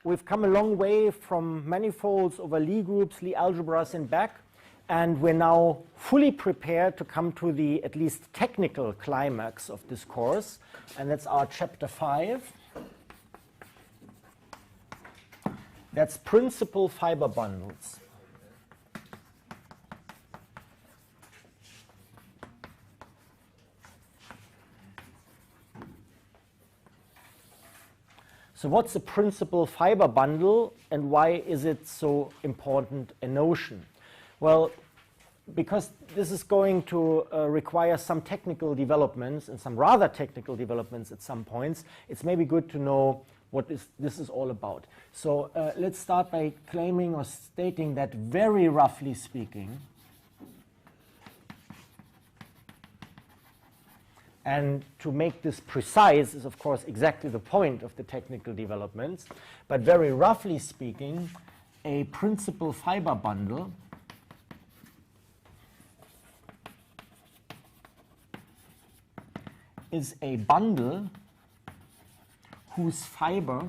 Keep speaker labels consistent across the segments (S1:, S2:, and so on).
S1: we've come a long way from manifolds over Lie groups, Lie algebras and back, and we're now fully prepared to come to the at least technical climax of this course, and that's our chapter 5. That's principal fiber bundles. So what's a principal fiber bundle and why is it so important a notion? Well, because this is going to require some technical developments and some rather technical developments at some points, it's maybe good to know what this is all about. So let's start by claiming or stating that very roughly speaking, and to make this precise is, of course, exactly the point of the technical developments. But very roughly speaking, a principal fiber bundle is a bundle whose fiber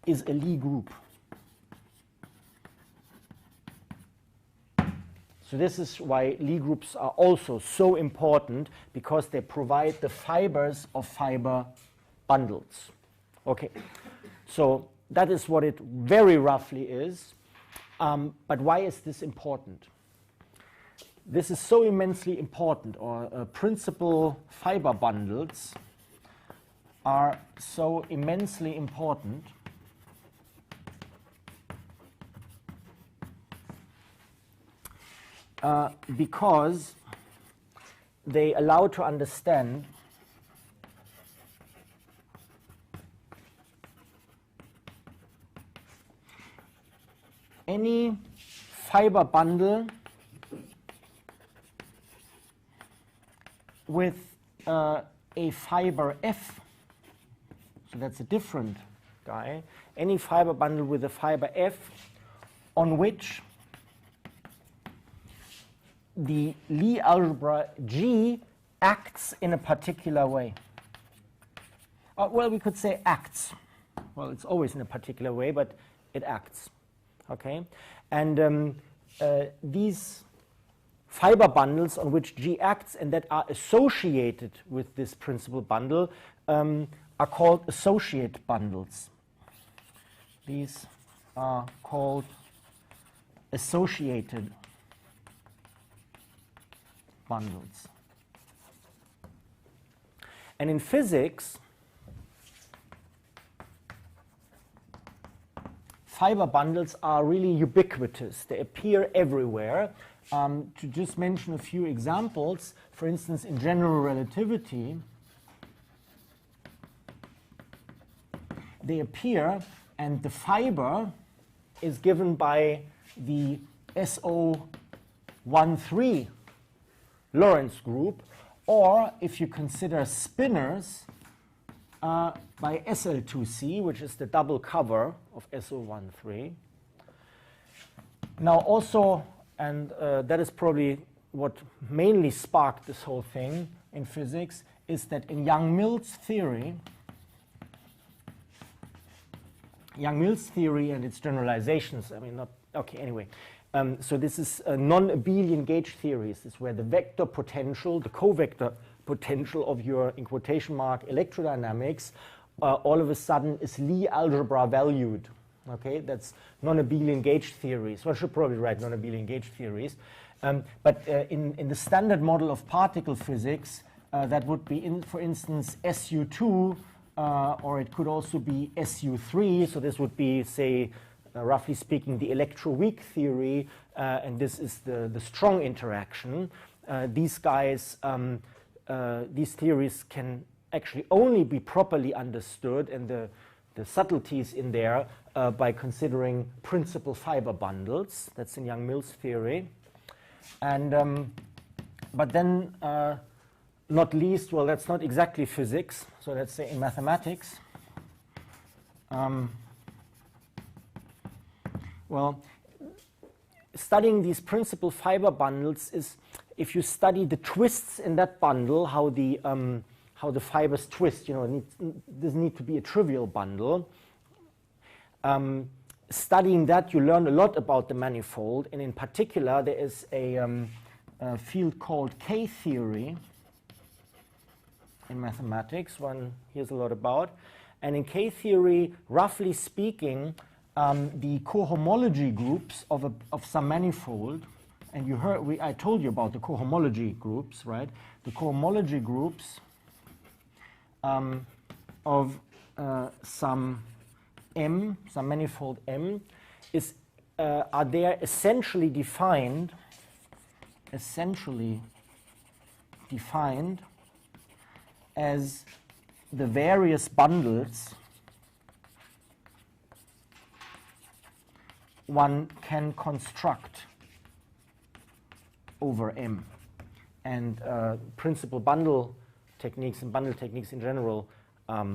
S1: is a Lie group. So this is why Lie groups are also so important, because they provide the fibers of fiber bundles. Okay, so that is what it very roughly is. But why is this important? This is so immensely important, or principal fiber bundles are so immensely important because they allow to understand any fiber bundle with a fiber F. So that's a different guy. Any fiber bundle with a fiber F on which the Lie algebra G acts in a particular way. Well, we could say acts. Well, it's always in a particular way, but it acts. Okay, and these fiber bundles on which G acts and that are associated with this principal bundle are called associate bundles. These are called associated bundles. And in physics, fiber bundles are really ubiquitous. They appear everywhere. To just mention a few examples, for instance, in general relativity, they appear, and the fiber is given by the SO13 Lorentz group, or if you consider spinors, by SL2C, which is the double cover of SO13. Now also, and that is probably what mainly sparked this whole thing in physics, is that in Young-Mills theory and its generalizations, I mean, not, okay, anyway. So this is non-abelian gauge theories. This is where the vector potential, the covector potential of your, in quotation mark, electrodynamics, all of a sudden is Lie algebra valued. Okay, that's non-abelian gauge theories. So I should probably write non-abelian gauge theories. But in the standard model of particle physics, that would be, for instance, SU2, or it could also be SU3. So this would be, say, roughly speaking, the electroweak theory, and this is the strong interaction. These guys, these theories can actually only be properly understood, and the subtleties in there by considering principal fiber bundles. That's in Young-Mills theory. And but then, not least, well, that's not exactly physics. So let's say in mathematics. Well, studying these principal fiber bundles is, if you study the twists in that bundle, how the how the fibers twist. You know, it doesn't need to be a trivial bundle. Studying that, you learn a lot about the manifold, and in particular, there is a field called K-theory in mathematics, one hears a lot about. And in K-theory, roughly speaking, the cohomology groups of some manifold, and you heard, I told you about the cohomology groups, right? The cohomology groups of some M, some manifold M, are there essentially defined as the various bundles one can construct over M. And principal bundle techniques and bundle techniques in general are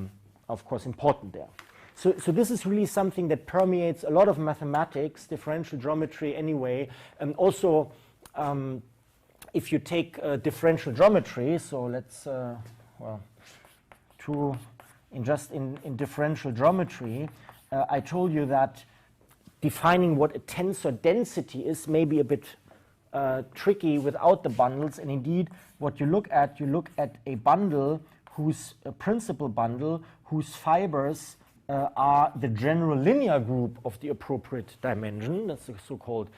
S1: of course important there. So this is really something that permeates a lot of mathematics, differential geometry anyway, and also if you take differential geometry, so let's, in differential geometry, I told you that defining what a tensor density is may be a bit tricky without the bundles, and indeed what you look at a bundle a principal bundle whose fibers are the general linear group of the appropriate dimension. That's the so-called,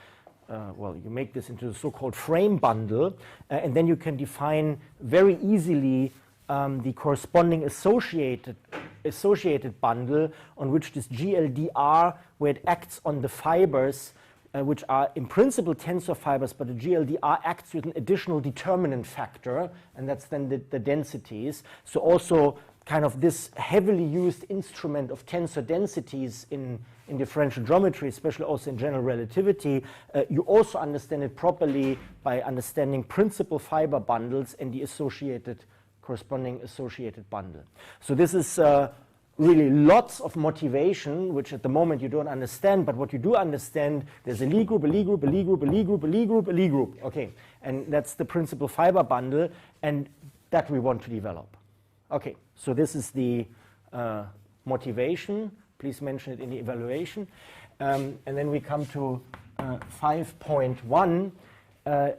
S1: you make this into the so-called frame bundle, and then you can define very easily the corresponding associated bundle on which this GLDR, where it acts on the fibers, which are in principle tensor fibers, but the GLDR acts with an additional determinant factor, and that's then the densities. So also kind of this heavily used instrument of tensor densities in differential geometry, especially also in general relativity, you also understand it properly by understanding principal fiber bundles and the corresponding associated bundle. So this is really lots of motivation, which at the moment you don't understand, but what you do understand, there's a Lie group, a Lie group, a Lie group, a Lie group, a Lie group, a Lie group. Okay, and that's the principal fiber bundle, and that we want to develop. Okay, so this is the motivation. Please mention it in the evaluation. And then we come to 5.1.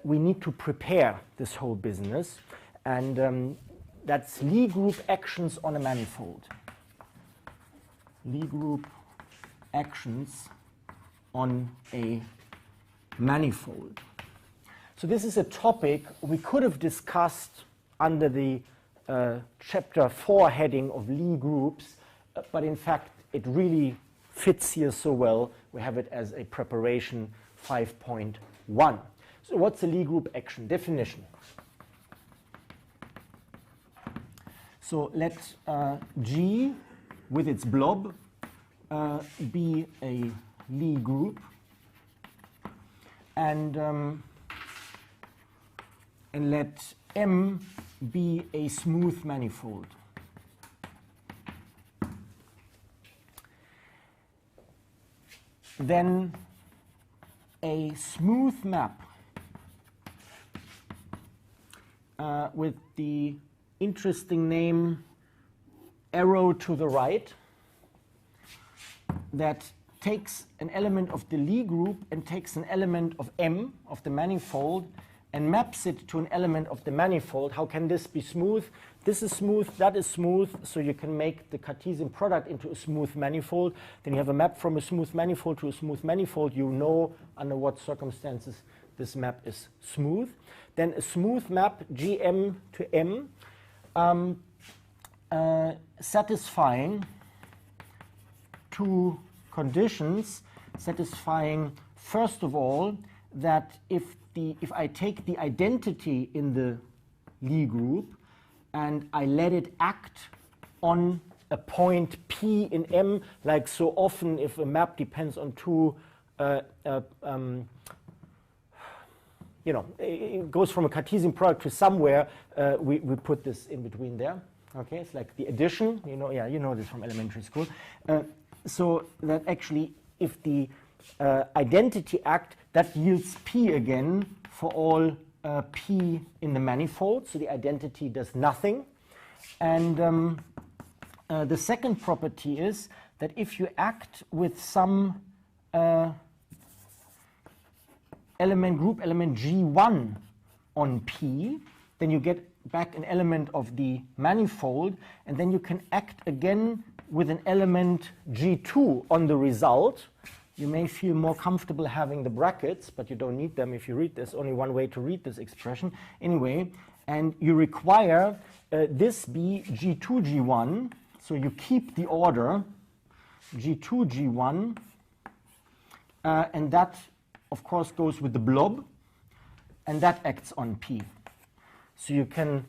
S1: We need to prepare this whole business, and that's Lie group actions on a manifold. Lie group actions on a manifold. So this is a topic we could have discussed under the chapter 4 heading of Lie groups, but in fact it really fits here so well. We have it as a preparation 5.1. So what's a Lie group action? Definition. So let G with its blob be a Lie group, and let M be a smooth manifold. Then a smooth map with the interesting name arrow to the right that takes an element of the Lie group and takes an element of M, of the manifold, and maps it to an element of the manifold. How can this be smooth? This is smooth, that is smooth, so you can make the Cartesian product into a smooth manifold. Then you have a map from a smooth manifold to a smooth manifold. You know under what circumstances this map is smooth. Then a smooth map, Gm to M, satisfying two conditions, satisfying first of all that if I take the identity in the Lie group and I let it act on a point P in M, like so often if a map depends on two it goes from a Cartesian product to somewhere, we put this in between there. Okay, it's like the addition, you know this from elementary school. So that actually, if the identity act, that yields P again for all P in the manifold, so the identity does nothing. And the second property is that if you act with some group element G1 on P, then you get back an element of the manifold, and then you can act again with an element G2 on the result. You may feel more comfortable having the brackets, but you don't need them if you read this. Only one way to read this expression. Anyway, and you require this be G2, G1, so you keep the order G2, G1, and that, of course, goes with the blob, and that acts on P. So you can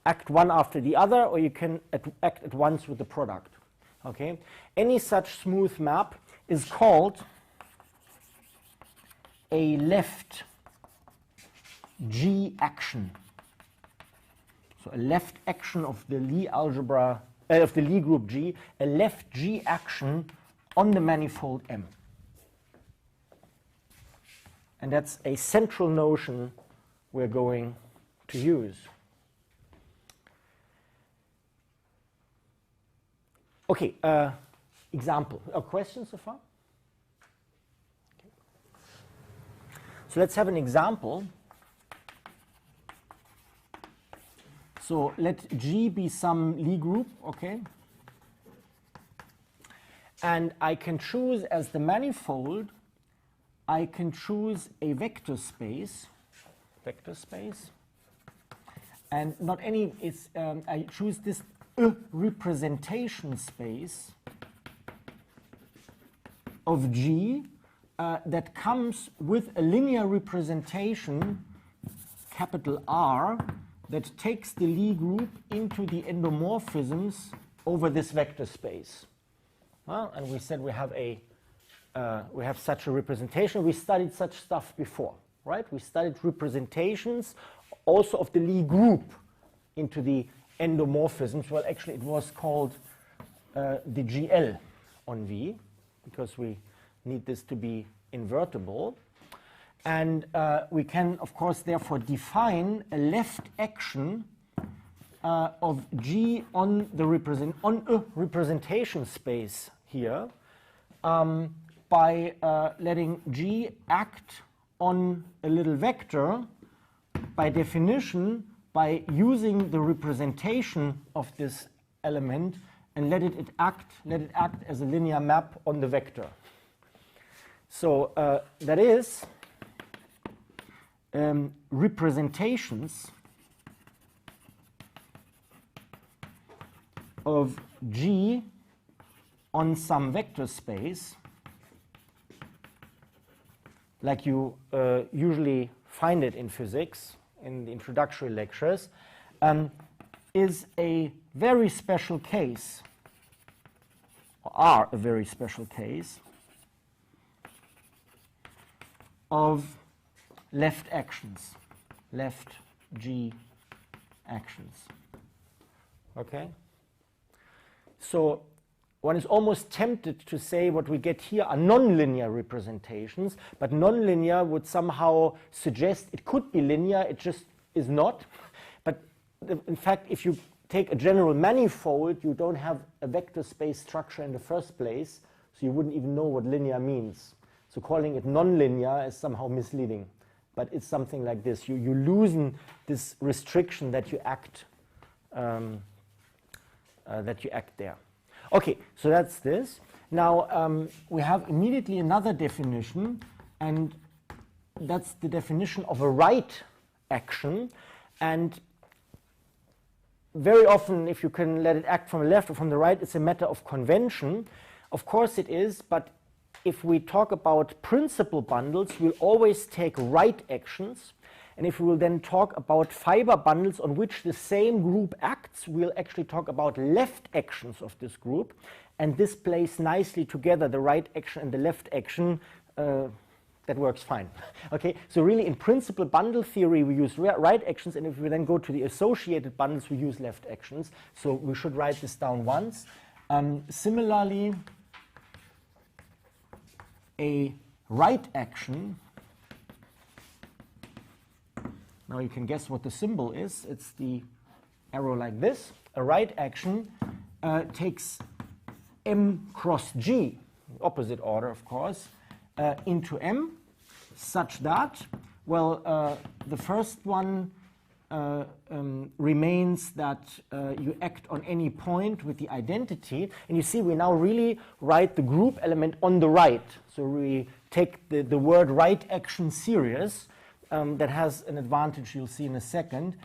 S1: act one after the other, or you can act at once with the product. Okay? Any such smooth map is called a left G action. So a left action of the Lie algebra, of the Lie group G, a left G action on the manifold M. And that's a central notion we're going to use. Okay, example. Questions so far? Okay. So let's have an example. So let G be some Lie group, okay? And I can choose as the manifold, I can choose a vector space, and not any, it's, I choose this representation space of G that comes with a linear representation, capital R, that takes the Lie group into the endomorphisms over this vector space. Well, and we said we have such a representation. We studied such stuff before, right? We studied representations also of the Lie group into the endomorphisms. Well, actually, it was called the GL on V, because we need this to be invertible. And we can, of course, therefore define a left action of G on the representation space here by letting G act on a little vector, by definition, by using the representation of this element and let it act as a linear map on the vector. So that is representations of G on some vector space, like you usually find it in physics, in the introductory lectures, is a very special case, or are a very special case, of left actions, left G actions. Okay? So one is almost tempted to say what we get here are nonlinear representations, but nonlinear would somehow suggest it could be linear, it just is not. But in fact, if you take a general manifold, you don't have a vector space structure in the first place, so you wouldn't even know what linear means. So calling it nonlinear is somehow misleading. But it's something like this. You loosen this restriction that you act there. Okay, so that's this. Now we have immediately another definition, and that's the definition of a right action. And very often, if you can let it act from the left or from the right, it's a matter of convention. Of course it is, but if we talk about principal bundles, we'll always take right actions. And if we will then talk about fiber bundles on which the same group acts, we'll actually talk about left actions of this group. And this plays nicely together, the right action and the left action. That works fine. Okay, so really in principal bundle theory, we use right actions. And if we then go to the associated bundles, we use left actions. So we should write this down once. Similarly, a right action, now you can guess what the symbol is. It's the arrow like this. A right action takes M cross G, opposite order of course, into M, such that, well, the first one remains that you act on any point with the identity. And you see we now really write the group element on the right. So we take the word right action serious. That has an advantage you'll see in a second.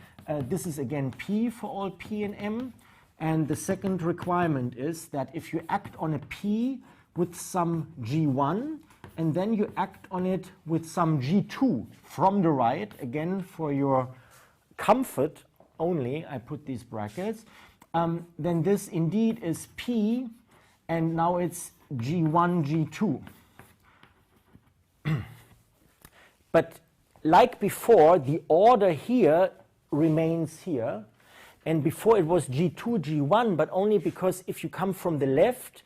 S1: This is again P for all P and M. And the second requirement is that if you act on a P with some G1, and then you act on it with some G2 from the right, again for your comfort only, I put these brackets, then this indeed is P, and now it's G1, G2. But like before, the order here remains here. And before it was G2, G1, but only because if you come from the left,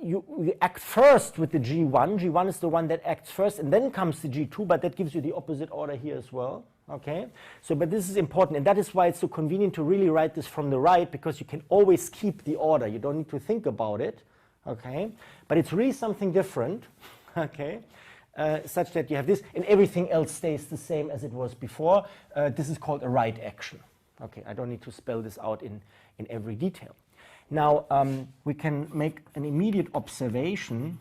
S1: you act first with the G1. G1 is the one that acts first, and then comes the G2, but that gives you the opposite order here as well. Okay? So, but this is important, and that is why it's so convenient to really write this from the right, because you can always keep the order. You don't need to think about it. Okay? But it's really something different. Okay? Such that you have this, and everything else stays the same as it was before. This is called a right action. Okay, I don't need to spell this out in every detail. Now, we can make an immediate observation,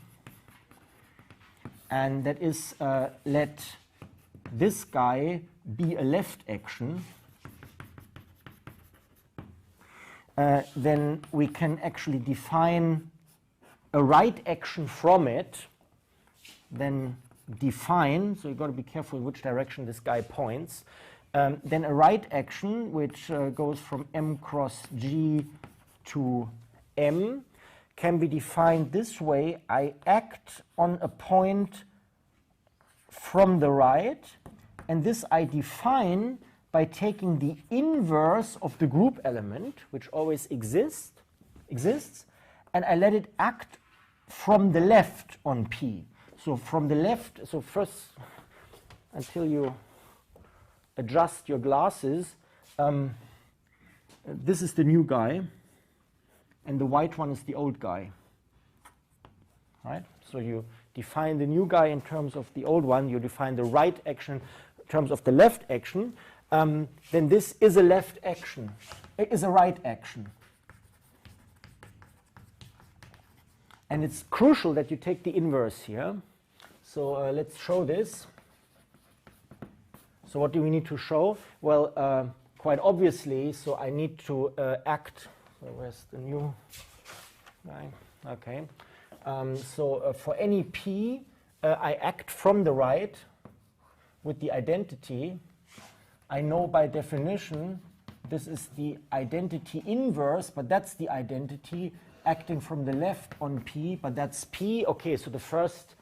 S1: and that is let this guy be a left action. Then we can actually define a right action from it, then define, so you've got to be careful which direction this guy points, then a right action which goes from M cross G to M can be defined this way. I act on a point from the right, and this I define by taking the inverse of the group element, which always exists, and I let it act from the left on P. So from the left, so first, until you adjust your glasses, this is the new guy, and the white one is the old guy. Right? So you define the new guy in terms of the old one, you define the right action in terms of the left action, then this is a left action. It is a right action. And it's crucial that you take the inverse here. So let's show this. So what do we need to show? Well, quite obviously, so I need to act. So where's the new guy? Okay. So for any P, I act from the right with the identity. I know by definition this is the identity inverse, but that's the identity acting from the left on P, but that's P. Okay, so the first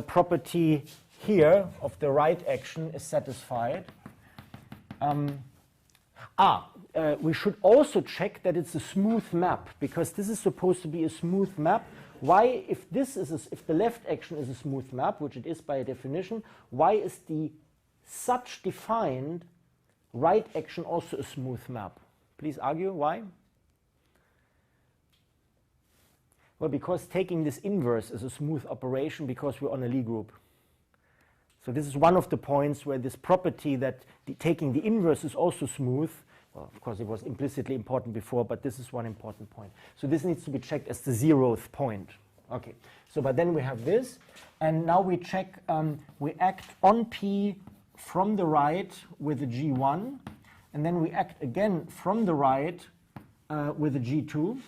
S1: property here of the right action is satisfied. We should also check that it's a smooth map, because this is supposed to be a smooth map. Why, if this is if the left action is a smooth map, which it is by definition, why is the such defined right action also a smooth map? Please argue why. Well, because taking this inverse is a smooth operation, because we're on a Lie group. So this is one of the points where this property that taking the inverse is also smooth. Well, of course, it was implicitly important before, but this is one important point. So this needs to be checked as the 0th point. Okay, so but then we have this, and now we check, we act on P from the right with a G1, and then we act again from the right with a G2.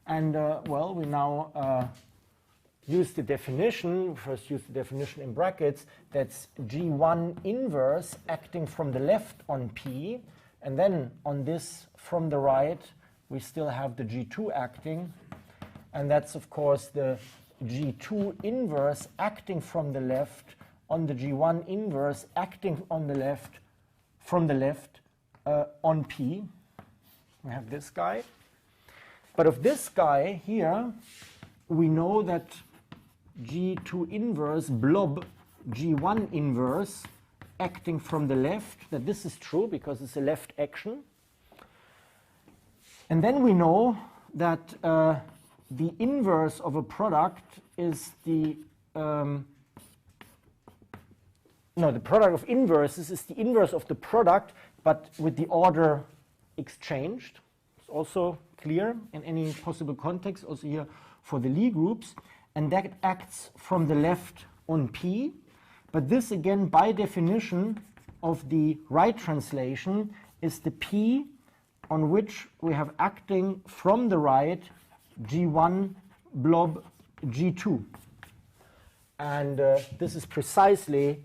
S1: And well, we now use the definition, first use the definition in brackets, that's G1 inverse acting from the left on P, and then on this from the right we still have the G2 acting, and that's of course the G2 inverse acting from the left on the G1 inverse acting on the left, from the left on P. We have this guy. But of this guy here, we know that G2 inverse blob G1 inverse acting from the left, that this is true because it's a left action. And then we know that the inverse of a product is the the product of inverses is the inverse of the product, but with the order exchanged. It's also clear in any possible context, also here for the Lie groups. And that acts from the left on P. But this, again, by definition of the right translation, is the P on which we have acting from the right G1 blob G2. And this is precisely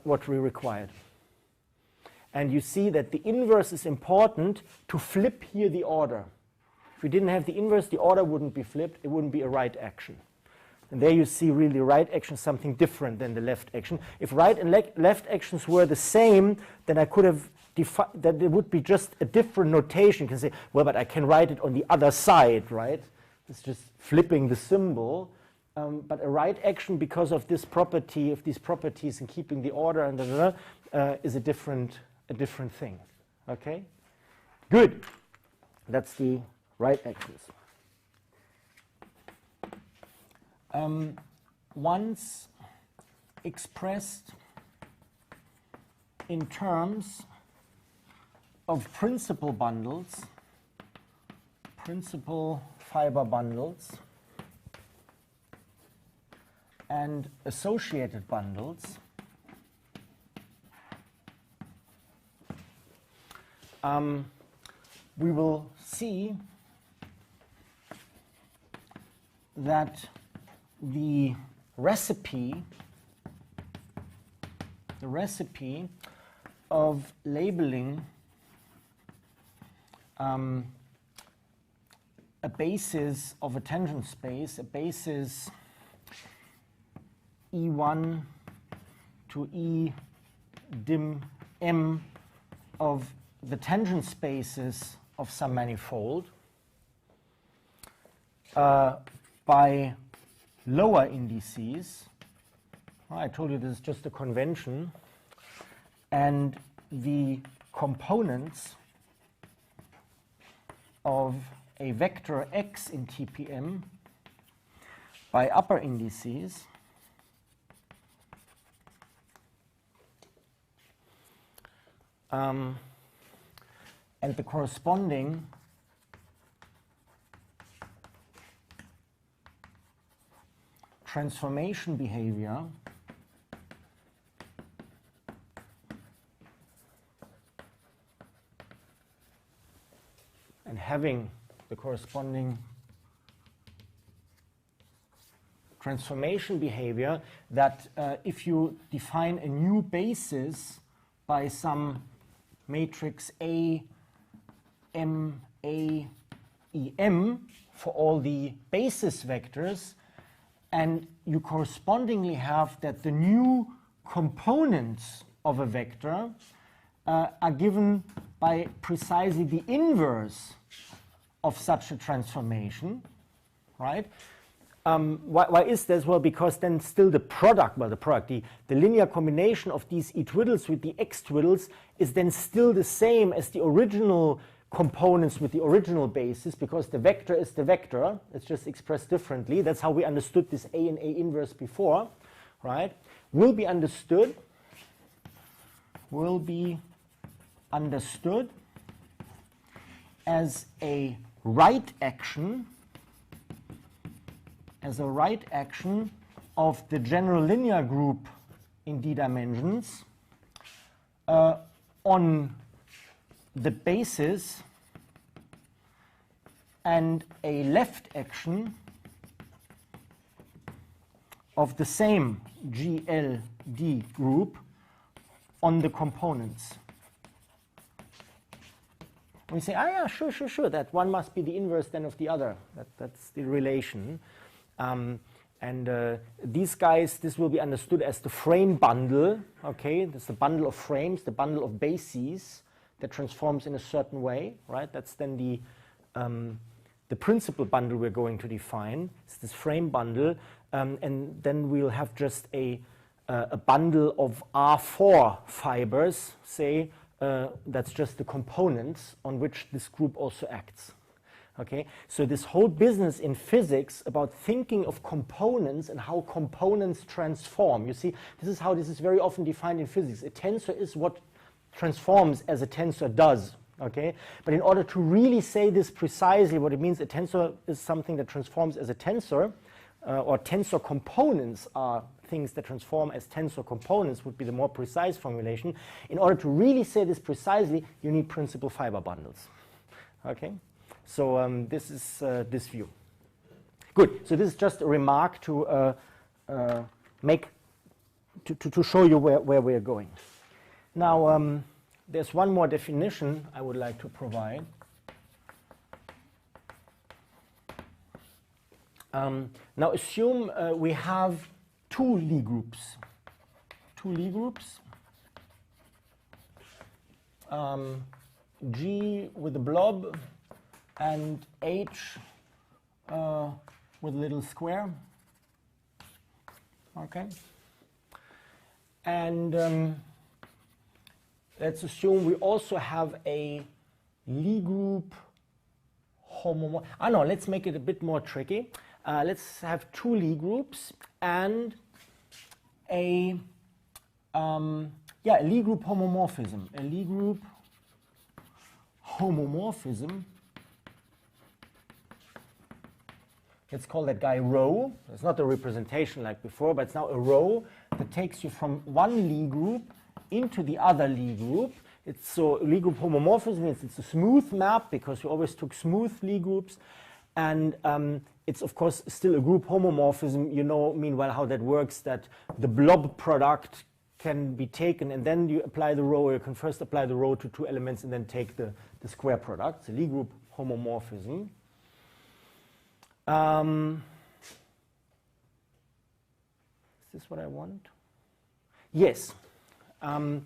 S1: what we required. And you see that the inverse is important to flip here the order. If we didn't have the inverse, the order wouldn't be flipped. It wouldn't be a right action. And there you see really right action something different than the left action. If right and left actions were the same, then I could have defined that it would be just a different notation. You can say, well, but I can write it on the other side, right? It's just flipping the symbol. But a right action, because of this property, of these properties and keeping the order and is a different thing. Okay? Good. That's the right actions. Once expressed in terms of principal bundles, principal fiber bundles, and associated bundles, we will see that the recipe of labeling a basis of a tangent space, a basis E1 to E dim M of the tangent spaces of some manifold by lower indices. I told you this is just a convention, and the components of a vector x in TPM by upper indices and the corresponding transformation behavior and having the corresponding transformation behavior that if you define a new basis by some matrix A, M, A, E, M for all the basis vectors, and you correspondingly have that the new components of a vector are given by precisely the inverse of such a transformation, right? Why is this? Well, because then still the product, the linear combination of these E twiddles with the X twiddles is then still the same as the original components with the original basis, because the vector is the vector. It's just expressed differently. That's how we understood this A and A inverse before, right? Will be understood as a right action, of the general linear group in d dimensions on the basis, and a left action of the same GLD group on the components. We say, yeah, sure, that one must be the inverse then of the other. That's the relation. These guys, this will be understood as the frame bundle, okay? That's the bundle of frames, the bundle of bases that transforms in a certain way, right? That's then the principal bundle we're going to define. It's this frame bundle, and then we'll have just a a bundle of R4 fibers, say, that's just the components on which this group also acts. Okay, so this whole business in physics about thinking of components and how components transform. You see, this is how this is very often defined in physics. A tensor is what transforms as a tensor does. Okay, but in order to really say this precisely, what it means, a tensor is something that transforms as a tensor, or tensor components are things that transform as tensor components, would be the more precise formulation. In order to really say this precisely, you need principal fiber bundles. Okay. So this is this view. Good. So this is just a remark to to show you where we are going. Now there's one more definition I would like to provide. Now assume we have two Lie groups. G with a blob and H with a little square. Okay. And let's assume we also have a Lie group homomorph. No, let's make it a bit more tricky. Let's have two Lie groups and a Lie group homomorphism. A Lie group homomorphism. Let's call that guy rho. It's not a representation like before, but it's now a rho that takes you from one Lie group into the other Lie group. It's so Lie group homomorphism means it's a smooth map because we always took smooth Lie groups, and it's of course still a group homomorphism. You know, meanwhile, how that works, that the blob product can be taken and then you apply the rho. You can first apply the rho to two elements and then take the square product. It's a Lie group homomorphism. Is this what I want? Yes. And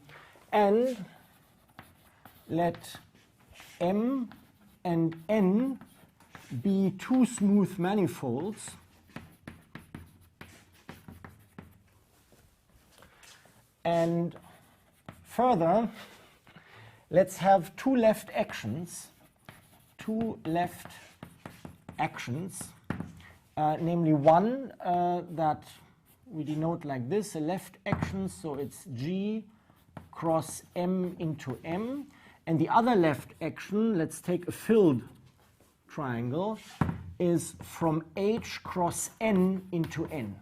S1: let M and N be two smooth manifolds and further let's have two left actions, namely one that we denote like this, a left action, so it's G cross M into M, and the other left action, let's take a filled triangle, is from H cross N into N.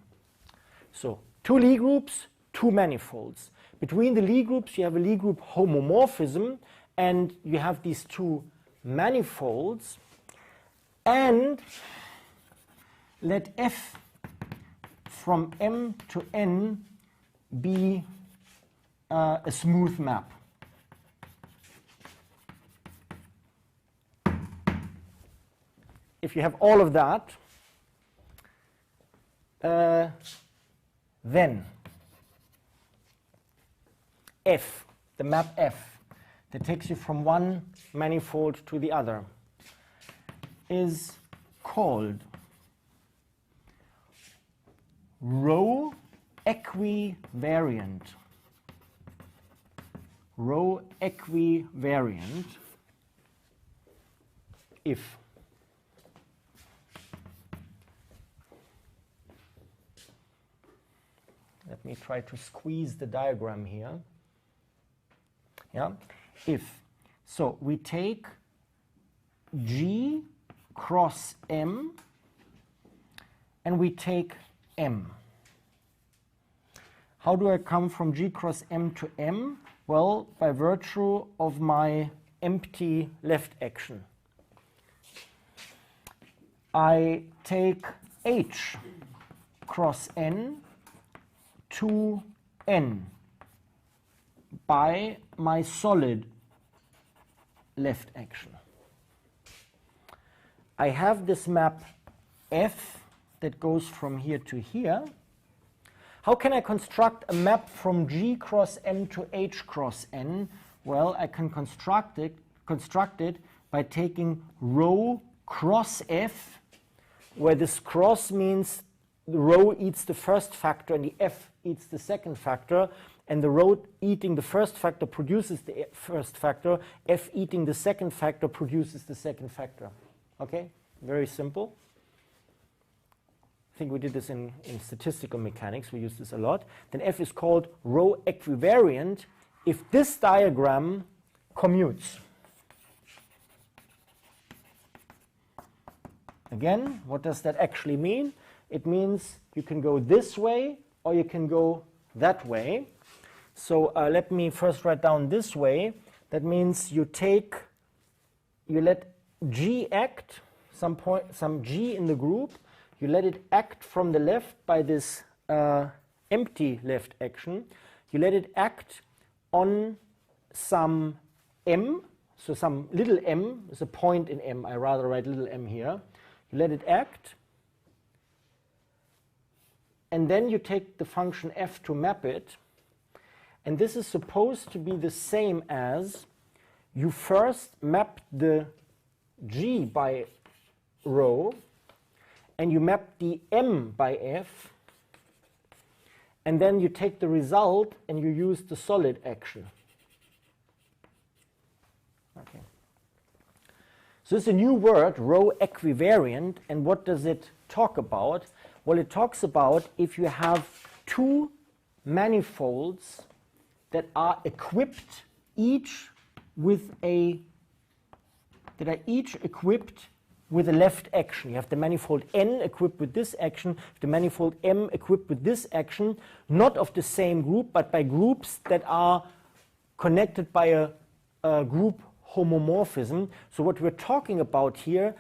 S1: So two Lie groups, two manifolds. Between the Lie groups you have a Lie group homomorphism and you have these two manifolds, and let F from M to N be a smooth map. If you have all of that, then F, the map F, that takes you from one manifold to the other, is called rho equivariant. Rho equivariant if let me try to squeeze the diagram here. Yeah, if so we take G cross M and we take M. How do I come from G cross M to M? Well, by virtue of my empty left action. I take H cross N to N by my solid left action. I have this map F that goes from here to here. How can I construct a map from G cross M to H cross N? Well, I can construct it by taking rho cross F, where this cross means the rho eats the first factor and the F eats the second factor, and the rho eating the first factor produces the first factor, f eating the second factor produces the second factor. Okay? Very simple. I think we did this in statistical mechanics. We use this a lot. Then f is called rho equivariant if this diagram commutes. Again, what does that actually mean? It means you can go this way or you can go that way. So let me first write down this way. That means you let G act, some G in the group, you let it act from the left by this empty left action. You let it act on some M, so some little m is a point in M. I rather write little m here. You let it act, and then you take the function f to map it, and this is supposed to be the same as you first map the G by rho, and you map the m by f, and then you take the result and you use the solid action. Okay. So it's a new word, rho equivariant, and what does it talk about? Well, it talks about if you have two manifolds that are equipped each with a left action. You have the manifold n equipped with this action, the manifold m equipped with this action, not of the same group, but by groups that are connected by a group homomorphism. So what we're talking about here,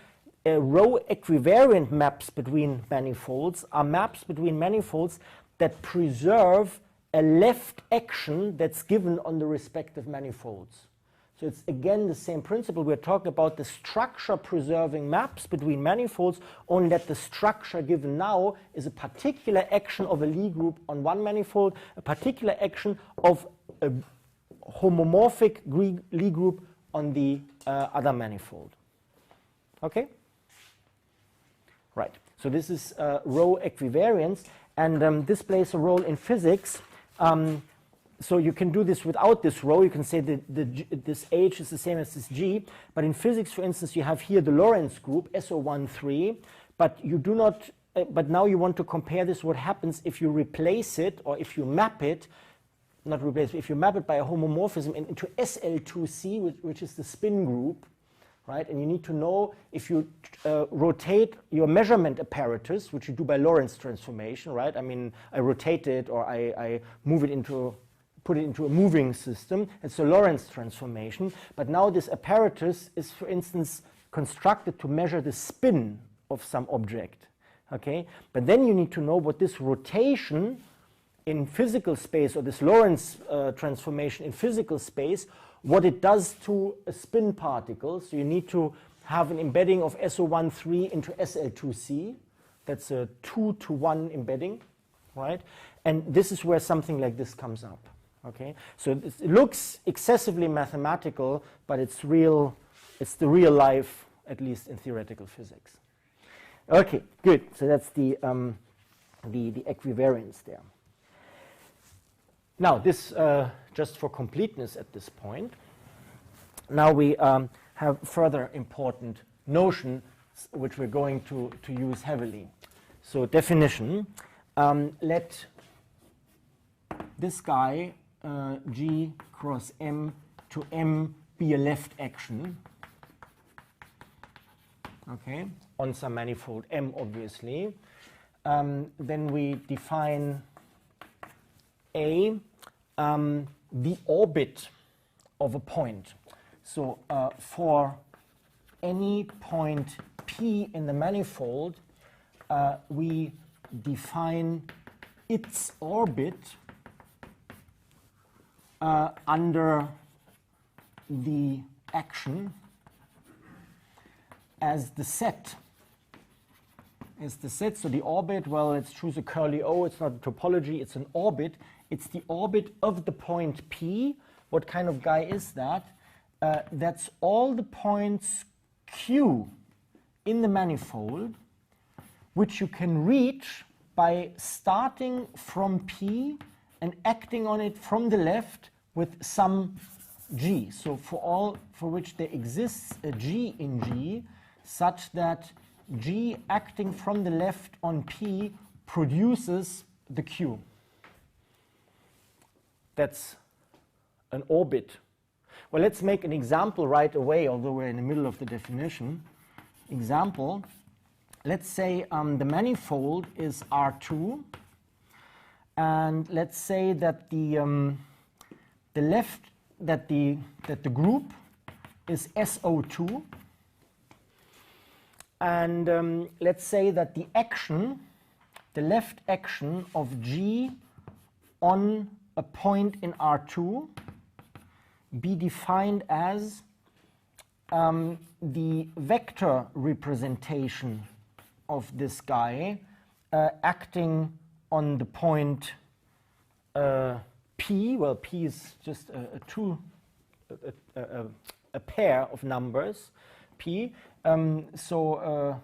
S1: rho equivariant maps between manifolds are maps between manifolds that preserve a left action that's given on the respective manifolds. So it's again the same principle. We're talking about the structure preserving maps between manifolds, only that the structure given now is a particular action of a Lie group on one manifold, a particular action of a homomorphic Lie group on the other manifold. Okay? Right. So this is rho equivariance, and this plays a role in physics. So you can do this without this rho. You can say that this H is the same as this G. But in physics, for instance, you have here the Lorentz group, SO13, but you do not. But now you want to compare this. What happens if you replace it, or if you map it? Not replace it. If you map it by a homomorphism into SL2C, which is the spin group, right? And you need to know if you rotate your measurement apparatus, which you do by Lorentz transformation, right? I mean, I rotate it or I move it put it into a moving system. It's a Lorentz transformation. But now this apparatus is, for instance, constructed to measure the spin of some object. Okay? But then you need to know what this rotation in physical space, or this Lorentz transformation in physical space, what it does to a spin particle. So you need to have an embedding of SO13 into SL2C. That's a 2-to-1 embedding, right? And this is where something like this comes up. Okay? So it looks excessively mathematical, but it's real. It's the real life, at least in theoretical physics. Okay, good. So that's the equivariance there. Now, this just for completeness at this point. Now we have further important notions which we're going to use heavily. So definition, let this guy G cross M to M be a left action, okay, on some manifold M, obviously. Then we define A, the orbit of a point. So for any point P in the manifold, we define its orbit under the action as the set. So the orbit, well, let's choose a curly O. It's not a topology, it's an orbit. It's the orbit of the point P. What kind of guy is that? That's all the points Q in the manifold which you can reach by starting from P and acting on it from the left with some G. So for all for which there exists a G in G, such that G acting from the left on P produces the Q. That's an orbit. Well, let's make an example right away, although we're in the middle of the definition. Example, let's say the manifold is R2, and let's say that the group is SO2, and let's say that the action, the left action of G on a point in R2 be defined as the vector representation of this guy acting on the point P. Well, P is just a pair of numbers, P. Well,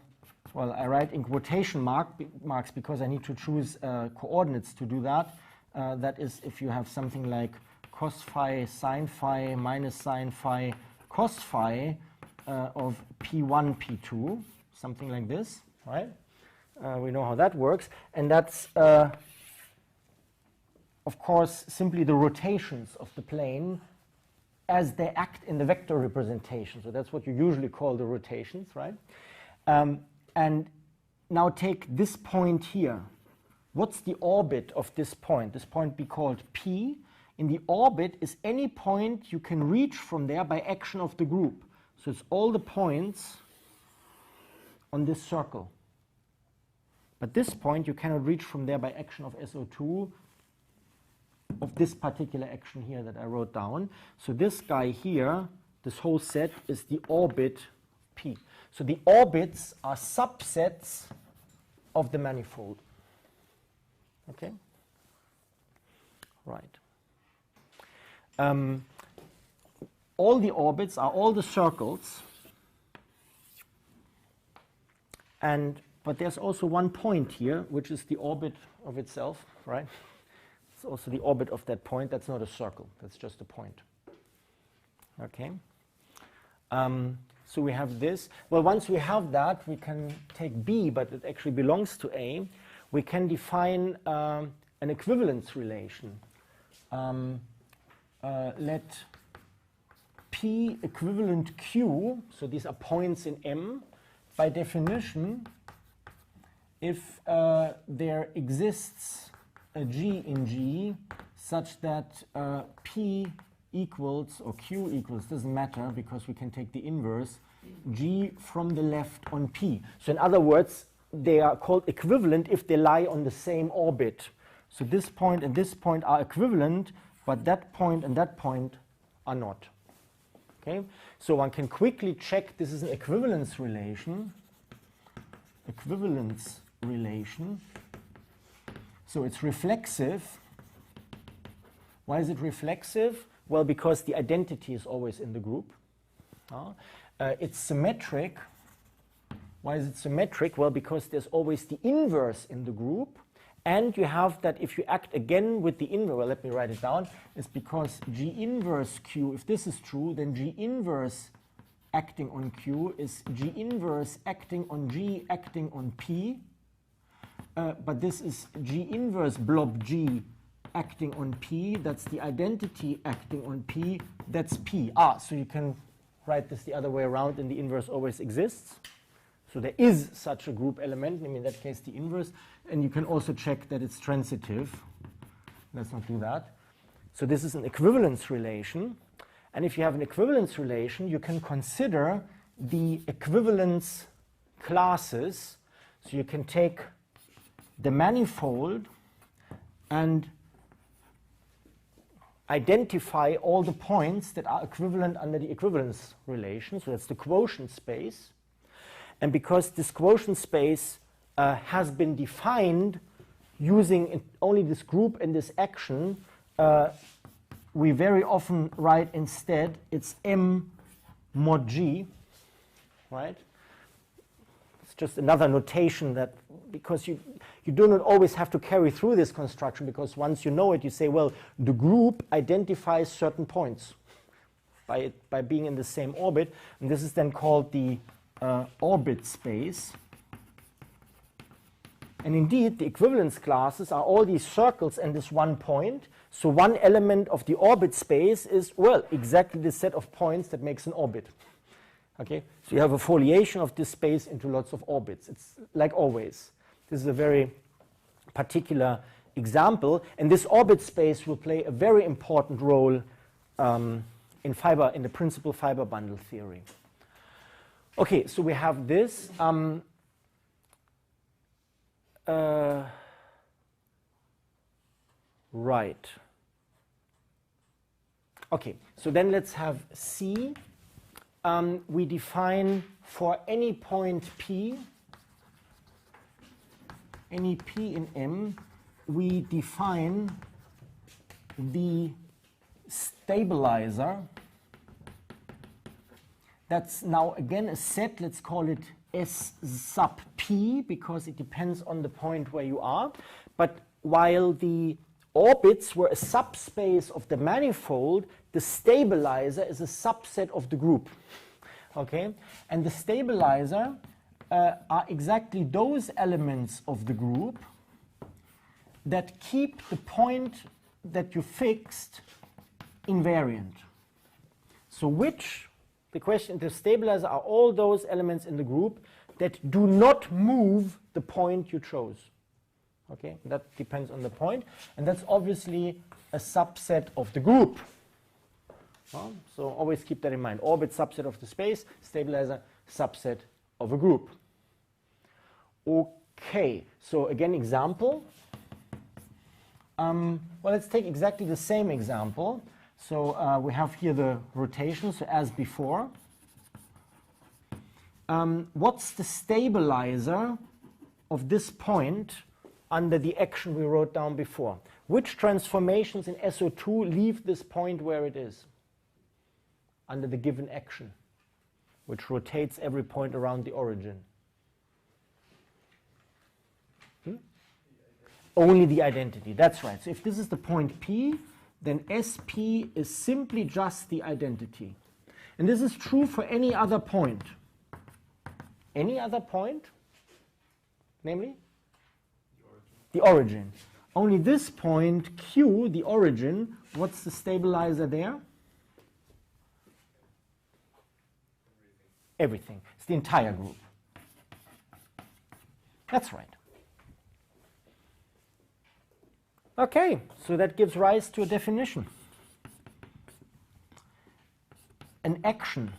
S1: I write in quotation marks because I need to choose coordinates to do that. That is, if you have something like cos phi, sin phi, minus sin phi, cos phi of P1, P2, something like this, right? We know how that works. And that's, of course, simply the rotations of the plane as they act in the vector representation. So that's what you usually call the rotations, right? And now take this point here. What's the orbit of this point? This point be called P. In the orbit is any point you can reach from there by action of the group. So it's all the points on this circle. But this point you cannot reach from there by action of SO2 of this particular action here that I wrote down. So this guy here, this whole set, is the orbit P. So the orbits are subsets of the manifold. Okay? Right. All the orbits are all the circles, but there's also one point here, which is the orbit of itself, right? It's also the orbit of that point. That's not a circle. That's just a point. Okay? So we have this. Well, once we have that, we can take B, but it actually belongs to A. We can define an equivalence relation. Let P equivalent Q, so these are points in M, by definition, if there exists a G in G such that P equals, or Q equals, doesn't matter because we can take the inverse, G from the left on P. So in other words, they are called equivalent if they lie on the same orbit. So this point and this point are equivalent, but that point and that point are not. Okay? So one can quickly check this is an equivalence relation. Equivalence relation. So it's reflexive. Why is it reflexive? Well, because the identity is always in the group. It's symmetric. Why is it symmetric? Well, because there's always the inverse in the group. And you have that if you act again with the inverse, well, let me write it down, it's because G inverse Q, if this is true, then G inverse acting on Q is G inverse acting on G acting on P. But this is G inverse blob G acting on P. That's the identity acting on P. That's P. So you can write this the other way around, and the inverse always exists. So there is such a group element, I mean, in that case the inverse, and you can also check that it's transitive. Let's not do that. So this is an equivalence relation, and if you have an equivalence relation, you can consider the equivalence classes. So you can take the manifold and identify all the points that are equivalent under the equivalence relation. So that's the quotient space. And because this quotient space has been defined using only this group and this action, we very often write instead it's M mod G, right? It's just another notation that because you do not always have to carry through this construction, because once you know it, you say, well, the group identifies certain points by being in the same orbit, and this is then called the orbit space. And indeed, the equivalence classes are all these circles and this one point. So one element of the orbit space is, well, exactly the set of points that makes an orbit. Okay, so you have a foliation of this space into lots of orbits. It's like always. This is a very particular example, and this orbit space will play a very important role in the principal fiber bundle theory. Okay, so we have this. Right. Okay, so then let's have C. We define for any point P, any P in M, we define the stabilizer. That's now again a set, let's call it S sub P, because it depends on the point where you are. But while the orbits were a subspace of the manifold, the stabilizer is a subset of the group. Okay? And the stabilizer are exactly those elements of the group that keep the point that you fixed invariant. So the question, the stabilizer are all those elements in the group that do not move the point you chose. Okay, that depends on the point, and that's obviously a subset of the group. So always keep that in mind. Orbit subset of the space, stabilizer subset of a group. Okay, so again example. Well, let's take exactly the same example. So we have here the rotation, so as before. What's the stabilizer of this point under the action we wrote down before? Which transformations in SO2 leave this point where it is under the given action, which rotates every point around the origin? Only the identity, that's right. So if this is the point P, then SP is simply just the identity. And this is true for any other point. Any other point, namely? The origin. Only this point, Q, the origin, what's the stabilizer there? Everything. It's the entire group. That's right. Okay, so that gives rise to a definition. An action,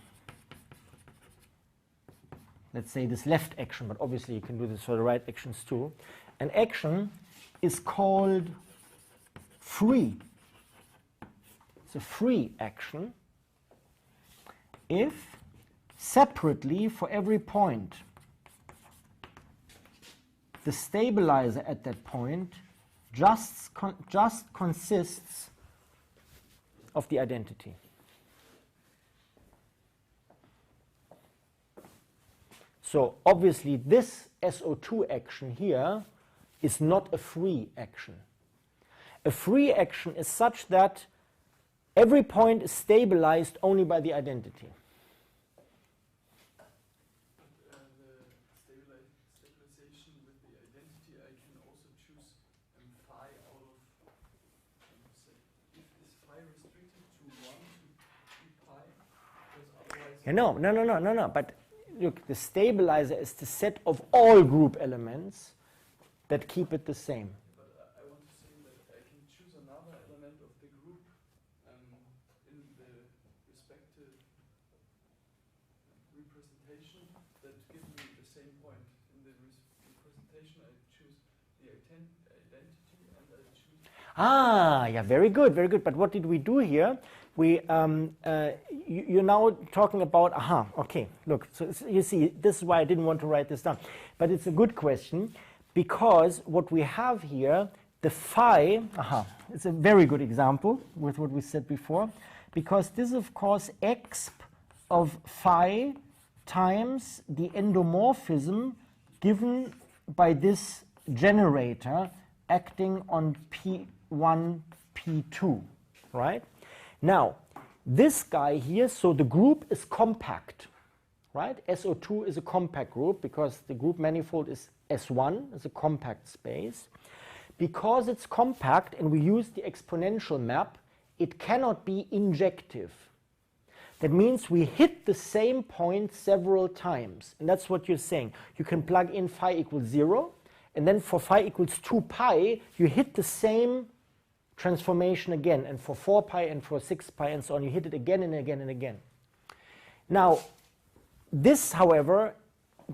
S1: let's say this left action, but obviously you can do this for the right actions too. An action is called free. It's a free action if separately for every point the stabilizer at that point just consists of the identity. So obviously this SO2 action here is not a free action. A free action is such that every point is stabilized only by the identity.
S2: Stabilization with the identity, I can also choose phi out of, is phi restricted to 1 to pi? Because otherwise...
S1: No. But look, the stabilizer is the set of all group elements that keep it the same.
S2: But I want to say that I can choose another element of the group in the respective representation that gives me the same point. In the representation, I choose the identity and I choose...
S1: Ah, yeah, very good, very good. But what did we do here? We, you're now talking about, okay, look, so you see, this is why I didn't want to write this down. But it's a good question, because what we have here, the phi, it's a very good example with what we said before, because this is, of course, exp of phi times the endomorphism given by this generator acting on P1, P2, right? Now, this guy here, so the group is compact, right? SO2 is a compact group because the group manifold is S1, is a compact space. Because it's compact and we use the exponential map, it cannot be injective. That means we hit the same point several times. And that's what you're saying. You can plug in phi equals 0, and then for phi equals 2 pi, you hit the same transformation again. And for 4 pi and for 6 pi and so on, you hit it again and again and again. Now, this, however,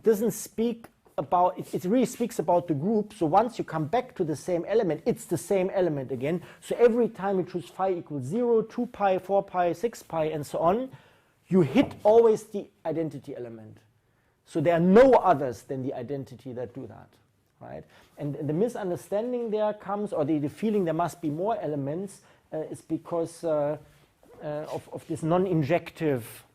S1: doesn't speak about, it really speaks about the group. So once you come back to the same element, it's the same element again. So every time you choose phi equals 0, 2 pi, 4 pi, 6 pi, and so on, you hit always the identity element. So there are no others than the identity that do that, right? And the misunderstanding there comes, or the feeling there must be more elements, is because of this non-injective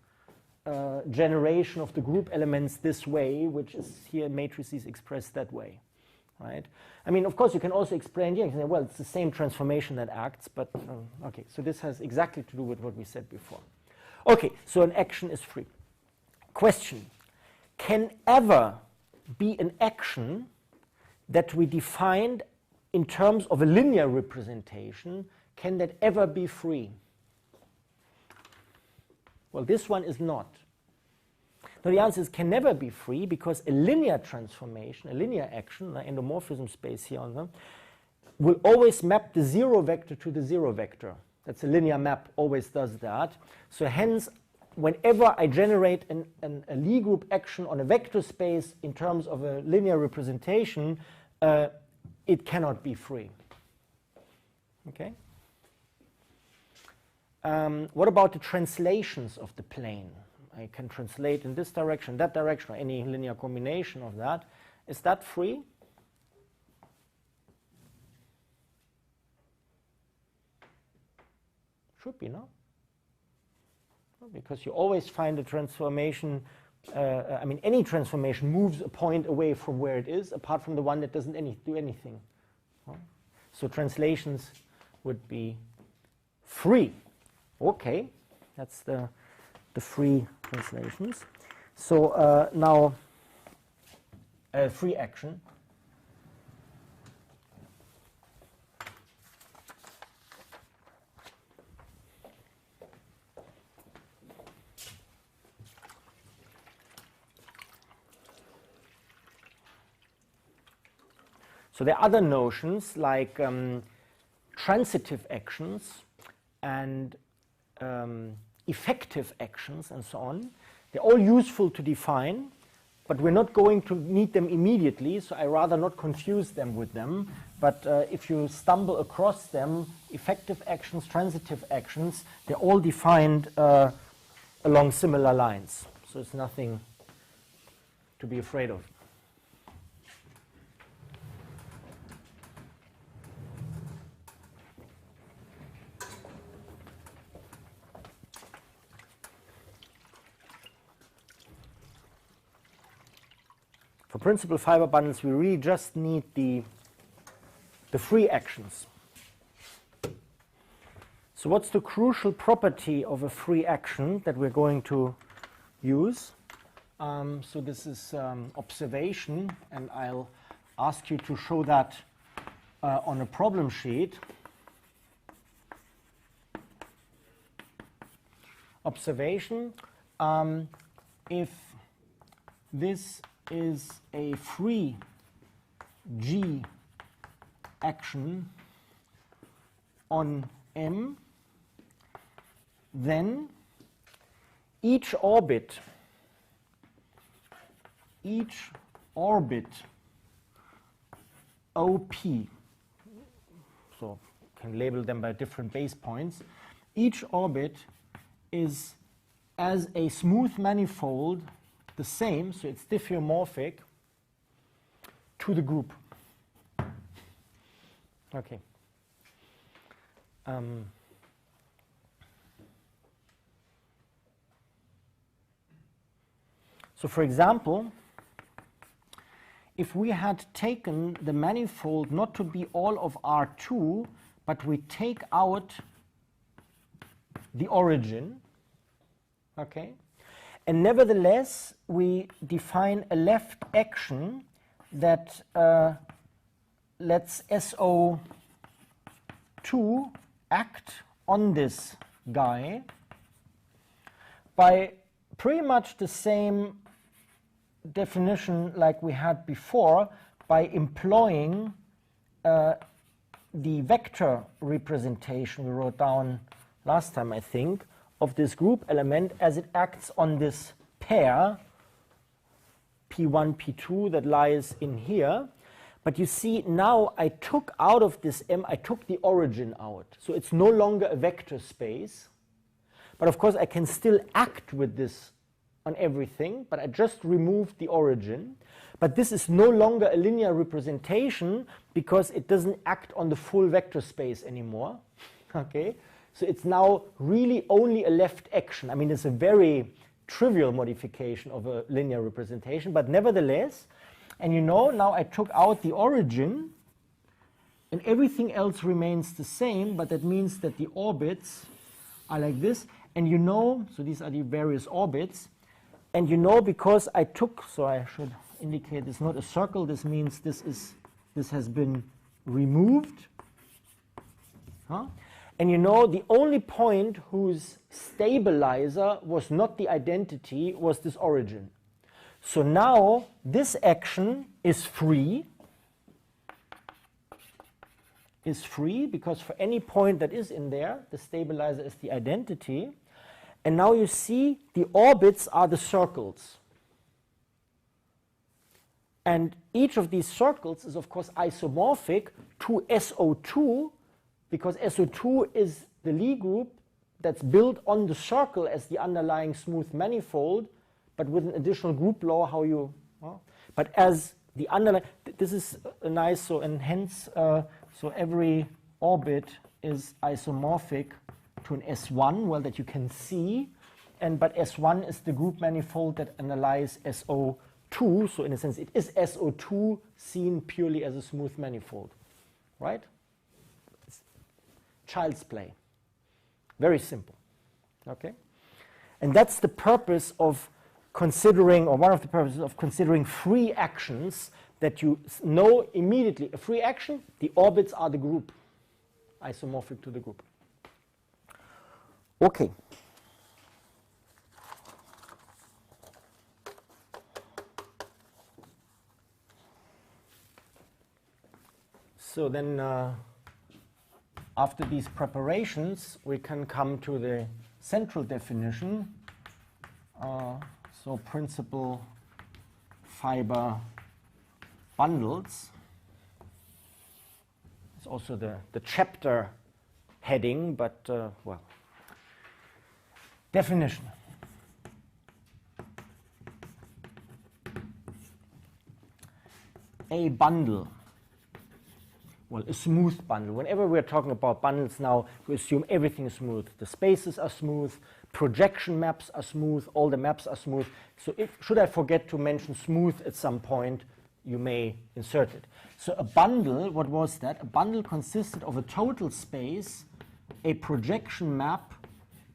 S1: generation of the group elements this way, which is here matrices expressed that way, right? I mean, of course, you can also explain, yeah, you can say, well, it's the same transformation that acts, but okay, so this has exactly to do with what we said before. Okay, so an action is free. Question: can ever be an action that we defined in terms of a linear representation, can that ever be free? Well, this one is not. Now, the answer is can never be free because a linear transformation, a linear action, the endomorphism space here on them, will always map the 0 vector to the 0 vector. That's a linear map, always does that. So hence, whenever I generate a Lie group action on a vector space in terms of a linear representation, it cannot be free. Okay? What about the translations of the plane? I can translate in this direction, that direction, or any linear combination of that. Is that free? Should be, no? Because you always find a transformation, I mean, any transformation moves a point away from where it is, apart from the one that doesn't do anything. So translations would be free. Okay, that's the free translations. So now, free action. So there are other notions like transitive actions and effective actions and so on. They're all useful to define, but we're not going to need them immediately, so I rather not confuse them with them. But if you stumble across them, effective actions, transitive actions, they're all defined along similar lines. So it's nothing to be afraid of. For principal fiber bundles, we really just need the free actions. So what's the crucial property of a free action that we're going to use? So this is observation, and I'll ask you to show that on a problem sheet. Observation, if this is a free G action on M, then each orbit OP, so can label them by different base points, each orbit is as a smooth manifold the same, so it's diffeomorphic to the group. Okay. So for example, if we had taken the manifold not to be all of R2, but we take out the origin, okay? And nevertheless, we define a left action that lets SO2 act on this guy by pretty much the same definition like we had before, by employing the vector representation we wrote down last time, I think, of this group element as it acts on this pair P1, P2 that lies in here. But you see, now I took out of this M, I took the origin out. So it's no longer a vector space. But of course, I can still act with this on everything, but I just removed the origin. But this is no longer a linear representation because it doesn't act on the full vector space anymore. Okay? So it's now really only a left action. I mean, it's a very trivial modification of a linear representation, but nevertheless, and you know, now I took out the origin, and everything else remains the same, but that means that the orbits are like this. And you know, so these are the various orbits, and you know, because I took, so I should indicate it's not a circle, this means this has been removed. Huh? And you know, the only point whose stabilizer was not the identity was this origin. So now this action is free because for any point that is in there, the stabilizer is the identity. And now you see the orbits are the circles. And each of these circles is, of course, isomorphic to SO2, because SO2 is the Lie group that's built on the circle as the underlying smooth manifold, but with an additional group law, how you, but as the underlying, this is a nice, so and hence, so every orbit is isomorphic to an S1, well, that you can see, but S1 is the group manifold that underlies SO2, so in a sense it is SO2 seen purely as a smooth manifold, right? It's child's play. Very simple, okay? And that's the purpose of considering, or one of the purposes of considering free actions, that you know immediately a free action, the orbits are the group, isomorphic to the group. Okay. So then after these preparations, we can come to the central definition. So principal fiber bundles. It's also the chapter heading, but well. Definition. A bundle. Well, a smooth bundle. Whenever we're talking about bundles now, we assume everything is smooth. The spaces are smooth, projection maps are smooth, all the maps are smooth. So should I forget to mention smooth at some point, you may insert it. So a bundle, what was that? A bundle consisted of a total space, a projection map,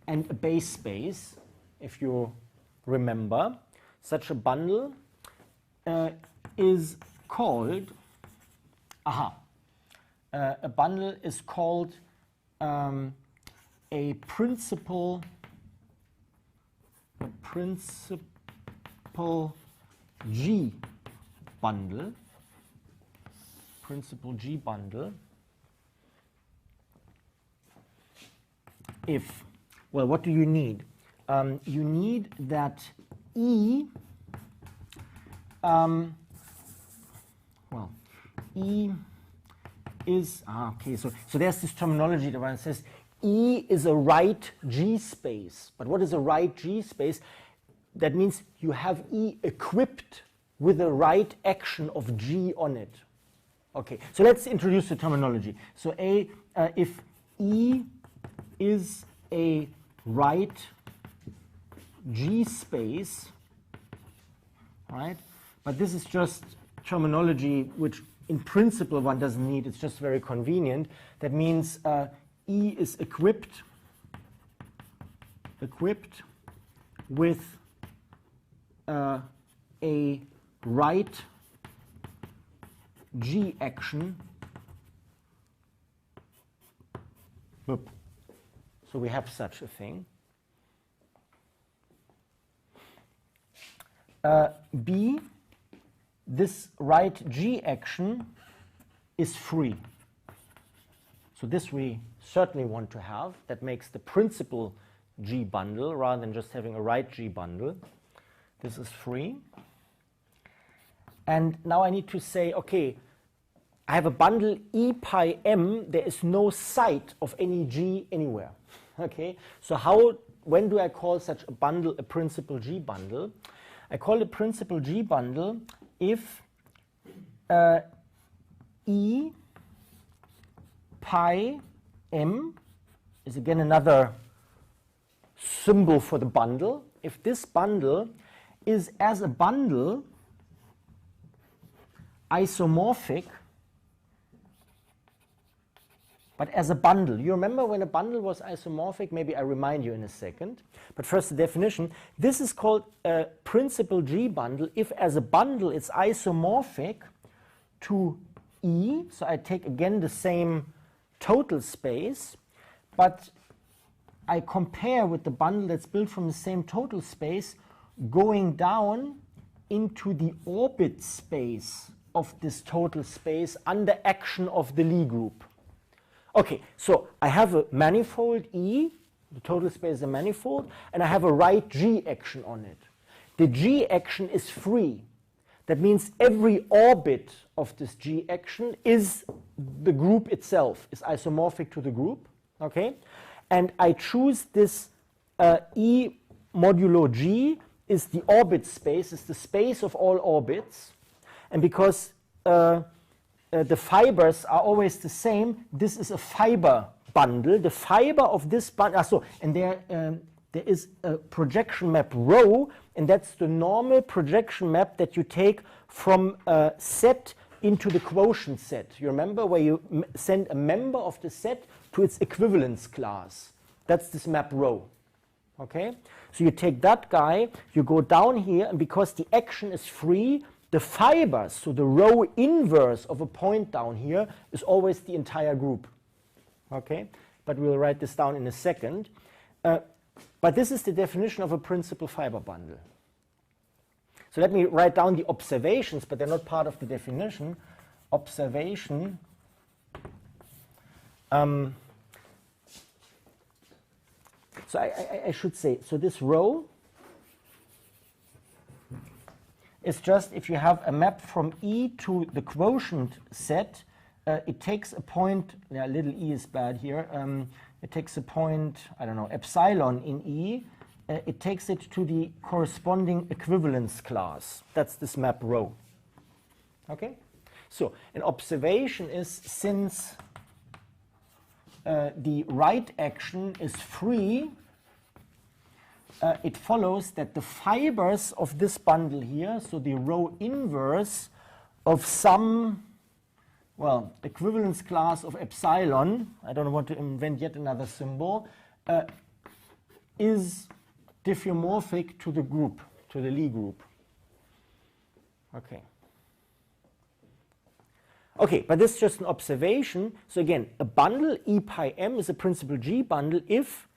S1: and a base space, if you remember. Such a bundle is called, a bundle is called a principal G bundle. Principal G bundle. If, well, what do you need? You need that E, well, E is, okay, so there's this terminology that one says E is a right G space. But what is a right G space? That means you have E equipped with a right action of G on it. Okay, so let's introduce the terminology. So if E is a right G space, right? But this is just terminology which in principle one doesn't need, it's just very convenient. That means E is equipped with a right G action. Whoop. So we have such a thing. B, this right G action is free. So this we certainly want to have. That makes the principal G bundle rather than just having a right G bundle. This is free. And now I need to say, okay, I have a bundle E pi m. There is no site of any G anywhere. Okay, so when do I call such a bundle a principal G bundle? I call it principal G bundle if E pi m is again another symbol for the bundle. If this bundle is as a bundle isomorphic, but as a bundle. You remember when a bundle was isomorphic? Maybe I remind you in a second. But first the definition. This is called a principal G bundle if as a bundle it's isomorphic to E. So I take again the same total space, but I compare with the bundle that's built from the same total space going down into the orbit space of this total space under action of the Lie group. Okay, so I have a manifold E, the total space is a manifold, and I have a right G action on it. The G action is free. That means every orbit of this G action is the group itself, is isomorphic to the group. Okay, and I choose this E modulo G is the orbit space, is the space of all orbits, and because the fibers are always the same, this is a fiber bundle. The fiber of this bundle, and there is a projection map rho, and that's the normal projection map that you take from a set into the quotient set. You remember where you send a member of the set to its equivalence class. That's this map rho. Okay? So you take that guy, you go down here, and because the action is free, the fibers, so the row inverse of a point down here, is always the entire group. Okay? But we'll write this down in a second. But this is the definition of a principal fiber bundle. So let me write down the observations, but they're not part of the definition. Observation. So I should say, so this row is just if you have a map from E to the quotient set, it takes a point, yeah, little e is bad here, it takes a point, I don't know, epsilon in E, it takes it to the corresponding equivalence class. That's this map rho. Okay? So an observation is since the right action is free, it follows that the fibers of this bundle here, so the row inverse of some, well, equivalence class of epsilon, I don't want to invent yet another symbol, is diffeomorphic to the group, to the Lie group. Okay. Okay, but this is just an observation. So again, a bundle E pi m is a principal G bundle if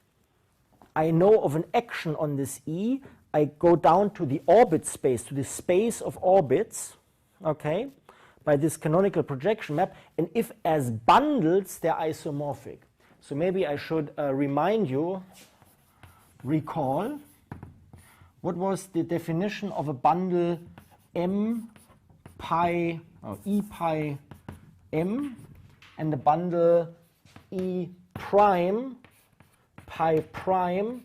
S1: I know of an action on this E, I go down to the orbit space, to the space of orbits, okay, by this canonical projection map, and if as bundles they're isomorphic. So maybe I should remind you, recall, what was the definition of a bundle M pi, or E pi m, and the bundle E prime pi prime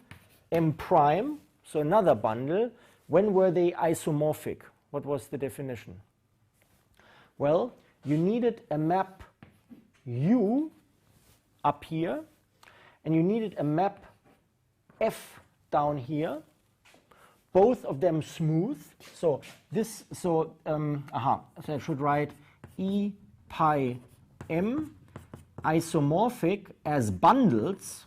S1: m prime, so another bundle. When were they isomorphic? What was the definition? Well, you needed a map U up here, and you needed a map F down here, both of them smooth. So this, so I should write E pi m isomorphic as bundles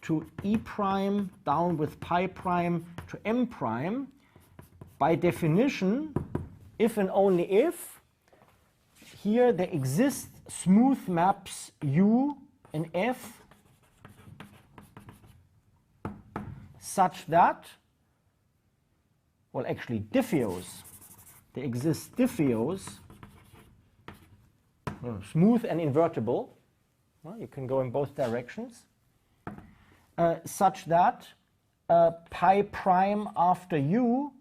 S1: to E prime down with pi prime to m prime. By definition, if and only if, here there exist smooth maps U and F such that, well, actually diffeos, there exist diffeos, smooth and invertible, well, you can go in both directions, such that pi prime after U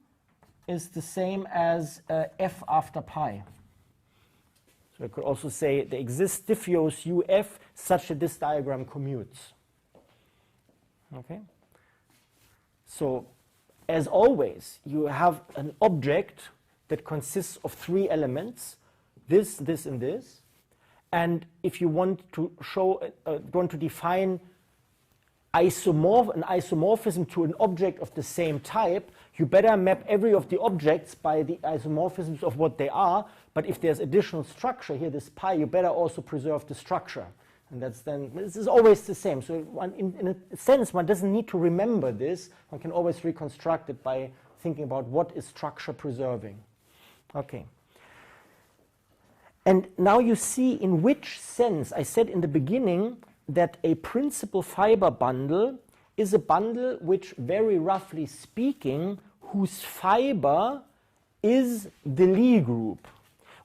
S1: is the same as F after pi. So I could also say there exist diffeos UF such that this diagram commutes. Okay? So, as always, you have an object that consists of three elements, this, this, and this. And if you want to show, want to define an isomorphism to an object of the same type, you better map every of the objects by the isomorphisms of what they are. But if there's additional structure here, this pi, you better also preserve the structure. And that's then, this is always the same. So in a sense, one doesn't need to remember this. One can always reconstruct it by thinking about what is structure preserving. Okay. And now you see in which sense, I said in the beginning that a principal fiber bundle is a bundle which, very roughly speaking, whose fiber is the Lie group.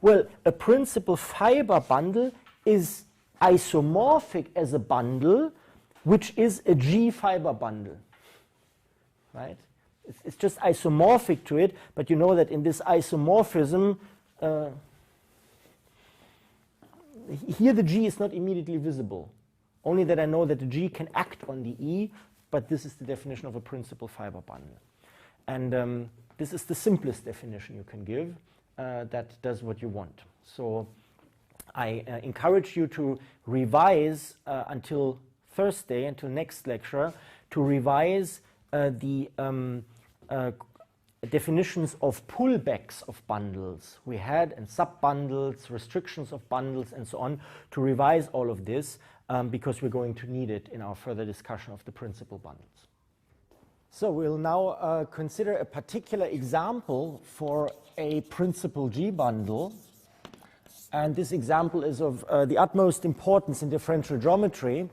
S1: Well, a principal fiber bundle is isomorphic as a bundle which is a G fiber bundle, right? It's just isomorphic to it, but you know that in this isomorphism, here the G is not immediately visible, only that I know that the G can act on the E, but this is the definition of a principal fiber bundle. And this is the simplest definition you can give that does what you want. So I encourage you to revise until Thursday, until next lecture, to revise the definitions of pullbacks of bundles we had, and sub-bundles, restrictions of bundles, and so on, to revise all of this because we're going to need it in our further discussion of the principal bundles. So we'll now consider a particular example for a principal G bundle. And this example is of the utmost importance in differential geometry,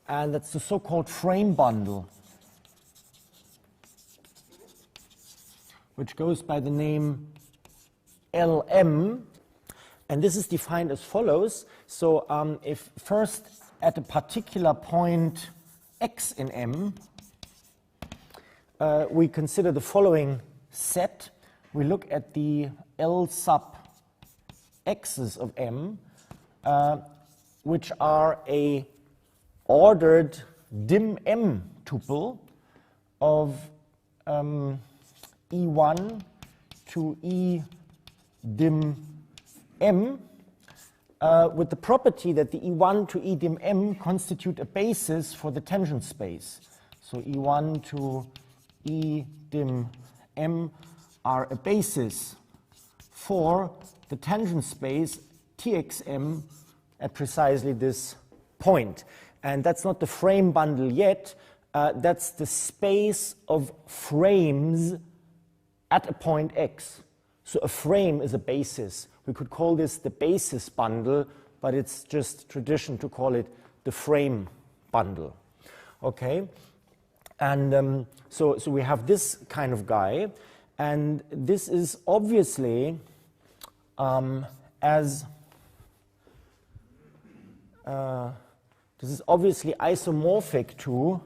S1: and that's the so-called frame bundle, which goes by the name LM. And this is defined as follows. So if first at a particular point x in M, we consider the following set. We look at the L sub x's of M, which are a ordered dim M tuple of E1 to E dim M, with the property that the E1 to E dim M constitute a basis for the tangent space. So E1 to E dim M are a basis for the tangent space TXM at precisely this point. And that's not the frame bundle yet. That's the space of frames at a point X. So a frame is a basis. We could call this the basis bundle, but it's just tradition to call it the frame bundle. Okay? And so we have this kind of guy, and this is obviously this is obviously isomorphic to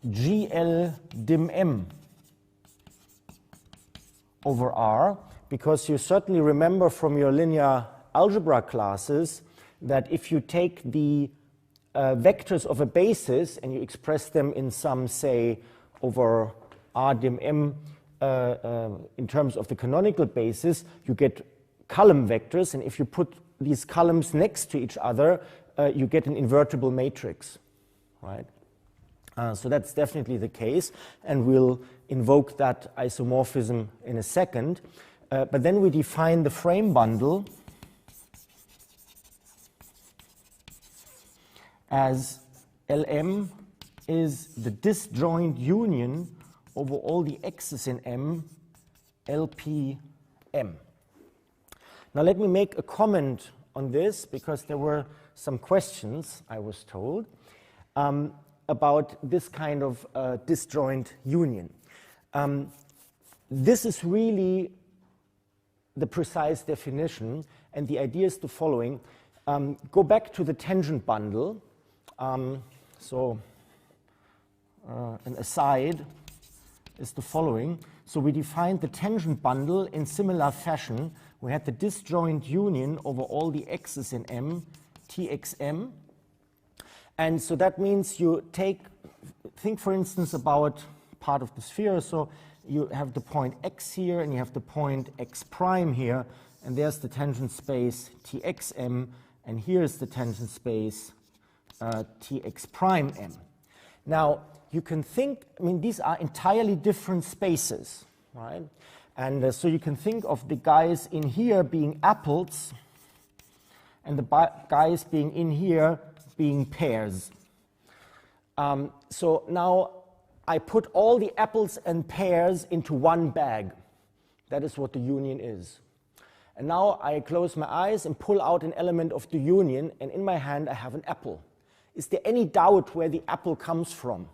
S1: GL dim M over R, because you certainly remember from your linear algebra classes that if you take the vectors of a basis and you express them in some, say, over R dim M in terms of the canonical basis, you get column vectors, and if you put these columns next to each other, you get an invertible matrix, right? So that's definitely the case, and we'll invoke that isomorphism in a second. But then we define the frame bundle as Lm is the disjoint union over all the x's in M, LPM. Now let me make a comment on this, because there were some questions, I was told, about this kind of disjoint union. This is really the precise definition, and the idea is the following. Go back to the tangent bundle. An aside is the following. So we defined the tangent bundle in similar fashion. We had the disjoint union over all the x's in M, Txm. And so that means you think for instance about part of the sphere. So you have the point x here, and you have the point x prime here, and there's the tangent space Txm, and here's the tangent space Tx prime m. Now, you can think, I mean, these are entirely different spaces, right? And so you can think of the guys in here being apples, and the guys being in here being pears. So now I put all the apples and pears into one bag. That is what the union is. And now I close my eyes and pull out an element of the union, and in my hand I have an apple. Is there any doubt where the apple comes from?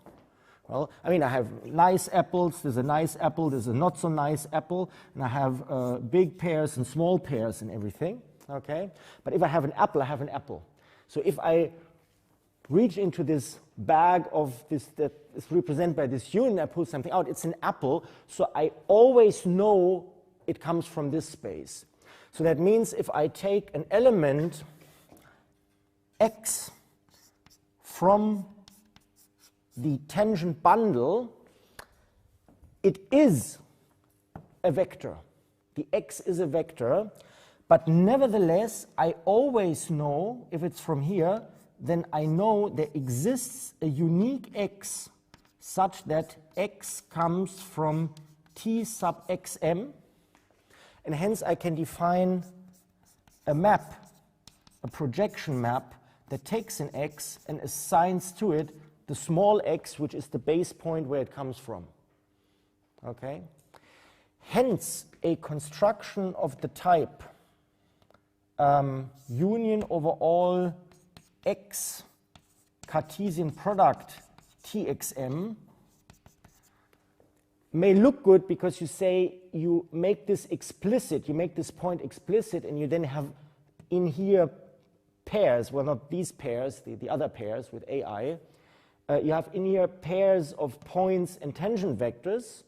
S1: Well, I mean, I have nice apples, there's a nice apple, there's a not so nice apple, and I have big pears and small pears and everything, okay? But if I have an apple, I have an apple. So if I reach into this bag of this that is represented by this union, I pull something out, it's an apple, so I always know it comes from this space. So that means if I take an element x from the tangent bundle, it is a vector. The x is a vector, but nevertheless, I always know, if it's from here, then I know there exists a unique x such that x comes from T sub xm, and hence I can define a map, a projection map, that takes an x and assigns to it the small x, which is the base point where it comes from. Okay? Hence, a construction of the type union over all x Cartesian product Txm may look good because you say you make this explicit, you make this point explicit, and you then have in here pairs, well, not these pairs, the other pairs with AI. You have in here pairs of points and tangent vectors.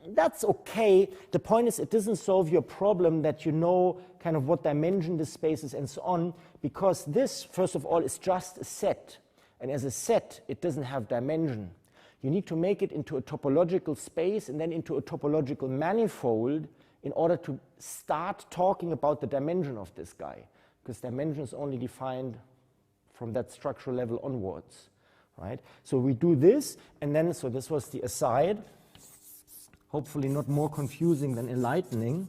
S1: That's okay. The point is, it doesn't solve your problem that you know kind of what dimension this space is and so on, because this, first of all, is just a set. And as a set, it doesn't have dimension. You need to make it into a topological space and then into a topological manifold in order to start talking about the dimension of this guy, because dimension is only defined from that structural level onwards, right? So we do this, and then, so this was the aside, hopefully not more confusing than enlightening.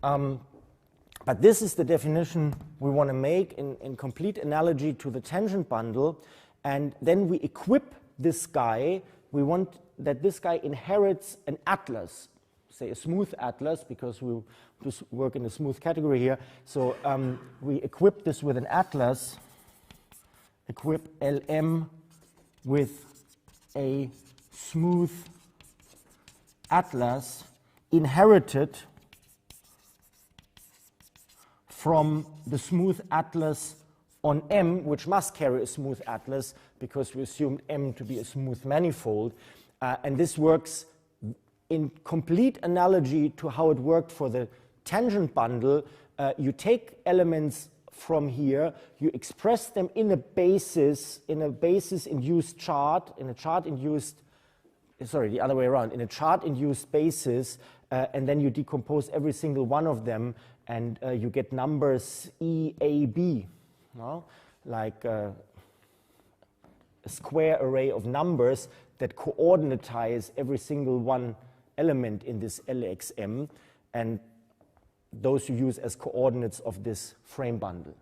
S1: But this is the definition we want to make in complete analogy to the tangent bundle, and then we equip this guy. We want that this guy inherits an atlas, say a smooth atlas, because we just work in a smooth category here. So we equip this with an atlas, equip Lm with a smooth atlas inherited from the smooth atlas on M, which must carry a smooth atlas because we assumed M to be a smooth manifold. And this works in complete analogy to how it worked for the tangent bundle. You take elements from here, you express them in a basis-induced chart, in a chart-induced, sorry, the other way around, in a chart-induced basis, and then you decompose every single one of them, and you get numbers E, A, B, no? Like a a square array of numbers that coordinatize every single one element in this LXM, and those you use as coordinates of this frame bundle.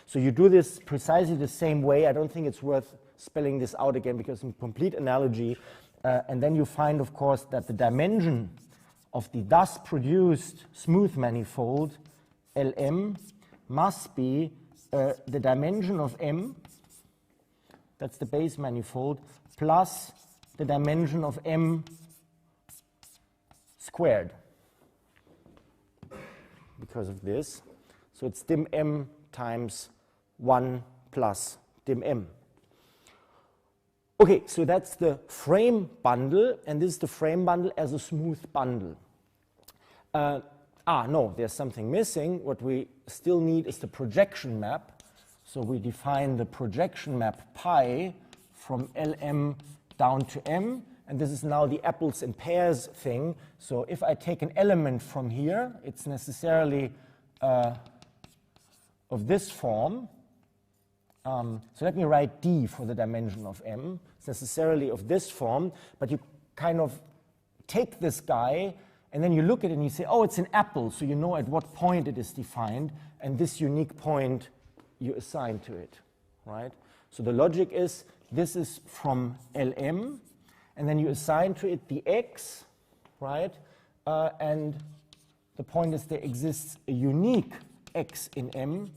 S1: So you do this precisely the same way. I don't think it's worth spelling this out again because it's a complete analogy. And then you find, of course, that the dimension of the thus produced smooth manifold Lm must be the dimension of M, that's the base manifold, plus the dimension of M squared because of this. So it's dim M times 1 plus dim M. Okay, so that's the frame bundle, and this is the frame bundle as a smooth bundle. No, there's something missing. What we still need is the projection map. So we define the projection map pi from Lm down to M, and this is now the apples and pears thing. So if I take an element from here, it's necessarily of this form. So let me write D for the dimension of M. It's necessarily of this form, but you kind of take this guy and then you look at it and you say, oh, it's an apple, so you know at what point it is defined, and this unique point you assign to it, right? So the logic is this is from Lm, and then you assign to it the x, right? And the point is there exists a unique x in M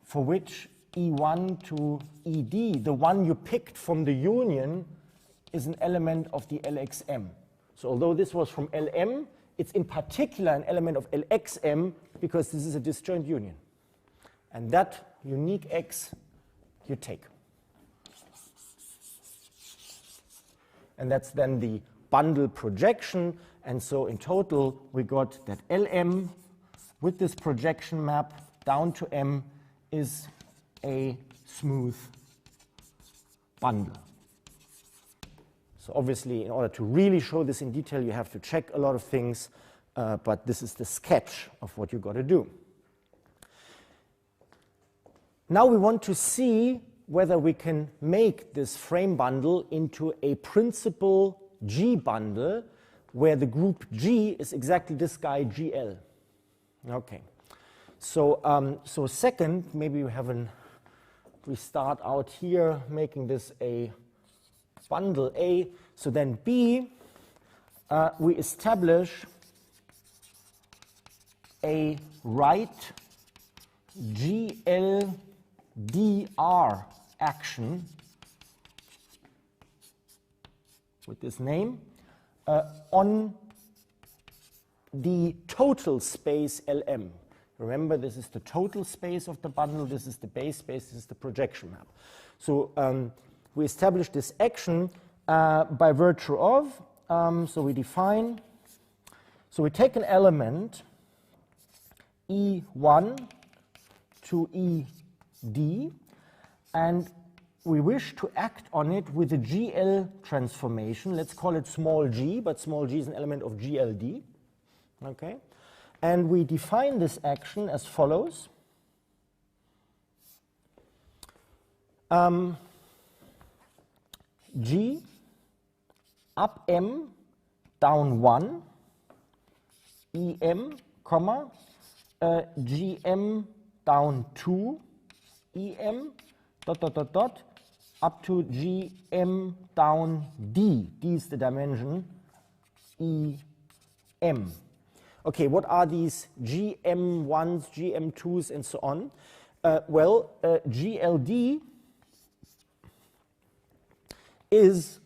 S1: for which E1 to ED, the one you picked from the union, is an element of the LXM. So although this was from Lm, it's in particular an element of LXM because this is a disjoint union. And that unique x you take. And that's then the bundle projection. And so in total, we got that Lm with this projection map down to M is a smooth bundle. So obviously, in order to really show this in detail, you have to check a lot of things, but this is the sketch of what you got to do. Now we want to see whether we can make this frame bundle into a principal G bundle where the group G is exactly this guy GL. Okay. So, second, maybe we start out here making this a bundle A. So then B, we establish a right GLDR action with this name on the total space Lm. Remember, this is the total space of the bundle, this is the base space, this is the projection map. So we establish this action by virtue of, so we define, so we take an element E1 to ED, and we wish to act on it with a GL transformation. Let's call it small g, but small g is an element of GLD. Okay? And we define this action as follows. G up M down 1, EM, comma, GM down 2, EM, dot, dot, dot, dot, up to GM down D. D is the dimension, EM. Okay, what are these GM1s, GM2s, and so on? GLD is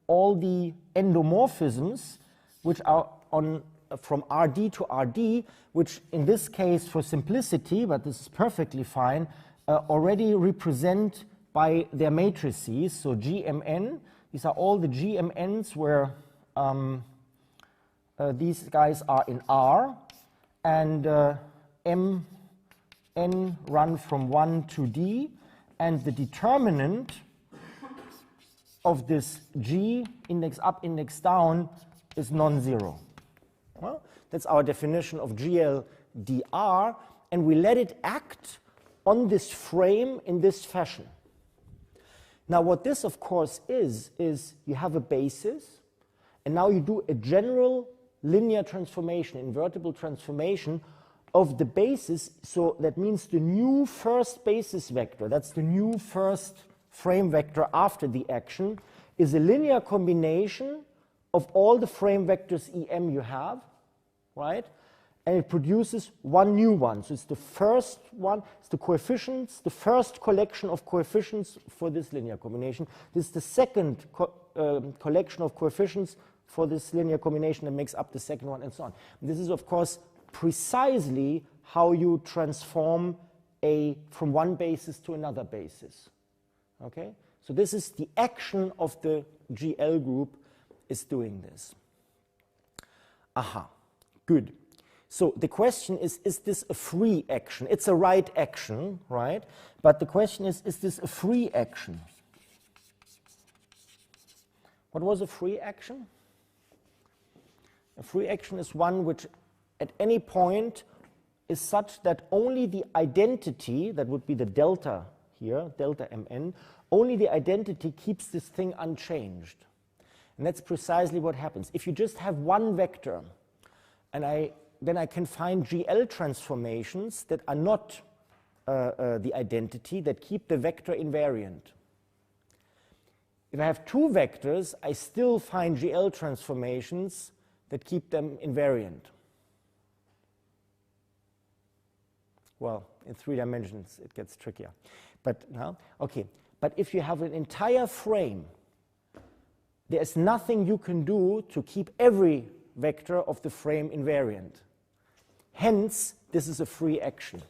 S1: all the endomorphisms which are on from RD to RD, which in this case, for simplicity, but this is perfectly fine, already represent by their matrices. So GMN, these are all the GMNs where these guys are in R, and MN run from 1 to D, and the determinant of this G, index up, index down, is non-zero. Well, that's our definition of GLDR, and we let it act on this frame in this fashion. Now what this of course is you have a basis, and now you do a general linear transformation, invertible transformation of the basis. So that means the new first basis vector, that's the new first frame vector after the action, is a linear combination of all the frame vectors EM you have, right? And it produces one new one. So it's the first one, it's the coefficients, the first collection of coefficients for this linear combination. This is the second collection of coefficients for this linear combination that makes up the second one, and so on. This is, of course, precisely how you transform from one basis to another basis. Okay? So this is the action of the GL group is doing this. Aha, good. So the question is this a free action? It's a right action, right? But the question is this a free action? What was a free action? A free action is one which at any point is such that only the identity, that would be the delta here, delta Mn, only the identity keeps this thing unchanged. And that's precisely what happens. If you just have one vector, and then I can find GL transformations that are not the identity, that keep the vector invariant. If I have two vectors, I still find GL transformations that keep them invariant. Well, in 3 dimensions it gets trickier. But now, okay. But if you have an entire frame, there's nothing you can do to keep every vector of the frame invariant. Hence, this is a free action.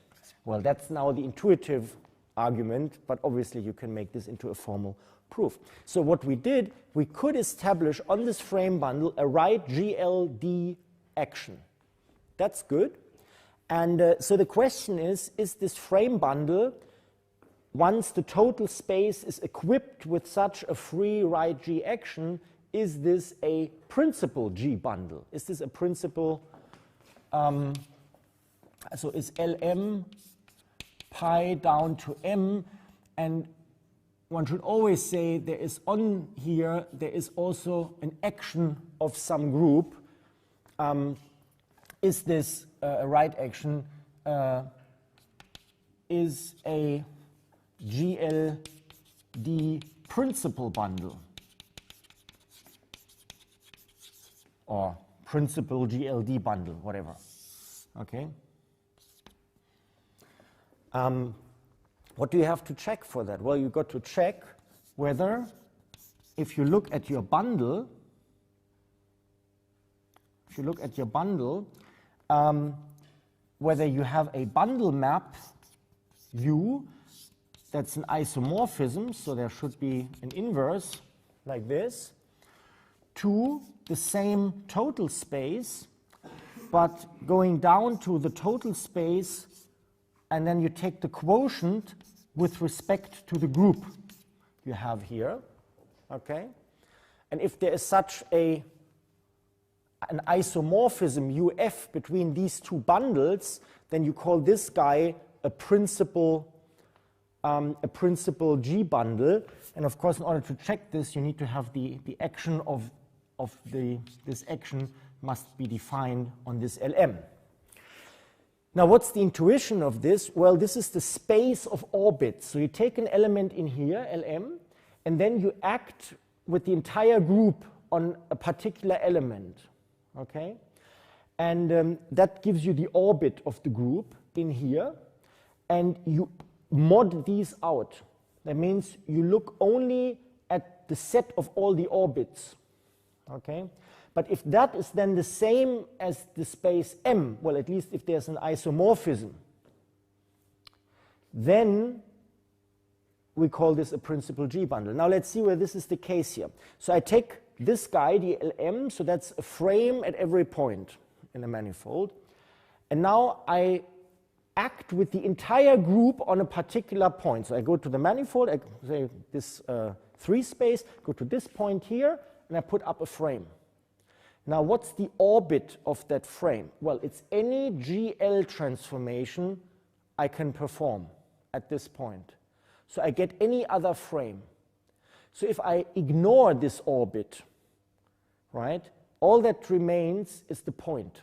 S1: Well, that's now the intuitive argument, but obviously you can make this into a formal proof. So what we did, we could establish on this frame bundle a right GLD action. That's good. And so the question is this frame bundle, once the total space is equipped with such a free right G action, is this a principal G bundle? Is this a principal, so is Lm pi down to m, and one should always say there is on here, there is also an action of some group. Is this a right action? Is a GLD principal bundle? Or principal GLD bundle, whatever. Okay? What do you have to check for that? Well, you've got to check whether, if you look at your bundle, whether you have a bundle map U that's an isomorphism, so there should be an inverse like this, to the same total space, but going down to the total space, and then you take the quotient with respect to the group you have here, okay? And if there is such an isomorphism UF between these two bundles, then you call this guy a principal G bundle. And of course, in order to check this, you need to have the action of this action must be defined on this Lm. Now, what's the intuition of this? Well, this is the space of orbits. So you take an element in here, Lm, and then you act with the entire group on a particular element. Okay? And that gives you the orbit of the group in here, and you mod these out. That means you look only at the set of all the orbits. Okay? But if that is then the same as the space M, well, at least if there's an isomorphism, then we call this a principal G bundle. Now let's see where this is the case here. So I take this guy, the Lm, so that's a frame at every point in the manifold. And now I act with the entire group on a particular point. So I go to the manifold, I say this 3 space, go to this point here, and I put up a frame. Now, what's the orbit of that frame? Well, it's any GL transformation I can perform at this point. So I get any other frame. So if I ignore this orbit, right, all that remains is the point,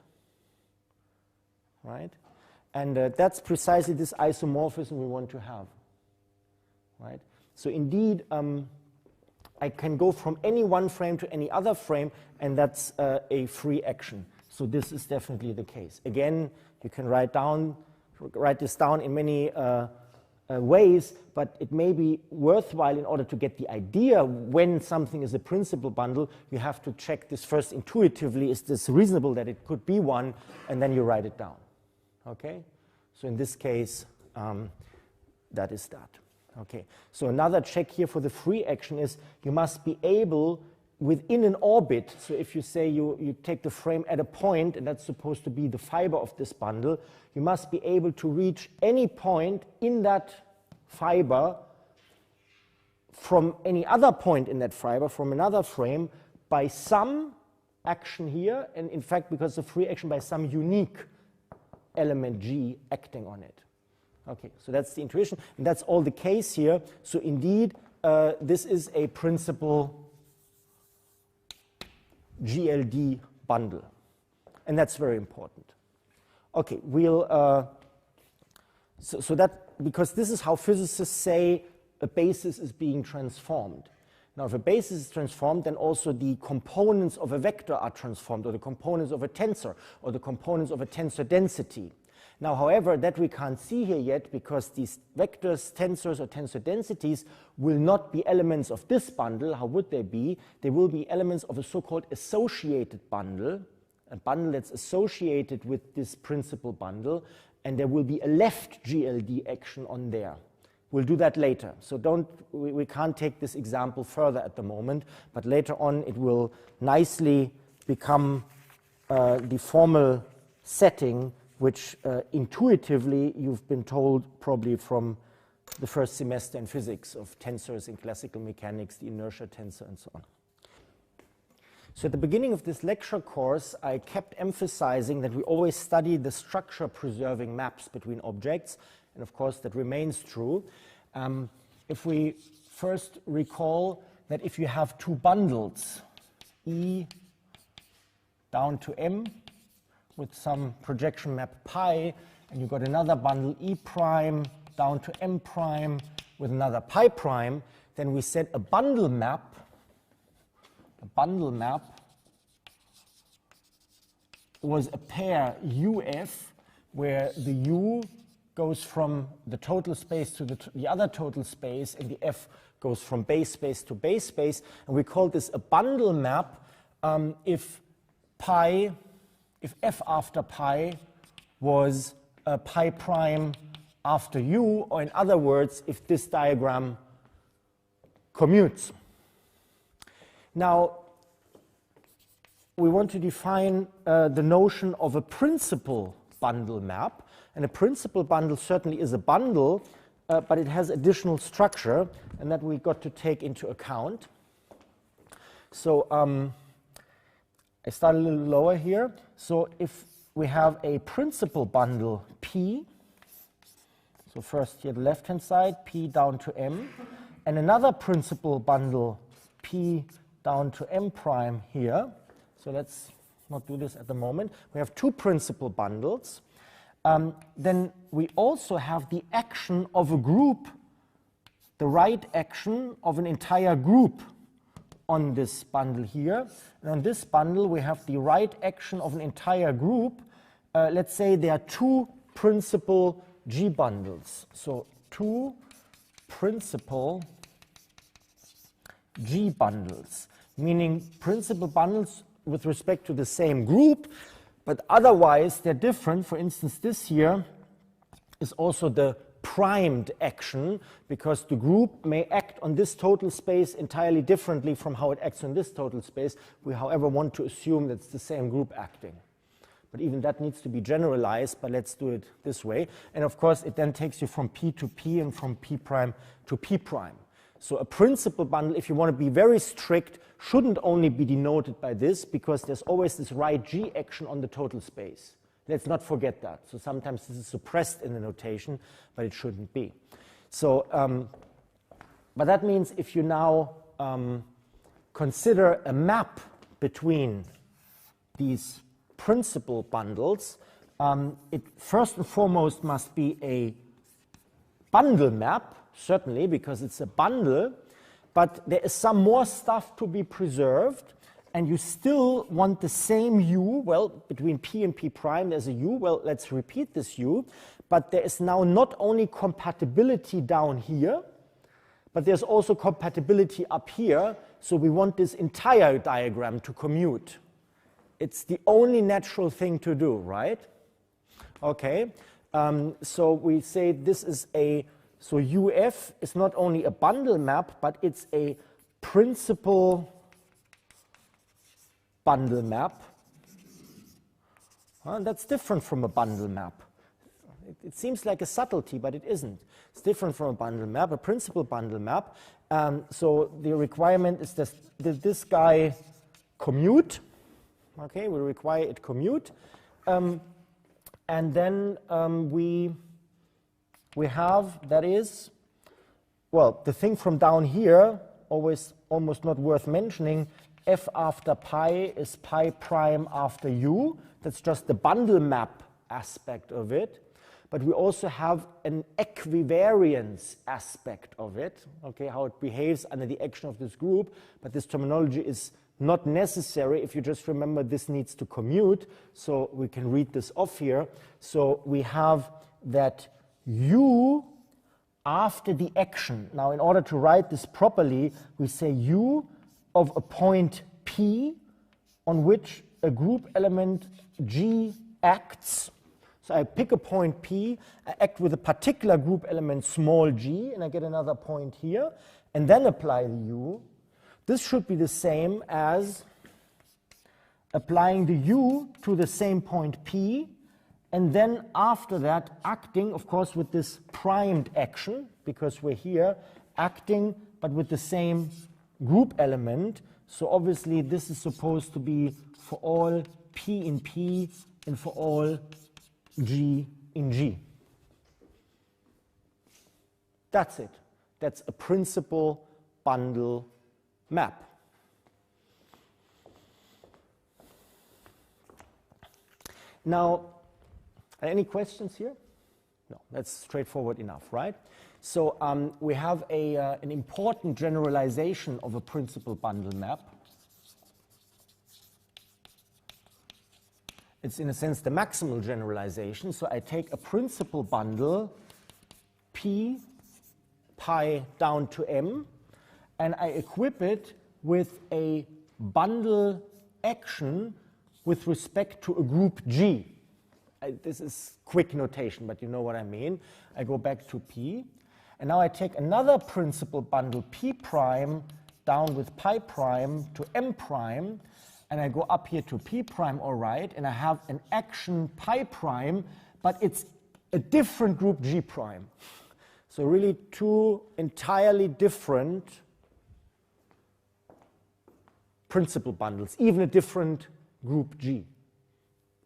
S1: right? And that's precisely this isomorphism we want to have, right? So indeed, I can go from any one frame to any other frame, and that's a free action. So this is definitely the case. Again, you can write this down in many ways, but it may be worthwhile in order to get the idea when something is a principal bundle, you have to check this first intuitively. Is this reasonable that it could be one? And then you write it down. Okay? So in this case, that is that. Okay. So another check here for the free action is you must be able, within an orbit, so if you say you take the frame at a point, and that's supposed to be the fiber of this bundle, you must be able to reach any point in that fiber from any other point in that fiber, from another frame, by some action here, and in fact, because of free action, by some unique element G acting on it. Okay, so that's the intuition, and that's all the case here. So indeed, this is a principal GLD bundle, and that's very important. Okay, we'll so that, because this is how physicists say a basis is being transformed. Now, if a basis is transformed, then also the components of a vector are transformed, or the components of a tensor, or the components of a tensor density. Now, however, that we can't see here yet, because these vectors, tensors, or tensor densities will not be elements of this bundle. How would they be? They will be elements of a so-called associated bundle, a bundle that's associated with this principal bundle, and there will be a left GLD action on there. We'll do that later. So we can't take this example further at the moment, but later on it will nicely become the formal setting which intuitively you've been told probably from the first semester in physics of tensors in classical mechanics, the inertia tensor and so on. So at the beginning of this lecture course, I kept emphasizing that we always study the structure-preserving maps between objects, and of course that remains true. If we first recall that if you have two bundles, E down to M, with some projection map pi, and you've got another bundle E prime down to M prime with another pi prime, then we said a bundle map was a pair UF, where the U goes from the total space to the other total space, and the F goes from base space to base space, and we call this a bundle map if F after pi was pi prime after U, or in other words, if this diagram commutes. Now, we want to define the notion of a principal bundle map, and a principal bundle certainly is a bundle, but it has additional structure, and that we got to take into account. So I start a little lower here. So if we have a principal bundle P, so first here the left-hand side, P down to M, and another principal bundle P down to M prime here. So let's not do this at the moment. We have two principal bundles. Then we also have the action of a group, the right action of an entire group on this bundle here. And on this bundle, we have the right action of an entire group. Let's say there are two principal G bundles. So two principal G bundles, meaning principal bundles with respect to the same group, but otherwise they're different. For instance, this here is also the primed action, because the group may act on this total space entirely differently from how it acts on this total space. We, however, want to assume that it's the same group acting. But even that needs to be generalized, but let's do it this way. And of course, it then takes you from P to P and from P prime to P prime. So a principal bundle, if you want to be very strict, shouldn't only be denoted by this, because there's always this right G action on the total space. Let's not forget that. So sometimes this is suppressed in the notation, but it shouldn't be. So, but that means if you now consider a map between these principal bundles, it first and foremost must be a bundle map, certainly, because it's a bundle, but there is some more stuff to be preserved, and you still want the same U. Well, between P and P prime there's a U. Well, let's repeat this U, but there is now not only compatibility down here, but there's also compatibility up here, so we want this entire diagram to commute. It's the only natural thing to do, right? Okay, so we say this is so UF is not only a bundle map, but it's a principal bundle map. That's different from a bundle map. It seems like a subtlety, but it isn't. It's different from a bundle map, a principal bundle map. So the requirement is that this guy commute. Okay, we require it commute. And then we have, that is, well, the thing from down here, almost not worth mentioning, f after pi is pi prime after u. That's just the bundle map aspect of it. But we also have an equivariance aspect of it, okay, how it behaves under the action of this group. But this terminology is not necessary if you just remember this needs to commute. So we can read this off here. So we have that u after the action. Now, in order to write this properly, we say u of a point P on which a group element G acts. So I pick a point P, I act with a particular group element small g, and I get another point here, and then apply the u. This should be the same as applying the u to the same point P, and then after that acting, of course, with this primed action, because we're here acting, but with the same group element. So obviously this is supposed to be for all P in P and for all G in G. That's it. That's a principal bundle map. Now, any questions here? No, that's straightforward enough, right? So we have an important generalization of a principal bundle map. It's in a sense the maximal generalization. So I take a principal bundle, P pi down to M, and I equip it with a bundle action with respect to a group G. This is quick notation, but you know what I mean. I go back to P. And now I take another principal bundle P prime down with pi prime to M prime, and I go up here to P prime, all right, and I have an action pi prime, but it's a different group G prime. So really two entirely different principal bundles, even a different group G.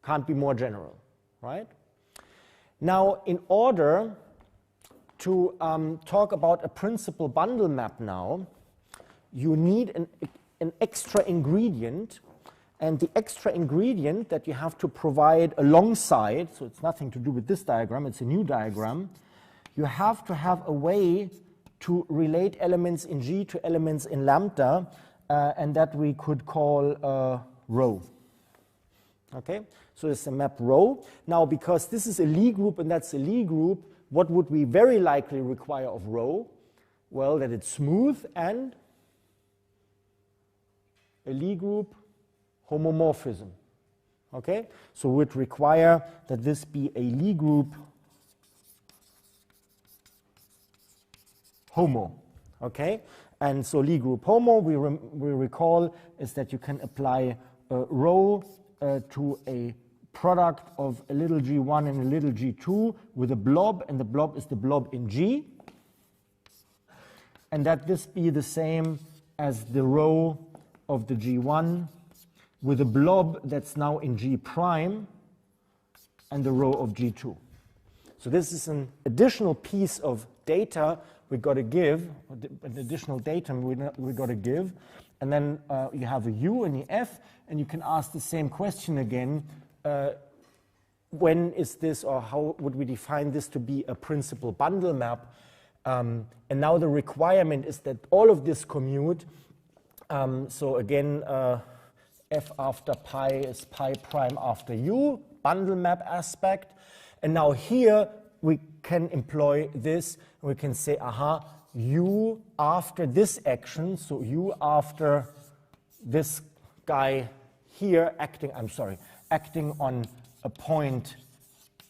S1: Can't be more general, right? Now, in order to talk about a principal bundle map now, you need an extra ingredient, and the extra ingredient that you have to provide alongside, so it's nothing to do with this diagram, it's a new diagram, you have to have a way to relate elements in G to elements in lambda, and that we could call rho. Okay, so it's a map rho. Now, because this is a Lie group and that's a Lie group, what would we very likely require of rho? Well, that it's smooth and a Lie group homomorphism. Okay, so we would require that this be a Lie group homo. Okay, and so Lie group homo, we recall, is that you can apply rho to a product of a little g1 and a little g2 with a blob, and the blob is the blob in G, and that this be the same as the rho of the g1 with a blob that's now in G prime and the rho of g2. So this is an additional piece of data we got to give, an additional datum we got to give, and then you have a U and the F, and you can ask the same question again. When is this, or how would we define this to be a principal bundle map? And now the requirement is that all of this commute. So again, F after pi is pi prime after U, bundle map aspect. And now here we can employ this. We can say, aha, U after this action, so U after this guy here acting on a point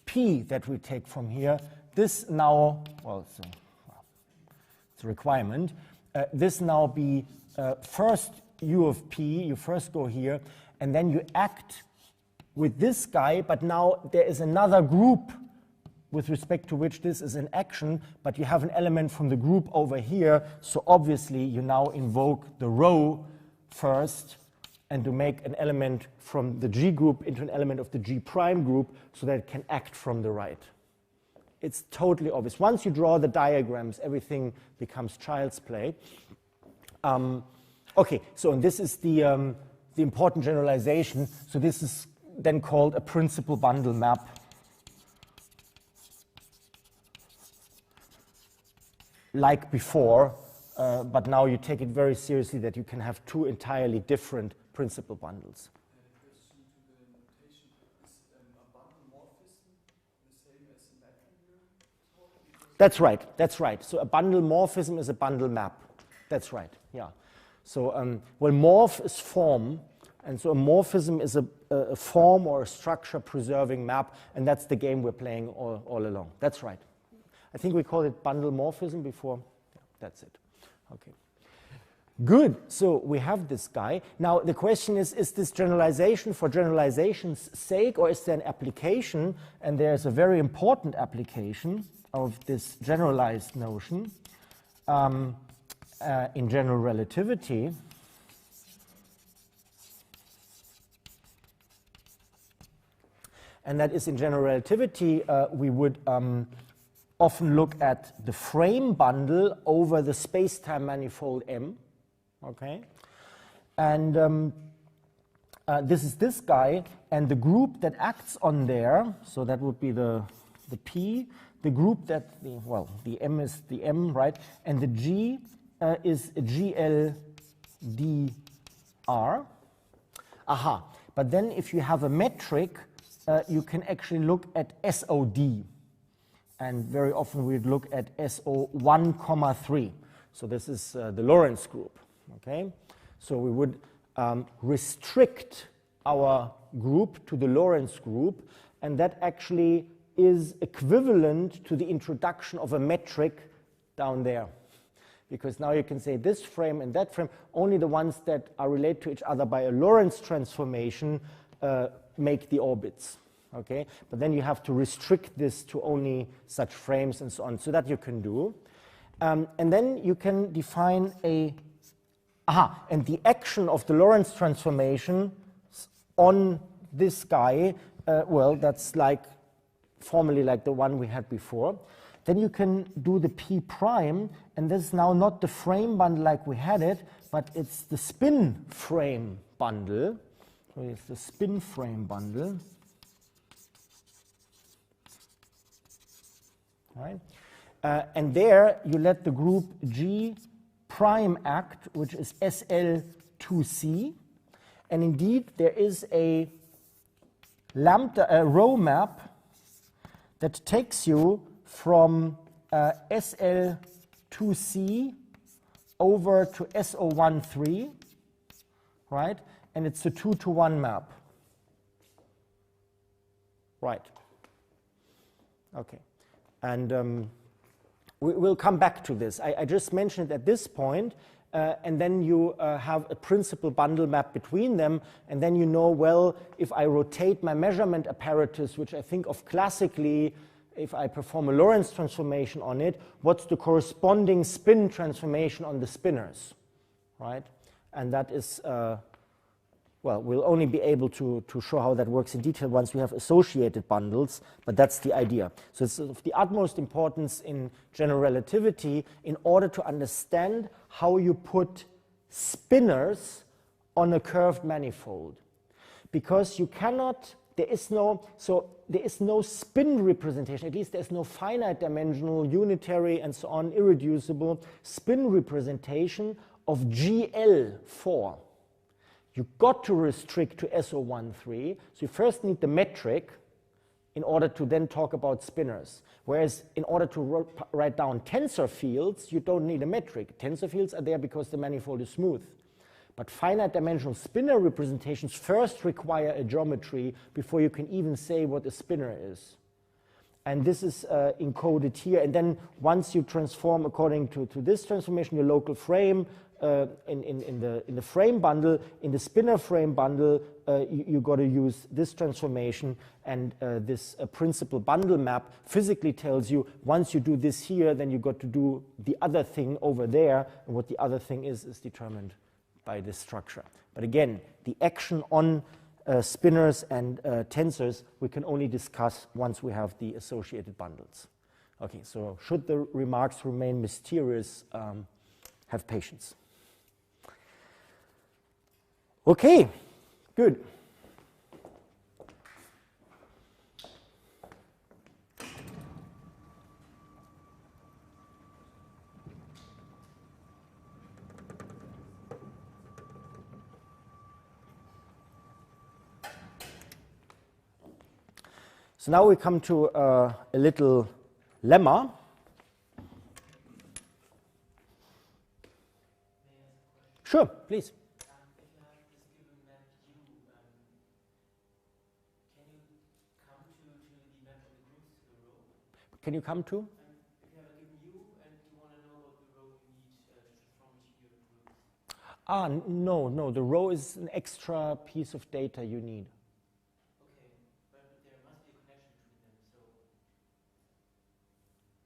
S1: P that we take from here. This now, well, it's a requirement. This now be first U of P, you first go here, and then you act with this guy, but now there is another group with respect to which this is an action, but you have an element from the group over here, so obviously you now invoke the row first, and to make an element from the G group into an element of the G prime group so that it can act from the right. It's totally obvious. Once you draw the diagrams, everything becomes child's play. Okay, so and this is the important generalization. So this is then called a principal bundle map. Like before, but now you take it very seriously that you can have two entirely different principal bundles. That's right, that's right. So a bundle morphism is a bundle map. That's right, yeah. So, well, morph is form, and so a morphism is a form or a structure preserving map, and that's the game we're playing all along. That's right. I think we called it bundle morphism before. Yeah, that's it. Okay. Good. So we have this guy. Now the question is this generalization for generalization's sake, or is there an application? And there's a very important application of this generalized notion in general relativity. And that is, in general relativity, we would often look at the frame bundle over the space-time manifold M. Okay, and this is this guy, and the group that acts on there, so that would be the P, the group that, the M is the M, right, and the G is GLDR. Aha, but then if you have a metric, you can actually look at SOD, and very often we'd look at SO1, 3. So this is the Lorentz group. Okay, so we would restrict our group to the Lorentz group, and that actually is equivalent to the introduction of a metric down there. Because now you can say this frame and that frame, only the ones that are related to each other by a Lorentz transformation make the orbits. Okay, but then you have to restrict this to only such frames and so on, so that you can do. And then you can define a and the action of the Lorentz transformation on this guy, well, that's like formally like the one we had before. Then you can do the P prime, and this is now not the frame bundle like we had it, but it's the spin frame bundle. So it's the spin frame bundle. All right. And there you let the group G prime act, which is SL2C, and indeed there is a row map that takes you from SL2C over to SO13, right? And it's a 2-to-1 map, right? Okay, and we'll come back to this. I just mentioned it at this point, and then you have a principal bundle map between them, and then you know, well, if I rotate my measurement apparatus, which I think of classically, if I perform a Lorentz transformation on it, what's the corresponding spin transformation on the spinners, right? And that is well, we'll only be able to show how that works in detail once we have associated bundles, but that's the idea. So it's of the utmost importance in general relativity in order to understand how you put spinors on a curved manifold. Because you cannot, there is no spin representation, at least there's no finite dimensional, unitary, and so on, irreducible spin representation of GL4. You got to restrict to SO13, so you first need the metric in order to then talk about spinors. Whereas in order to write down tensor fields, you don't need a metric. Tensor fields are there because the manifold is smooth. But finite dimensional spinor representations first require a geometry before you can even say what a spinor is. And this is encoded here. And then once you transform according to this transformation, your local frame, in the frame bundle, in the spinor frame bundle, you got to use this transformation, and this principal bundle map physically tells you once you do this here, then you got to do the other thing over there, and what the other thing is determined by this structure. But again, the action on spinors and tensors we can only discuss once we have the associated bundles. Okay, so should the remarks remain mysterious, have patience. Okay, good. So now we come to a little lemma. Sure, please. Can you come to?
S3: If you have a given U and you want to know what the row you need to transform each given groups.
S1: No, the row is an extra piece of data you need.
S3: Okay, but there must be a connection between them,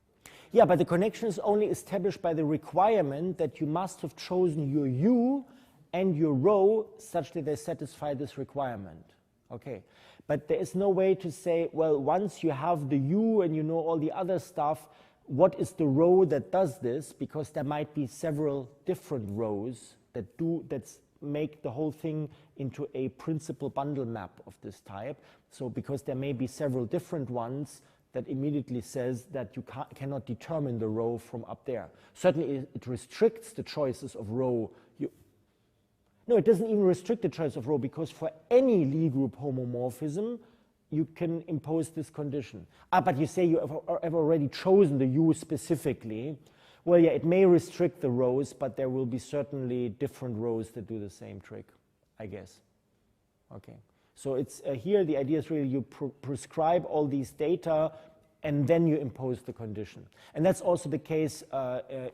S3: so.
S1: Yeah, but the connection is only established by the requirement that you must have chosen your U and your row such that they satisfy this requirement. Okay. But there is no way to say, well, once you have the U and you know all the other stuff, what is the row that does this? Because there might be several different rows that make the whole thing into a principal bundle map of this type. So because there may be several different ones, that immediately says that you cannot determine the row from up there. Certainly it restricts the choices of row. No, it doesn't even restrict the choice of row, because for any Lie group homomorphism, you can impose this condition. But you say you have already chosen the U specifically. Well, yeah, it may restrict the rows, but there will be certainly different rows that do the same trick, I guess. Okay, so it's here the idea is really you prescribe all these data and then you impose the condition. And that's also the case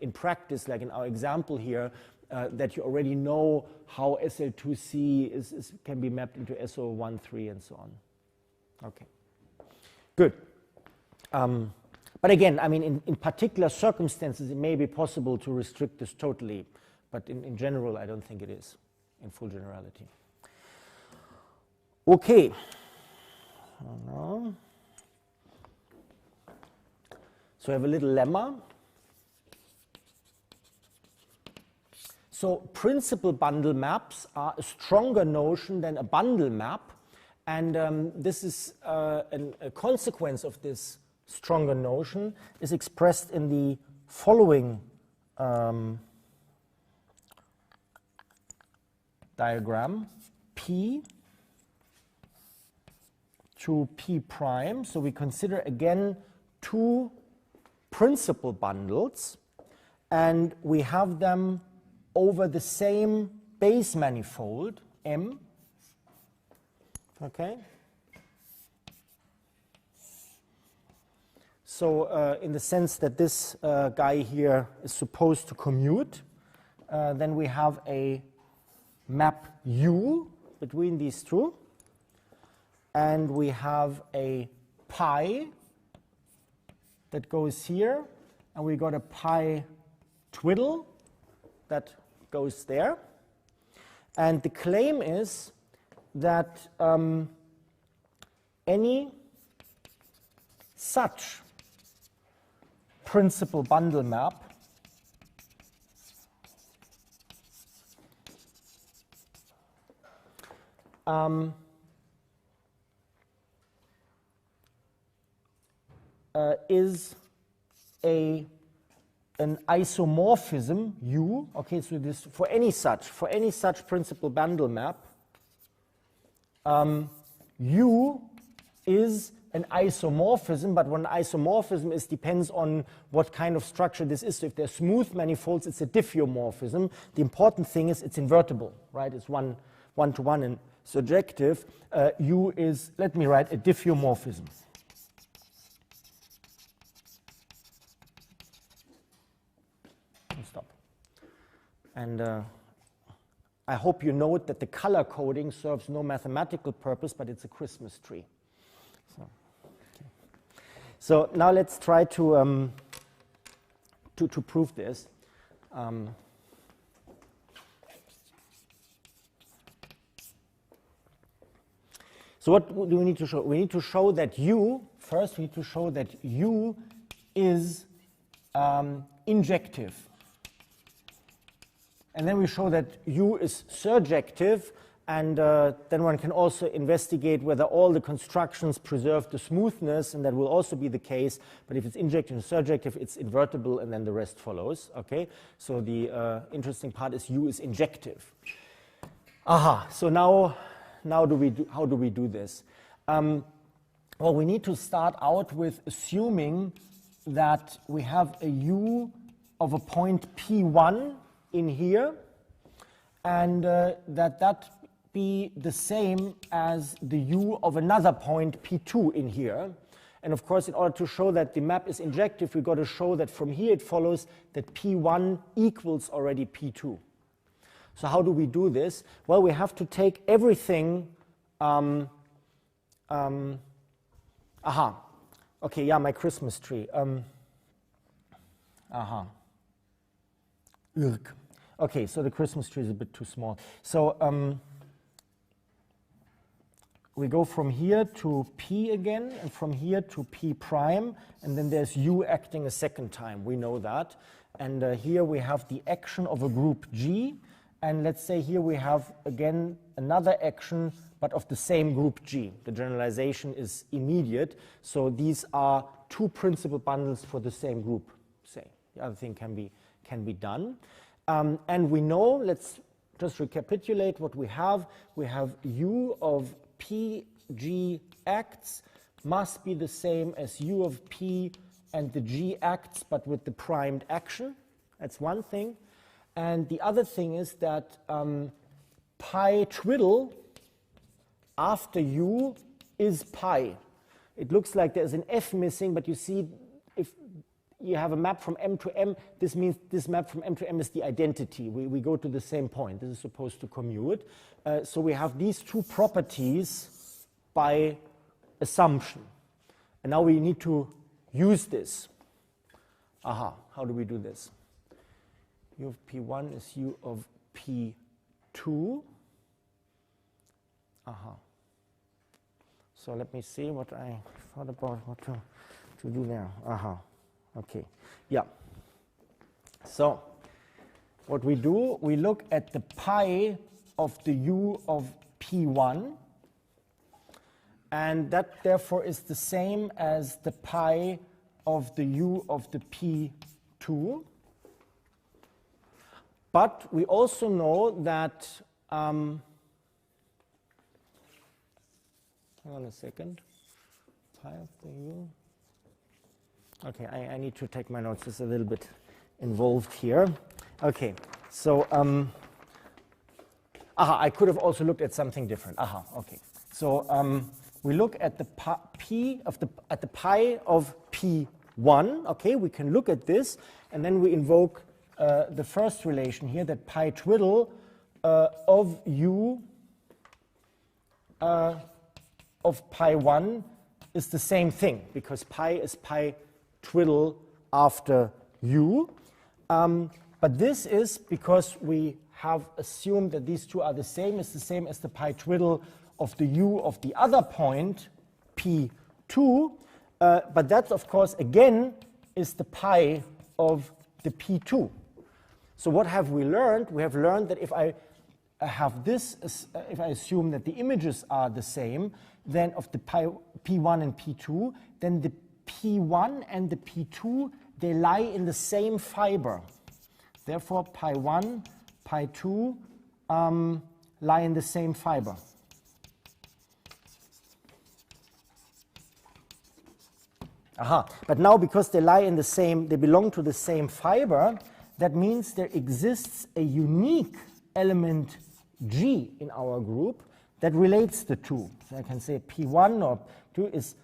S1: in practice, like in our example here, that you already know how SL2C can be mapped into SO13 and so on. Okay, good. But again, I mean, in particular circumstances, it may be possible to restrict this totally, but in general, I don't think it is, in full generality. Okay. So I have a little lemma. So principal bundle maps are a stronger notion than a bundle map, and this is a consequence of this stronger notion is expressed in the following diagram: P to P prime. So we consider again two principal bundles, and we have them over the same base manifold, M, okay? So in the sense that this guy here is supposed to commute, then we have a map U between these two, and we have a pi that goes here, and we got a pi twiddle that goes there. And the claim is that any such principal bundle map is an isomorphism U. Okay, so this for any such principal bundle map, U is an isomorphism, but what an isomorphism is depends on what kind of structure this is. So if they're smooth manifolds, it's a diffeomorphism. The important thing is it's invertible, right? It's one-to-one and surjective. U is, let me write, a diffeomorphism. Stop. And I hope you note that the color coding serves no mathematical purpose, but it's a Christmas tree. So now let's try to prove this. So what do we need to show? We need to show that U, first we need to show that U is injective. And then we show that U is surjective, and then one can also investigate whether all the constructions preserve the smoothness, and that will also be the case. But if it's injective and surjective, it's invertible, and then the rest follows. Okay, so the interesting part is U is injective. Aha, so now how do we do this? Well, we need to start out with assuming that we have a U of a point P1 in here, and that be the same as the U of another point P2 in here. And of course, in order to show that the map is injective, we've got to show that from here it follows that P1 equals already P2. So how do we do this? Well, we have to take everything. Okay, yeah, my Christmas tree. Okay, so the Christmas tree is a bit too small. So we go from here to P again, and from here to P prime, and then there's U acting a second time. We know that. And here we have the action of a group G, and let's say here we have, again, another action, but of the same group G. The generalization is immediate, so these are two principal bundles for the same group, say. The other thing can be done. And we know, let's just recapitulate what we have. We have U of PG acts must be the same as U of P and the G acts, but with the primed action. That's one thing. And the other thing is that pi twiddle after U is pi. It looks like there's an F missing, but you see if you have a map from M to M, this means this map from M to M is the identity. We go to the same point. This is supposed to commute. So we have these two properties by assumption. And now we need to use this. Aha, how do we do this? U of P1 is U of P2. Aha. So let me see what I thought about what to do there. Aha. Okay. Yeah. So what we do, we look at the pi of the U of P1, and that therefore is the same as the pi of the U of the P2. But we also know that, hang on a second, pi of the U. Okay, I need to take my notes. It's a little bit involved here. Okay, so, I could have also looked at something different. Okay. So we look at the pi of P1. Okay, we can look at this, and then we invoke the first relation here, that pi twiddle of U of pi 1 is the same thing, because pi is pi twiddle after U. But this is because we have assumed that these two are the same is the same as the pi twiddle of the u of the other point, p2. But that, of course, again, is the pi of the p2. So what have we learned? We have learned that if I have this, if I assume that the images are the same, then of the p1 and p2, then the p1 and the p2, they lie in the same fiber. Therefore, pi1, pi2 lie in the same fiber. Aha, but now because they lie in the same, they belong to the same fiber, that means there exists a unique element G in our group that relates the two. So I can say P1 or 2 is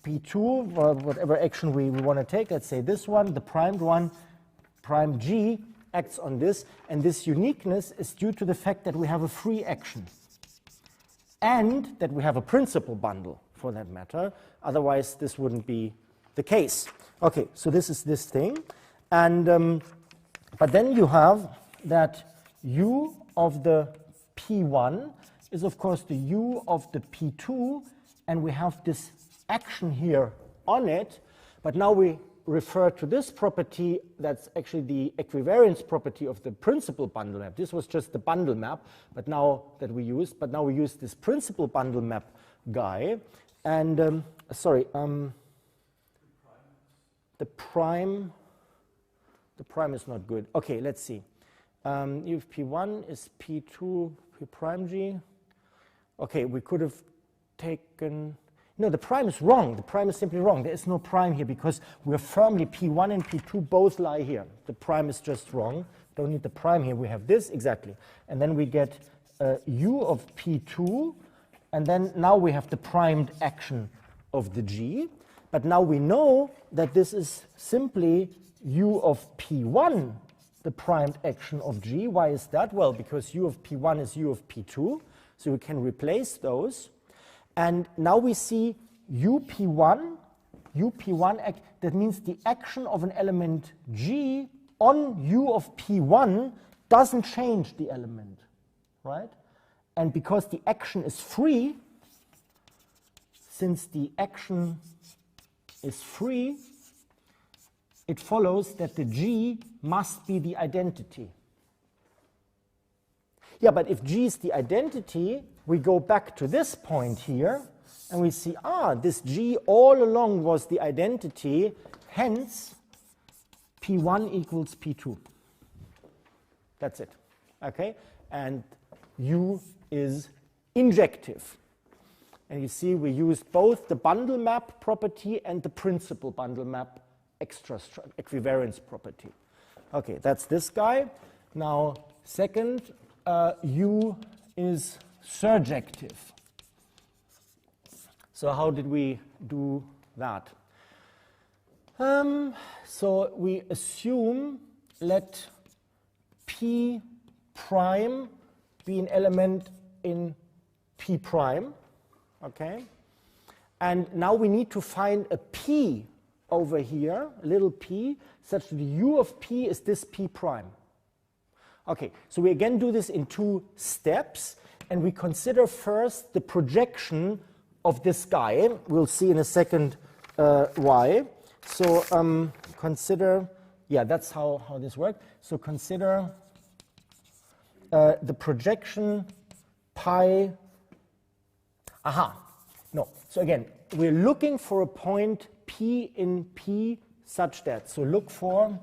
S1: P2, or whatever action we want to take. Let's say this one, the primed one, prime G, acts on this. And this uniqueness is due to the fact that we have a free action and that we have a principal bundle, for that matter. Otherwise, this wouldn't be the case. Okay, so this is this thing. And but then you have that U of the P1 is, of course, the U of the P2, and we have this action here on it. But now we refer to this property that's actually the equivariance property of the principal bundle map. This was just the bundle map, but now that we used, but now we use this principal bundle map guy. And the prime is not good. Okay, let's see. If P1 is P2, P prime G. Okay, we could have taken, no, the prime is wrong. The prime is simply wrong. There is no prime here because we're firmly P1 and P2 both lie here. The prime is just wrong. Don't need the prime here. We have this, exactly. And then we get U of P2, and then now we have the primed action of the G. But now we know that this is simply U of P1, the primed action of G. Why is that? Well, because U of P1 is U of P2, so we can replace those. And now we see UP1, that means the action of an element G on U of P1 doesn't change the element, right? And because the action is free, since the action is free, it follows that the G must be the identity. Yeah, but if G is the identity, we go back to this point here, and we see, this G all along was the identity, hence P1 equals P2. That's it, okay? And U is injective. And you see we used both the bundle map property and the principal bundle map extra equivariance property. Okay, that's this guy. Now, second, U is surjective. So how did we do that? So we assume let P prime be an element in P prime, okay? And now we need to find a P over here, a little p, such that the U of P is this P prime. Okay, so we again do this in two steps, and we consider first the projection of this guy. We'll see in a second why. So consider, yeah, that's how this works. So consider the projection pi, no. So again, we're looking for a point P in P such that, so look for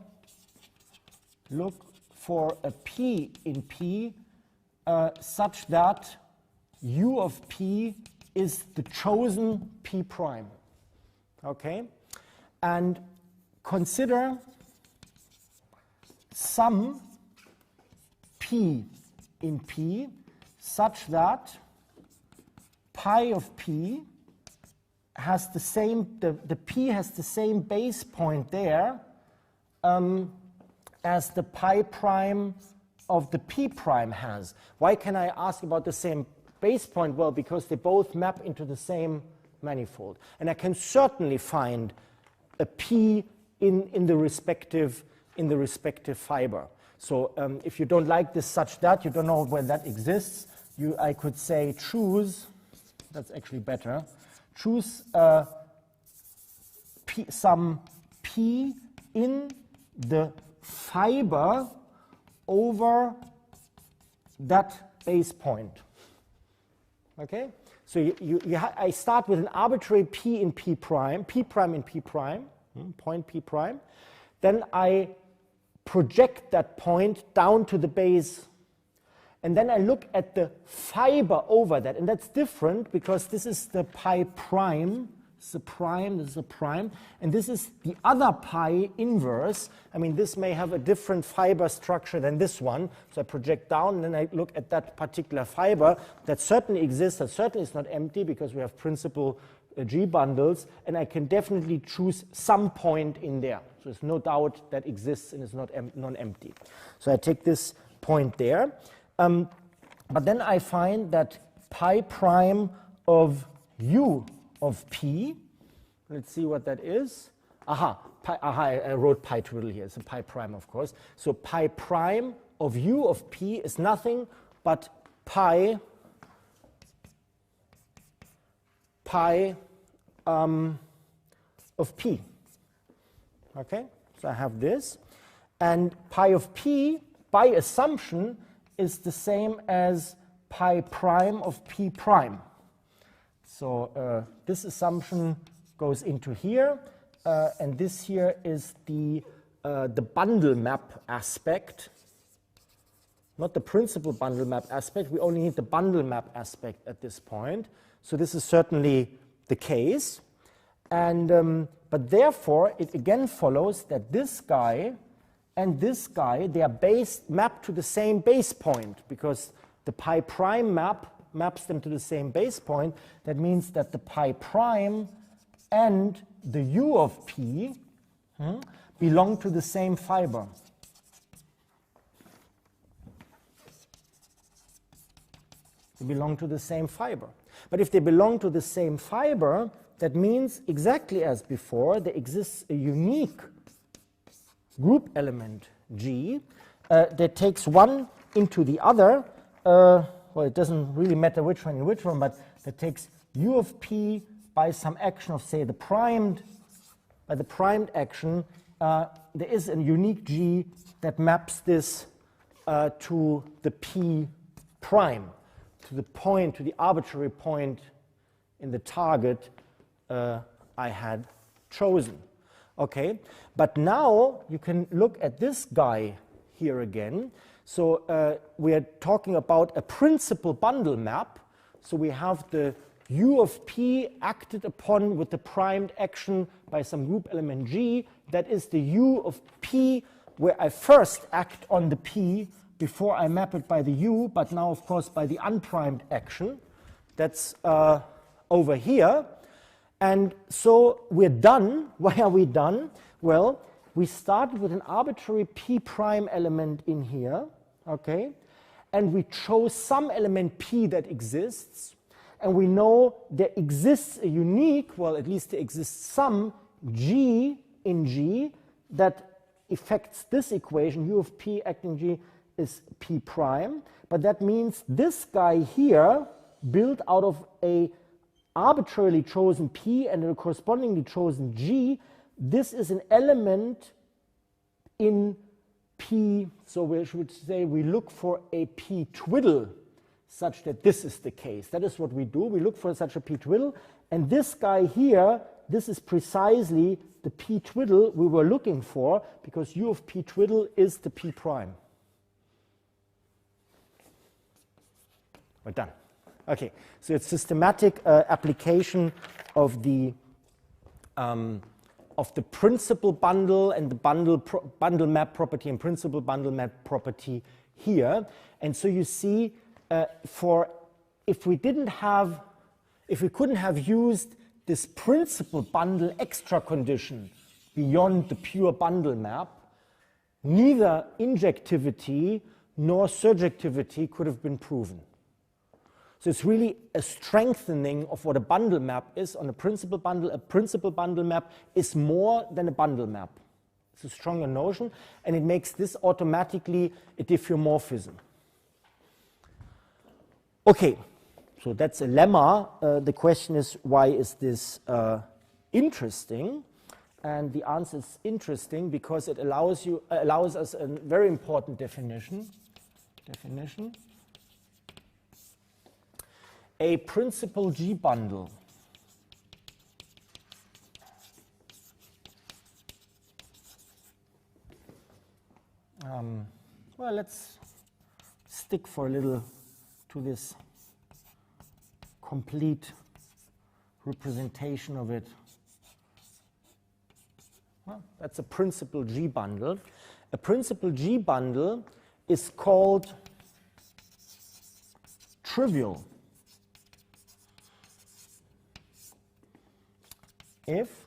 S1: a P in P such that U of P is the chosen P prime, okay? And consider some P in P such that pi of P has the same, the P has the same base point there as the pi prime of the P prime has. Why can I ask about the same base point? Well, because they both map into the same manifold. And I can certainly find a P in the respective fiber. So if you don't like this such that, you don't know where that exists, I could say choose, that's actually better, choose some P in the fiber over that base point. Okay? So I start with an arbitrary P in P prime in P prime, point P prime. Then I project that point down to the base. And then I look at the fiber over that. And that's different because this is the pi prime. This is a prime, this is a prime. And this is the other pi inverse. I mean, this may have a different fiber structure than this one. So I project down, and then I look at that particular fiber that certainly exists, that certainly is not empty because we have principal G bundles. And I can definitely choose some point in there. So there's no doubt that exists and is not non-empty. So I take this point there. But then I find that pi prime of u of p, let's see what that is. I wrote pi twiddle here. It's a pi prime, of course. So pi prime of u of p is nothing but pi of p. Okay, so I have this. And pi of p, by assumption, is the same as pi prime of p prime. So this assumption goes into here, and this here is the bundle map aspect, not the principal bundle map aspect. We only need the bundle map aspect at this point. So this is certainly the case. And but therefore, it again follows that this guy and this guy, they are mapped to the same base point, because the pi prime maps them to the same base point. That means that the pi prime and the u of p belong to the same fiber. They belong to the same fiber. But if they belong to the same fiber, that means exactly as before, there exists a unique group element G that takes one into the other. Well, it doesn't really matter which one in which one, but that takes u of p by some action of, say, by the primed action. There is a unique G that maps this to the p prime, to the point, to the arbitrary point in the target I had chosen. Okay, but now you can look at this guy here again. So we are talking about a principal bundle map. So we have the u of p acted upon with the primed action by some group element G. That is the u of p where I first act on the p before I map it by the u, but now, of course, by the unprimed action. That's over here. And so we're done. Why are we done? Well, we started with an arbitrary p prime element in here, okay? And we chose some element p that exists. And we know there exists a unique, well, at least there exists some G in G that affects this equation. U of p acting G is p prime. But that means this guy here, built out of a arbitrarily chosen p and a correspondingly chosen g, this is an element in p. So we should say we look for a p twiddle such that this is the case. That is what we do. We look for such a p twiddle. And this guy here, this is precisely the p twiddle we were looking for, because u of p twiddle is the p prime. We're done. Okay, so it's systematic application of the principal bundle and the bundle map property and principal bundle map property here. And so you see, if we couldn't have used this principal bundle extra condition beyond the pure bundle map, neither injectivity nor surjectivity could have been proven. So it's really a strengthening of what a bundle map is on a principal bundle. A principal bundle map is more than a bundle map. It's a stronger notion, and it makes this automatically a diffeomorphism. Okay, so that's a lemma. The question is, why is this interesting? And the answer is interesting because it allows us a very important definition. A principal G bundle well, let's stick for a little to this complete representation of it. Well, that's a principal G bundle. A principal G bundle is called trivial if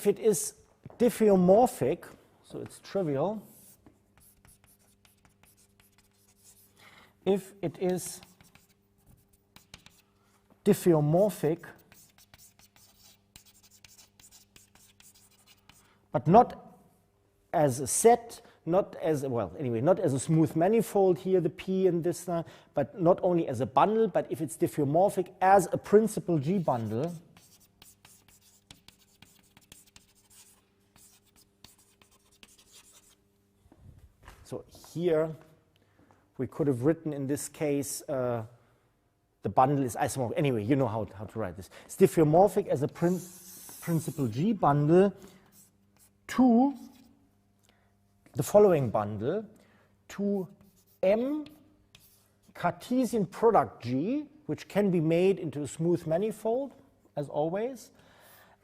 S1: it is diffeomorphic, so it's trivial, if it is diffeomorphic, but not as a set, not as, well, anyway, not as a smooth manifold here, the P and this, but not only as a bundle, but if it's diffeomorphic as a principal G bundle, so here we could have written in this case the bundle is isomorphic. Anyway, you know how to write this. It's diffeomorphic as a principal G bundle to the following bundle, to M Cartesian product G, which can be made into a smooth manifold, as always.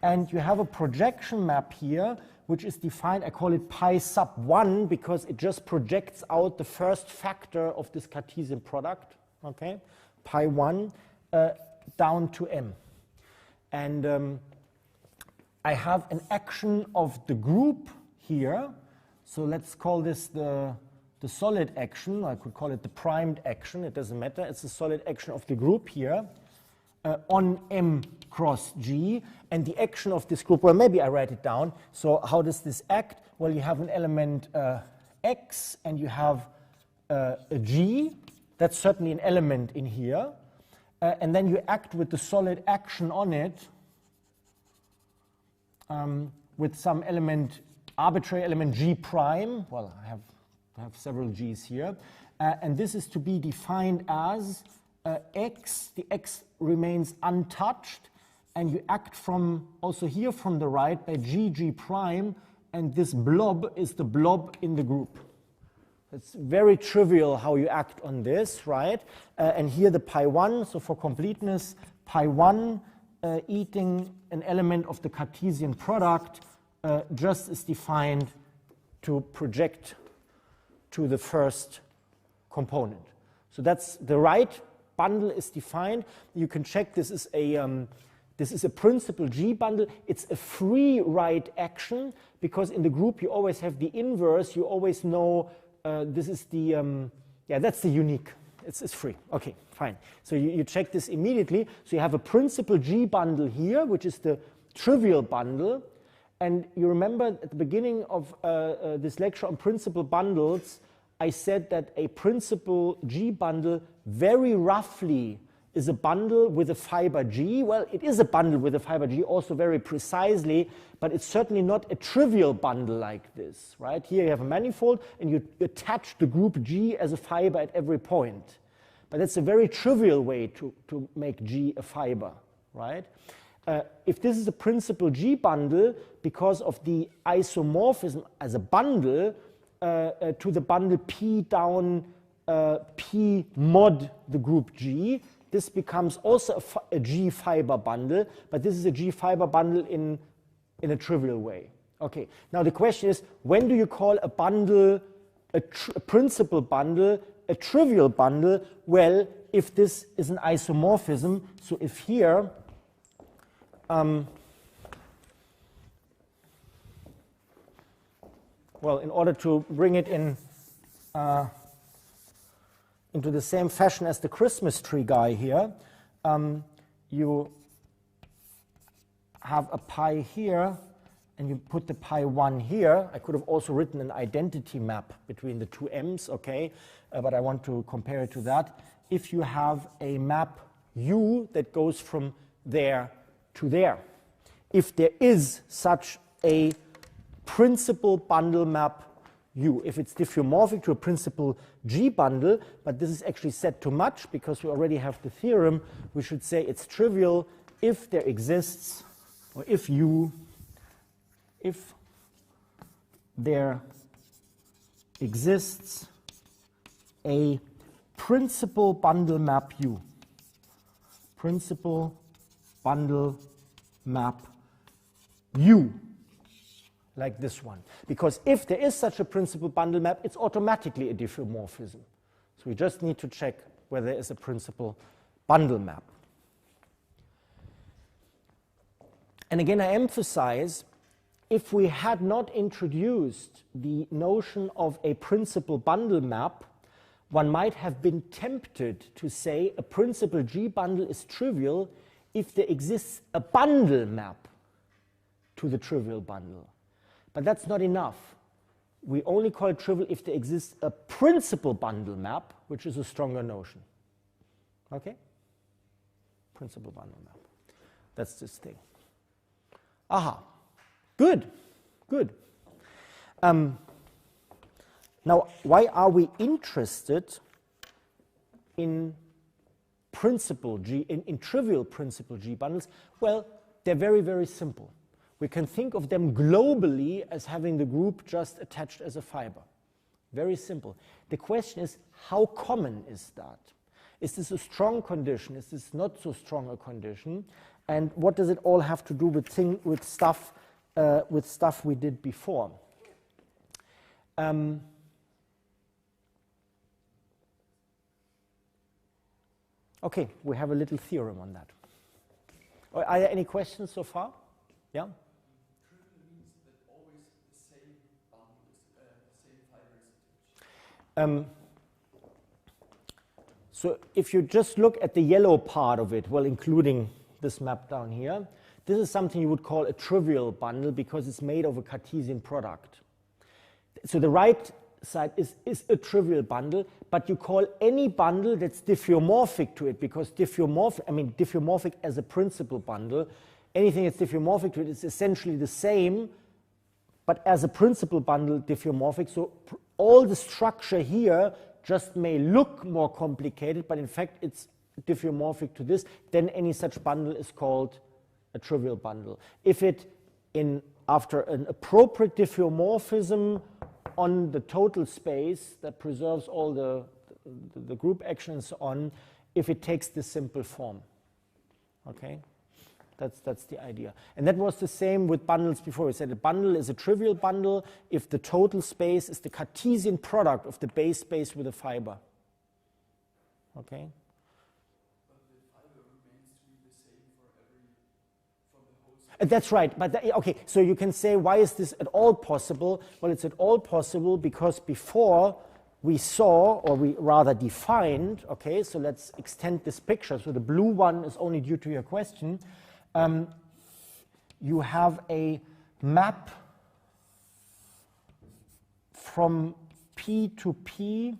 S1: And you have a projection map here, which is defined, I call it pi sub 1, because it just projects out the first factor of this Cartesian product, okay, pi 1, down to M. And I have an action of the group here. So let's call this the solid action. I could call it the primed action. It doesn't matter. It's the solid action of the group here on M cross G. And the action of this group, well, maybe I write it down. So how does this act? Well, you have an element X, and you have a G. That's certainly an element in here. And then you act with the solid action on it with some element, arbitrary element G prime. Well, I have several G's here. And this is to be defined as X. The X remains untouched. And you act from, also here from the right, by G prime. And this blob is the blob in the group. It's very trivial how you act on this, right? And here the pi 1, so for completeness, pi 1 eating an element of the Cartesian product just is defined to project to the first component. So that's the right bundle is defined. You can check this is a principal G bundle. It's a free right action because in the group you always have the inverse. You always know this is the, yeah, that's the unique. It's free. Okay, fine. So you check this immediately. So you have a principal G bundle here, which is the trivial bundle. And you remember at the beginning of this lecture on principal bundles, I said that a principal G bundle very roughly is a bundle with a fiber G. Well, it is a bundle with a fiber G also very precisely, but it's certainly not a trivial bundle like this, right? Here you have a manifold and you attach the group G as a fiber at every point. But that's a very trivial way to make G a fiber, right? If this is a principal G bundle, because of the isomorphism as a bundle to the bundle P down P mod the group G, this becomes also a G fiber bundle, but this is a G fiber bundle in a trivial way. Okay, now the question is, when do you call a bundle, a principal bundle, a trivial bundle? Well, if this is an isomorphism, so if here, well, in order to bring it in into the same fashion as the Christmas tree guy here, you have a pi here, and you put the pi 1 here, I could have also written an identity map between the two m's, okay, but I want to compare it to that. If you have a map u that goes from there to there, if there is such a principal bundle map U, if it's diffeomorphic to a principal G bundle, but this is actually set to much because we already have the theorem, we should say it's trivial if there exists, or if there exists a principal bundle map U. Principal bundle map U, like this one. Because if there is such a principal bundle map, it's automatically a diffeomorphism. So we just need to check whether there is a principal bundle map. And again, I emphasize, if we had not introduced the notion of a principal bundle map, one might have been tempted to say a principal G bundle is trivial if there exists a bundle map to the trivial bundle. But that's not enough. We only call it trivial if there exists a principal bundle map, which is a stronger notion. Okay? Principal bundle map. That's this thing. Aha. Good. Good. Now, why are we interested in principal G, in trivial principal G bundles? Well, they're very, very simple. We can think of them globally as having the group just attached as a fiber. Very simple. The question is, how common is that? Is this a strong condition? Is this not so strong a condition? And what does it all have to do with stuff we did before? Okay, we have a little theorem on that. Are there any questions so far? Yeah?
S2: Trivial means that always the same bundle is, the same fiber is attached.
S1: So if you just look at the yellow part of it, well, including this map down here, this is something you would call a trivial bundle because it's made of a Cartesian product. So the right side is a trivial bundle, but you call any bundle that's diffeomorphic to it, because diffeomorphic as a principal bundle, anything that's diffeomorphic to it is essentially the same, but as a principal bundle diffeomorphic. So all the structure here just may look more complicated, but in fact it's diffeomorphic to this. Then any such bundle is called a trivial bundle. If it, after an appropriate diffeomorphism on the total space that preserves all the group actions on, if it takes this simple form. Okay? That's the idea. And that was the same with bundles before. We said a bundle is a trivial bundle if the total space is the Cartesian product of the base space with a fiber. Okay?
S2: But the fiber remains to be the same for the whole space.
S1: That's right. But okay, so you can say, why is this at all possible? Well, it's at all possible because before we saw, or we rather defined, okay, so let's extend this picture. So the blue one is only due to your question. You have a map from P to P.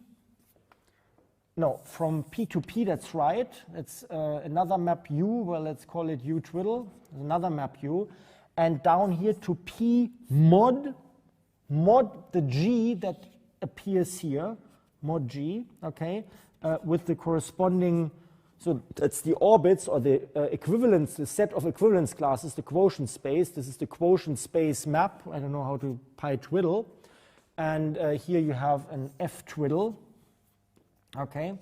S1: No, from P to P, that's right. That's another map U. Well, let's call it U twiddle. Another map U. And down here to P mod the G that appears here, mod G, okay, with the corresponding. So that's the orbits or the equivalence, the set of equivalence classes, the quotient space. This is the quotient space map. I don't know how to pi twiddle. And here you have an F twiddle. Okay.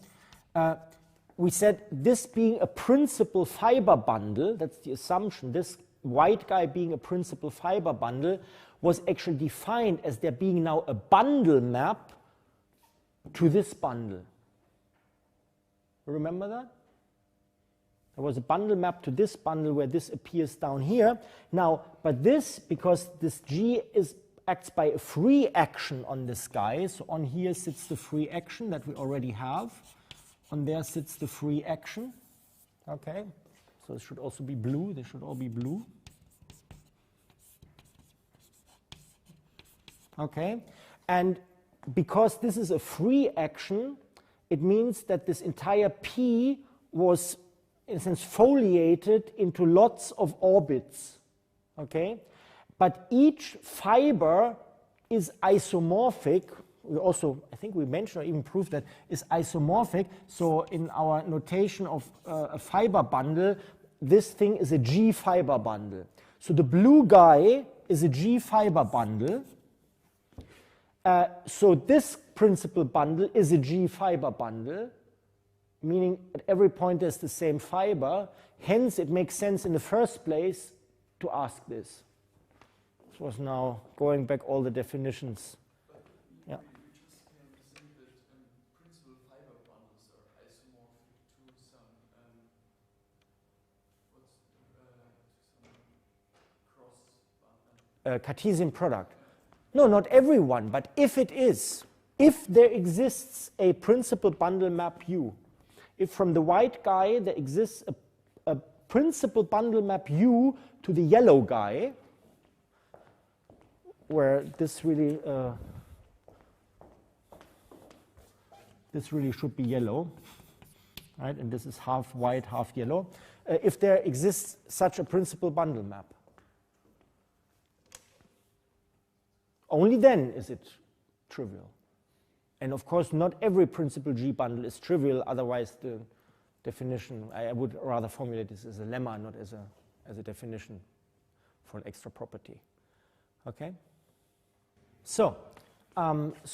S1: We said this being a principal fiber bundle, that's the assumption, this white guy being a principal fiber bundle was actually defined as there being now a bundle map to this bundle. Remember that? There was a bundle map to this bundle where this appears down here. Now, but this, because this G acts by a free action on this guy, so on here sits the free action that we already have. On there sits the free action. Okay, so it should also be blue. They should all be blue. Okay? And because this is a free action, it means that this entire P was, in a sense, foliated into lots of orbits. Okay? But each fiber is isomorphic. We also, I think we mentioned or even proved that, is isomorphic. So in our notation of a fiber bundle, this thing is a G fiber bundle. So the blue guy is a G fiber bundle. So this principal bundle is a G fiber bundle, meaning at every point there's the same fiber. Hence, it makes sense in the first place to ask this. This was now going back all the definitions.
S2: But
S1: Yeah.
S2: we just can think that principal fiber bundles are isomorphic to some cross bundle.
S1: Cartesian product. No, not everyone, but if it is, if there exists a principal bundle map U, if from the white guy there exists a principal bundle map U to the yellow guy, where this really should be yellow, right? And this is half white, half yellow. If there exists such a principal bundle map, only then is it trivial. And of course, not every principal G bundle is trivial, otherwise the definition, I would rather formulate this as a lemma, not as a definition for an extra property. Okay? So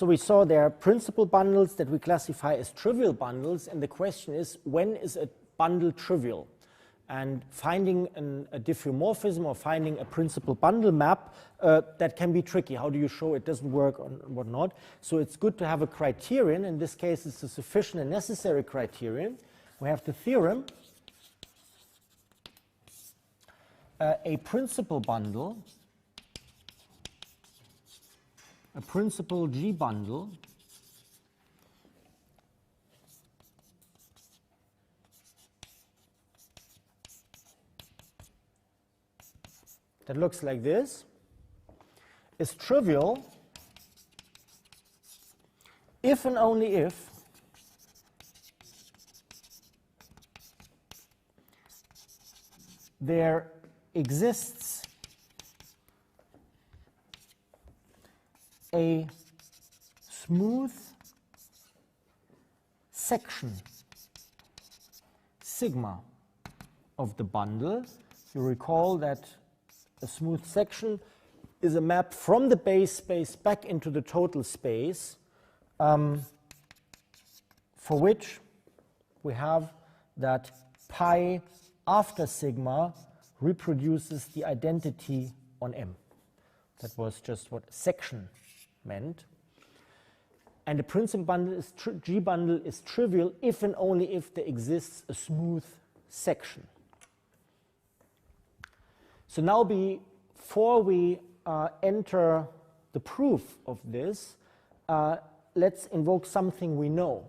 S1: we saw there are principal bundles that we classify as trivial bundles, and the question is, when is a bundle trivial? And finding a diffeomorphism or finding a principal bundle map, that can be tricky. How do you show it doesn't work or whatnot? So it's good to have a criterion. In this case, it's a sufficient and necessary criterion. We have the theorem. A principal bundle, a principal G bundle, that looks like this, is trivial if and only if there exists a smooth section sigma of the bundle. You recall that a smooth section is a map from the base space back into the total space, for which we have that pi after sigma reproduces the identity on M. That was just what section meant. And the principal bundle is G bundle is trivial if and only if there exists a smooth section. So now before we enter the proof of this, let's invoke something we know.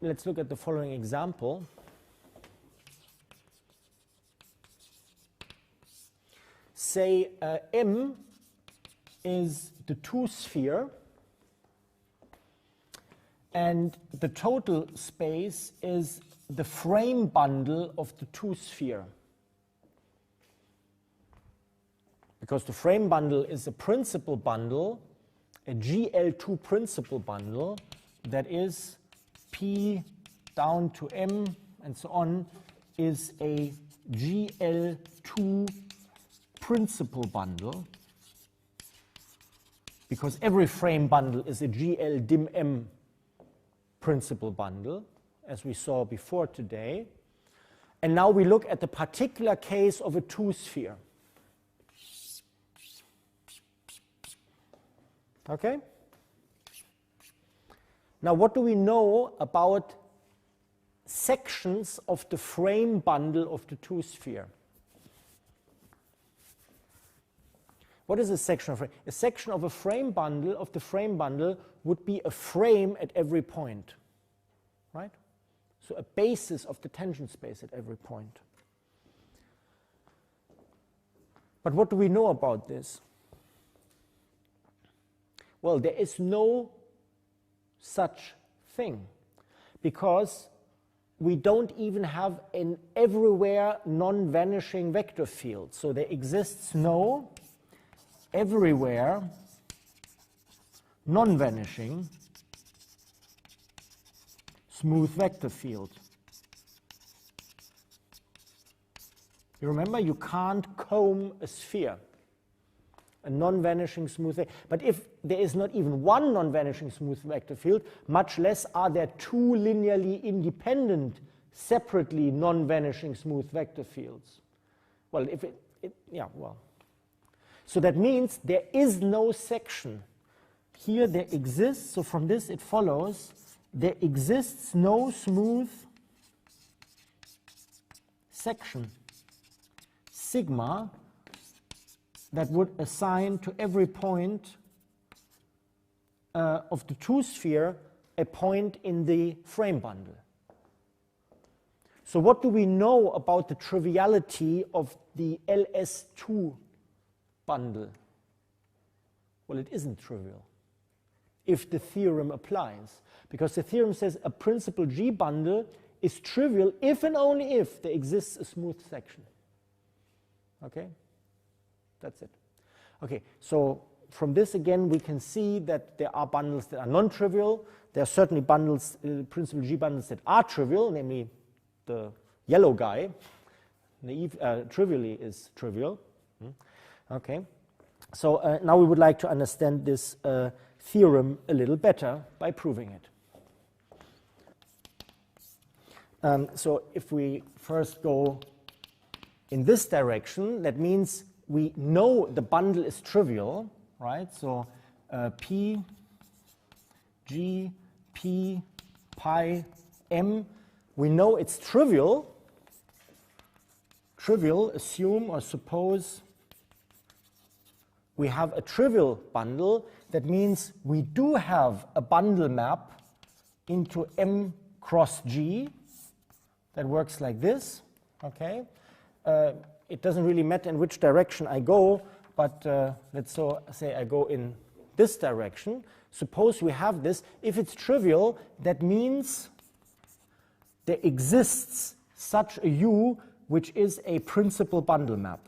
S1: Let's look at the following example. Say M is the two-sphere, and the total space is the frame bundle of the two-sphere. Because the frame bundle is a principal bundle, a GL2 principal bundle, that is P down to M and so on, is a GL2 principal bundle, because every frame bundle is a GL dim M principal bundle, as we saw before today. And now we look at the particular case of a two-sphere. Okay? Now, what do we know about sections of the frame bundle of the two-sphere? What is a section of frame? A section of a frame bundle of the frame bundle would be a frame at every point, right? So a basis of the tangent space at every point. But what do we know about this? Well, there is no such thing, because we don't even have an everywhere non-vanishing vector field. So there exists no everywhere non-vanishing smooth vector field. You remember, you can't comb a sphere, a non-vanishing smooth vector. But if there is not even one non-vanishing smooth vector field, much less are there two linearly independent, separately non-vanishing smooth vector fields. Well, if yeah, well. So that means there is no section. Here there exists, so from this it follows, there exists no smooth section sigma that would assign to every point of the two-sphere a point in the frame bundle. So what do we know about the triviality of the LS2 bundle? Well, it isn't trivial if the theorem applies, because the theorem says a principal G bundle is trivial if and only if there exists a smooth section. Okay? That's it. Okay, so from this again we can see that there are bundles that are non-trivial. There are certainly bundles, principal G bundles that are trivial, namely the yellow guy. Trivially is trivial. Okay, so now we would like to understand this theorem a little better by proving it. So if we first go in this direction, that means we know the bundle is trivial, right? So P, G, P, pi, M, we know it's trivial. Trivial, assume or suppose we have a trivial bundle. That means we do have a bundle map into M cross G that works like this, okay? It doesn't really matter in which direction I go, but let's say I go in this direction. Suppose we have this. If it's trivial, that means there exists such a U which is a principal bundle map.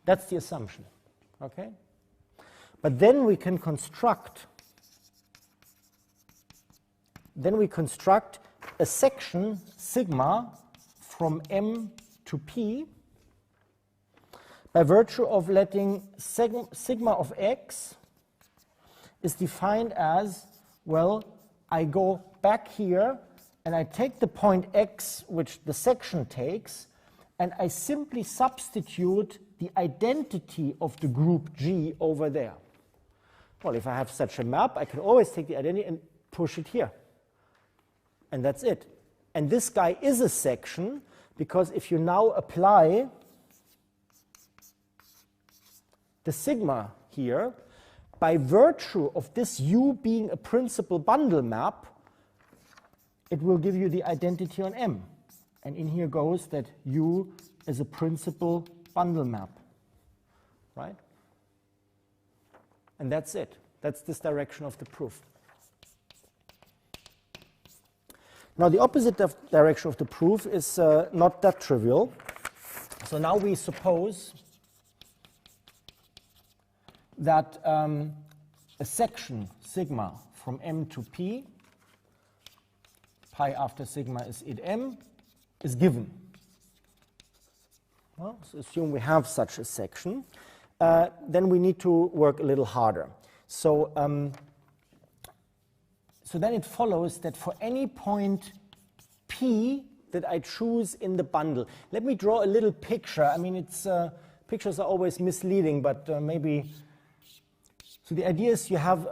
S1: That's the assumption, okay? But then we can construct a section sigma from M to P by virtue of letting sigma of x is defined as, well, I go back here and I take the point x which the section takes, and I simply substitute the identity of the group G over there. Well, if I have such a map, I can always take the identity and push it here. And that's it. And this guy is a section, because if you now apply the sigma here, by virtue of this U being a principal bundle map, it will give you the identity on M. And in here goes that U is a principal bundle map, right? And that's it. That's this direction of the proof. Now, the opposite direction of the proof is not that trivial. So now we suppose that a section sigma from M to P, pi after sigma is id M, is given. Well, so assume we have such a section. Then we need to work a little harder. So, so then it follows that for any point P that I choose in the bundle, let me draw a little picture. I mean, pictures are always misleading, but maybe. So the idea is you have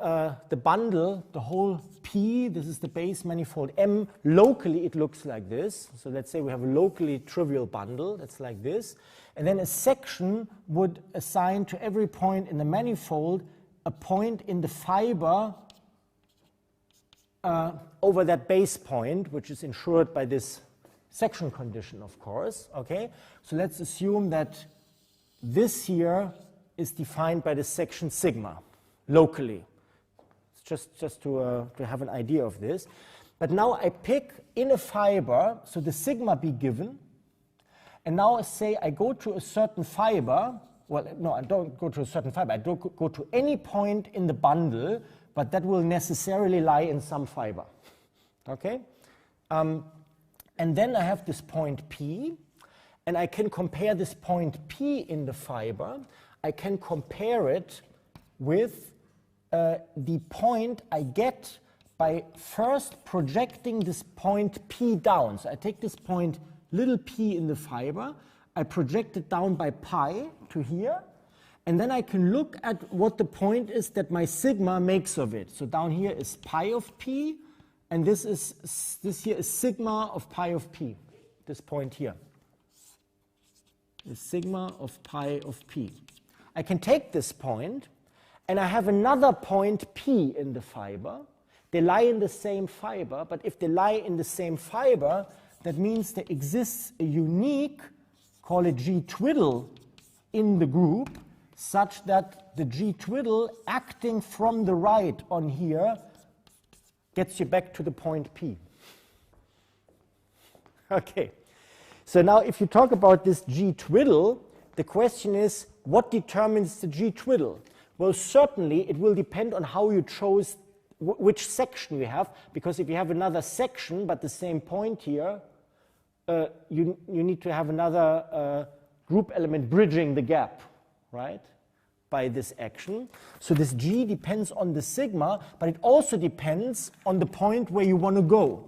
S1: the bundle, the whole P, this is the base manifold M. Locally it looks like this. So let's say we have a locally trivial bundle that's like this. And then a section would assign to every point in the manifold a point in the fiber over that base point, which is ensured by this section condition, of course. Okay, so let's assume that this here is defined by the section sigma locally. Just to have an idea of this. But now I pick in a fiber, so the sigma be given, and now say I go to a certain fiber. Well, no, I don't go to a certain fiber. I don't go to any point in the bundle, but that will necessarily lie in some fiber. Okay? And then I have this point P, and I can compare this point P in the fiber. I can compare it with the point I get by first projecting this point P down. So I take this point little p in the fiber, I project it down by pi to here, and then I can look at what the point is that my sigma makes of it. So down here is pi of p, and this here is sigma of pi of p, this point here. Is sigma of pi of p. I can take this point, and I have another point p in the fiber. They lie in the same fiber, but if they lie in the same fiber, that means there exists a unique, call it G twiddle, in the group, such that the G twiddle acting from the right on here gets you back to the point P. Okay. So now if you talk about this G twiddle, the question is, what determines the G twiddle? Well, certainly it will depend on how you chose which section you have, because if you have another section but the same point here, you need to have another group element bridging the gap, right, by this action. So this G depends on the sigma, but it also depends on the point where you want to go.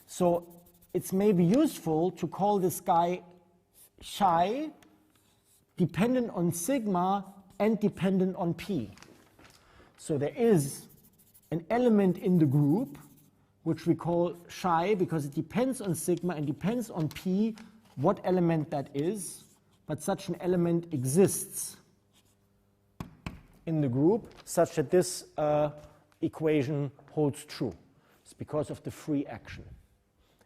S1: So it's maybe useful to call this guy psi dependent on sigma and dependent on p. So there is an element in the group which we call psi because it depends on sigma and depends on p, what element that is, but such an element exists in the group such that this equation holds true. It's because of the free action.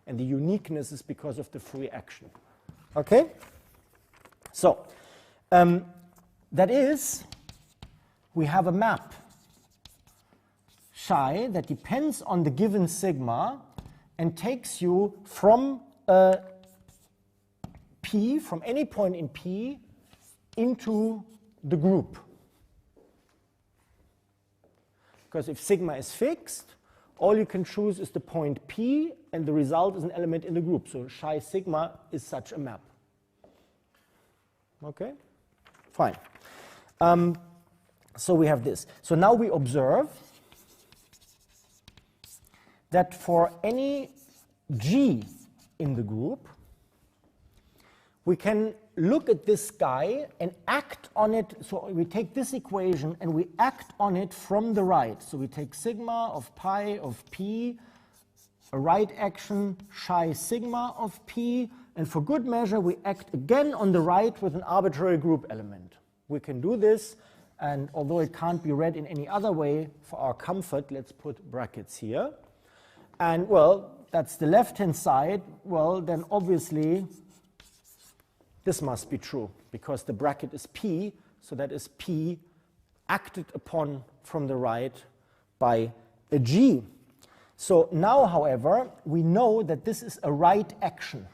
S1: And the uniqueness is because of the free action. Okay? So, that is, we have a map psi that depends on the given sigma and takes you from P, from any point in P, into the group. Because if sigma is fixed, all you can choose is the point P, and the result is an element in the group. So psi sigma is such a map. Okay? Fine. So we have this. So now we observe that for any G in the group, we can look at this guy and act on it. So we take this equation and we act on it from the right. So we take sigma of pi of p, a right action, psi sigma of p, and for good measure we act again on the right with an arbitrary group element. We can do this, and although it can't be read in any other way, for our comfort, let's put brackets here. And, well, that's the left-hand side. Well, then obviously this must be true, because the bracket is P, so that is P acted upon from the right by a G. So now, however, we know that this is a right action.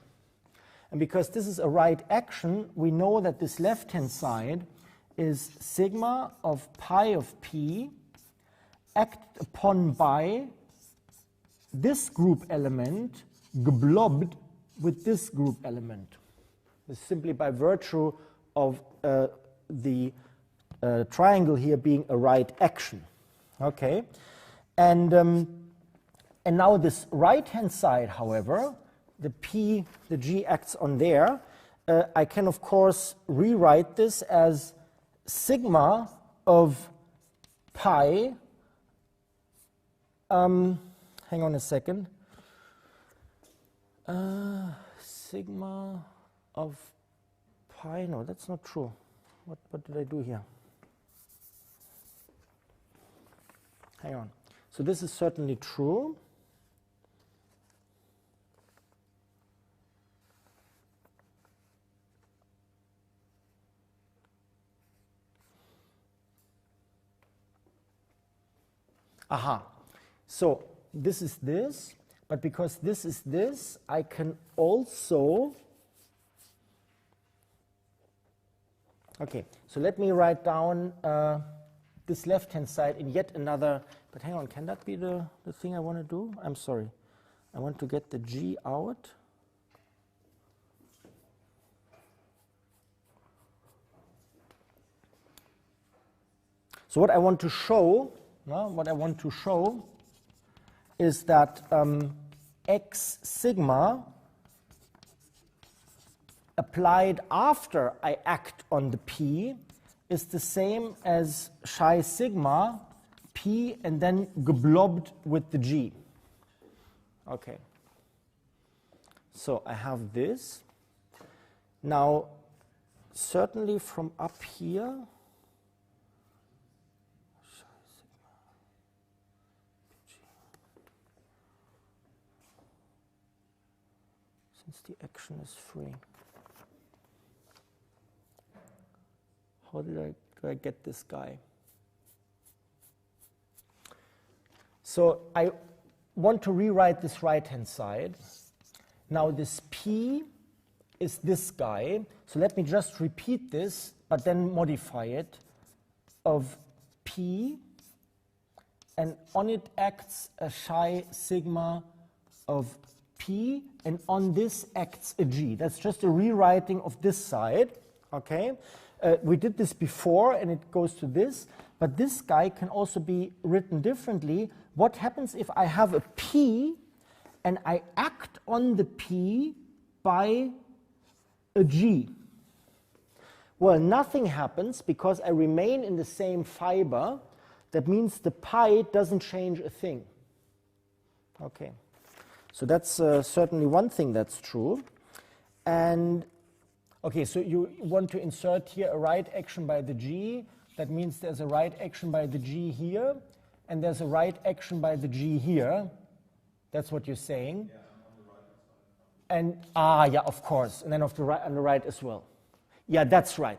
S1: And because this is a right action, we know that this left-hand side is sigma of pi of P acted upon by this group element geblobbed with this group element. This is simply by virtue of the triangle here being a right action. Okay, and now this right-hand side, however, the P, the G acts on there. I can of course rewrite this as sigma of pi. Hang on a second. Sigma of pi, no, that's not true. What did I do here? Hang on. So this is certainly true. Aha. So this is this, but because this is this, I can also, okay, so let me write down this left-hand side in yet another, but hang on, can that be the thing I want to do? I'm sorry. I want to get the G out. So what I want to show, is that X sigma applied after I act on the P is the same as chi sigma P and then geblobbed with the G. Okay. So I have this. Now, certainly from up here, since the action is free. How do I get this guy? So I want to rewrite this right-hand side. Now this P is this guy. So let me just repeat this, but then modify it, of P, and on it acts a chi sigma of P, and on this acts a G. That's just a rewriting of this side, okay? We did this before, and it goes to this, but this guy can also be written differently. What happens if I have a P, and I act on the P by a G? Well, nothing happens because I remain in the same fiber. That means the pi doesn't change a thing. Okay. So that's certainly one thing that's true. And okay, so you want to insert here a right action by the G. That means there's a right action by the G here, and there's a right action by the G here. That's what you're saying.
S2: Yeah, on the right side.
S1: And yeah, of course. And then on the right as well. Yeah, that's right,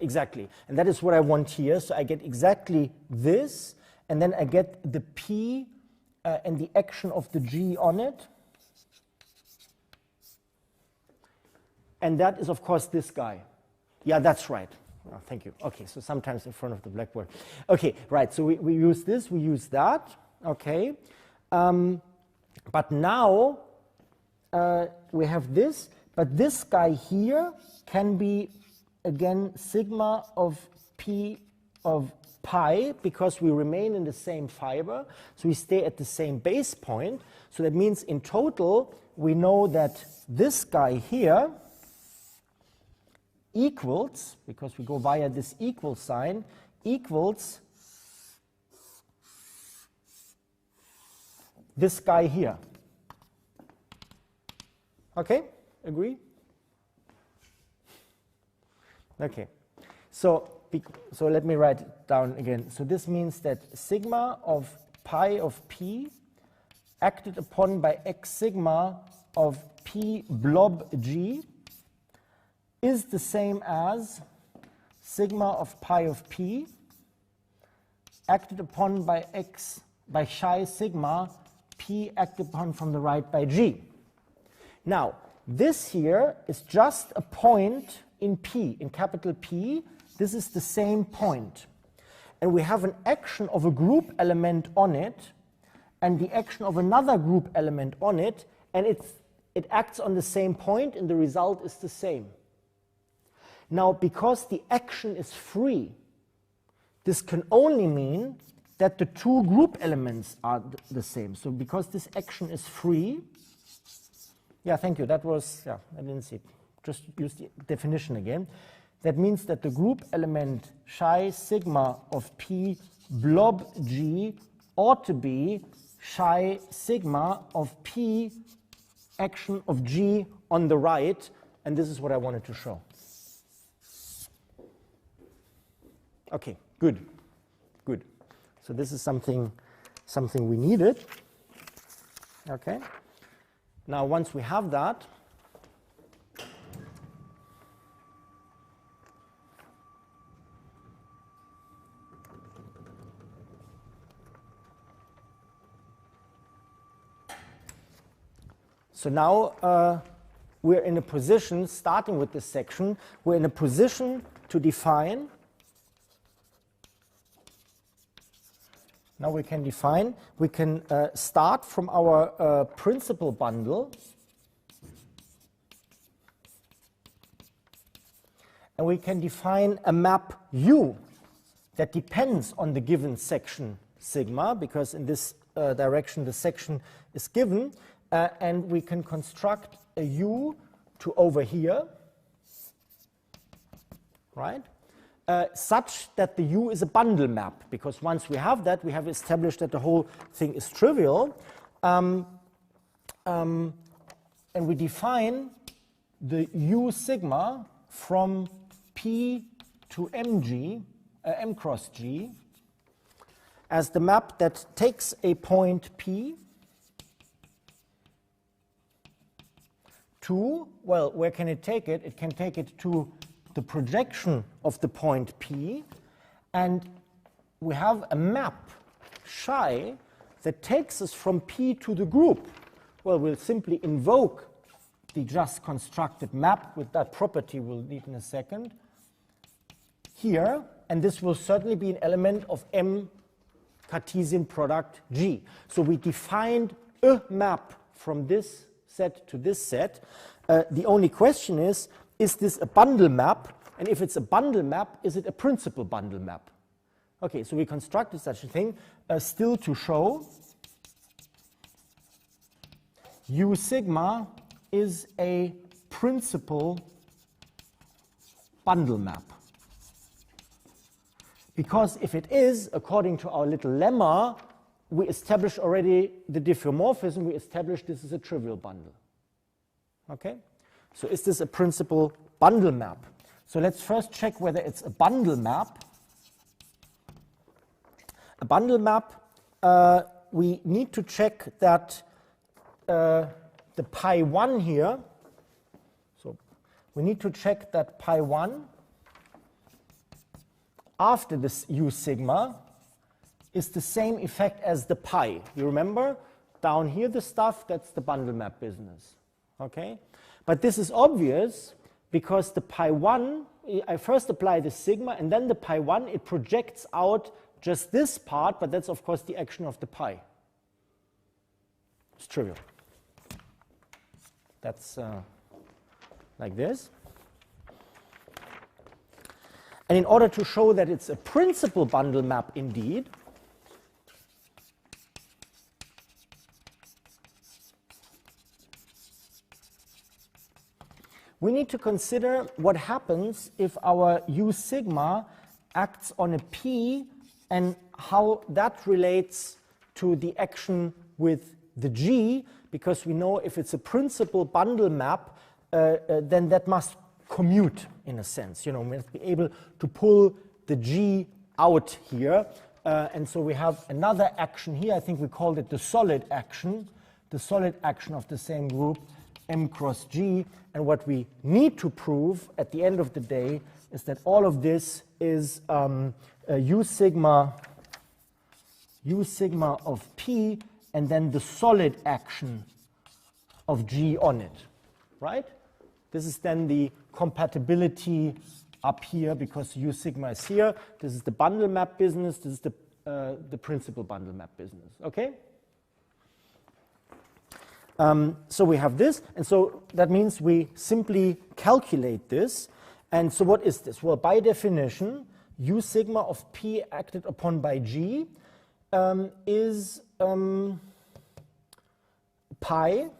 S1: exactly. And that is what I want here. So I get exactly this, and then I get the P and the action of the G on it. And that is, of course, this guy. Yeah, that's right. Oh, thank you. Okay, so sometimes in front of the blackboard. Okay, right, so we use this, we use that. Okay. But now we have this, but this guy here can be, again, sigma of P of pi, because we remain in the same fiber, so we stay at the same base point. So that means in total, we know that this guy here equals, because we go via this equal sign, equals this guy here. Okay, agree? Okay, so let me write it down again. So this means that sigma of pi of P acted upon by X sigma of P blob G is the same as sigma of pi of P acted upon by chi sigma P acted upon from the right by G. Now, this here is just a point in P, in capital P. This is the same point. And we have an action of a group element on it, and the action of another group element on it, and it acts on the same point, and the result is the same. Now, because the action is free, this can only mean that the two group elements are the same. So because this action is free, yeah, thank you, that was, yeah, I didn't see it. Just use the definition again. That means that the group element chi sigma of P blob G ought to be chi sigma of P action of G on the right, and this is what I wanted to show. Okay, good, good. So this is something we needed. Okay. Now, once we have that, So now we're in a position, starting with this section, we're in a position to define. Now we can define, we can start from our principal bundle. And we can define a map U that depends on the given section sigma, because in this direction the section is given. And we can construct a U to over here, right? Such that the U is a bundle map, because once we have that, we have established that the whole thing is trivial. And we define the U sigma from P to mg, m cross G, as the map that takes a point P to, well, where can it take it? It can take it to the projection of the point P, and we have a map psi that takes us from P to the group. Well, we'll simply invoke the just constructed map with that property we'll need in a second here, and this will certainly be an element of M Cartesian product G. So we defined a map from this set to this set. The only question is this a bundle map? And if it's a bundle map, is it a principal bundle map? Okay, so we constructed such a thing still to show U sigma is a principal bundle map. Because if it is, according to our little lemma, we established already the diffeomorphism, we established this is a trivial bundle. Okay? So is this a principal bundle map? So let's first check whether it's a bundle map. A bundle map, we need to check that the pi 1 here, so we need to check that pi 1 after this U sigma is the same effect as the pi. You remember? Down here the stuff, that's the bundle map business. Okay? But this is obvious because the pi 1, I first apply the sigma, and then the pi 1, it projects out just this part, but that's of course the action of the pi. It's trivial. That's like this. And in order to show that it's a principal bundle map indeed, we need to consider what happens if our U sigma acts on a P and how that relates to the action with the G, because we know if it's a principal bundle map, then that must commute in a sense. You know, we must be able to pull the G out here. And so we have another action here. I think we called it the solid action of the same group, M cross G. And what we need to prove at the end of the day is that all of this is U sigma of P and then the solid action of G on it, right? This is then the compatibility up here because U sigma is here. This is the bundle map business. This is the principal bundle map business, okay? So we have this, and so that means we simply calculate this. And so what is this? Well, by definition, U sigma of P acted upon by G is pi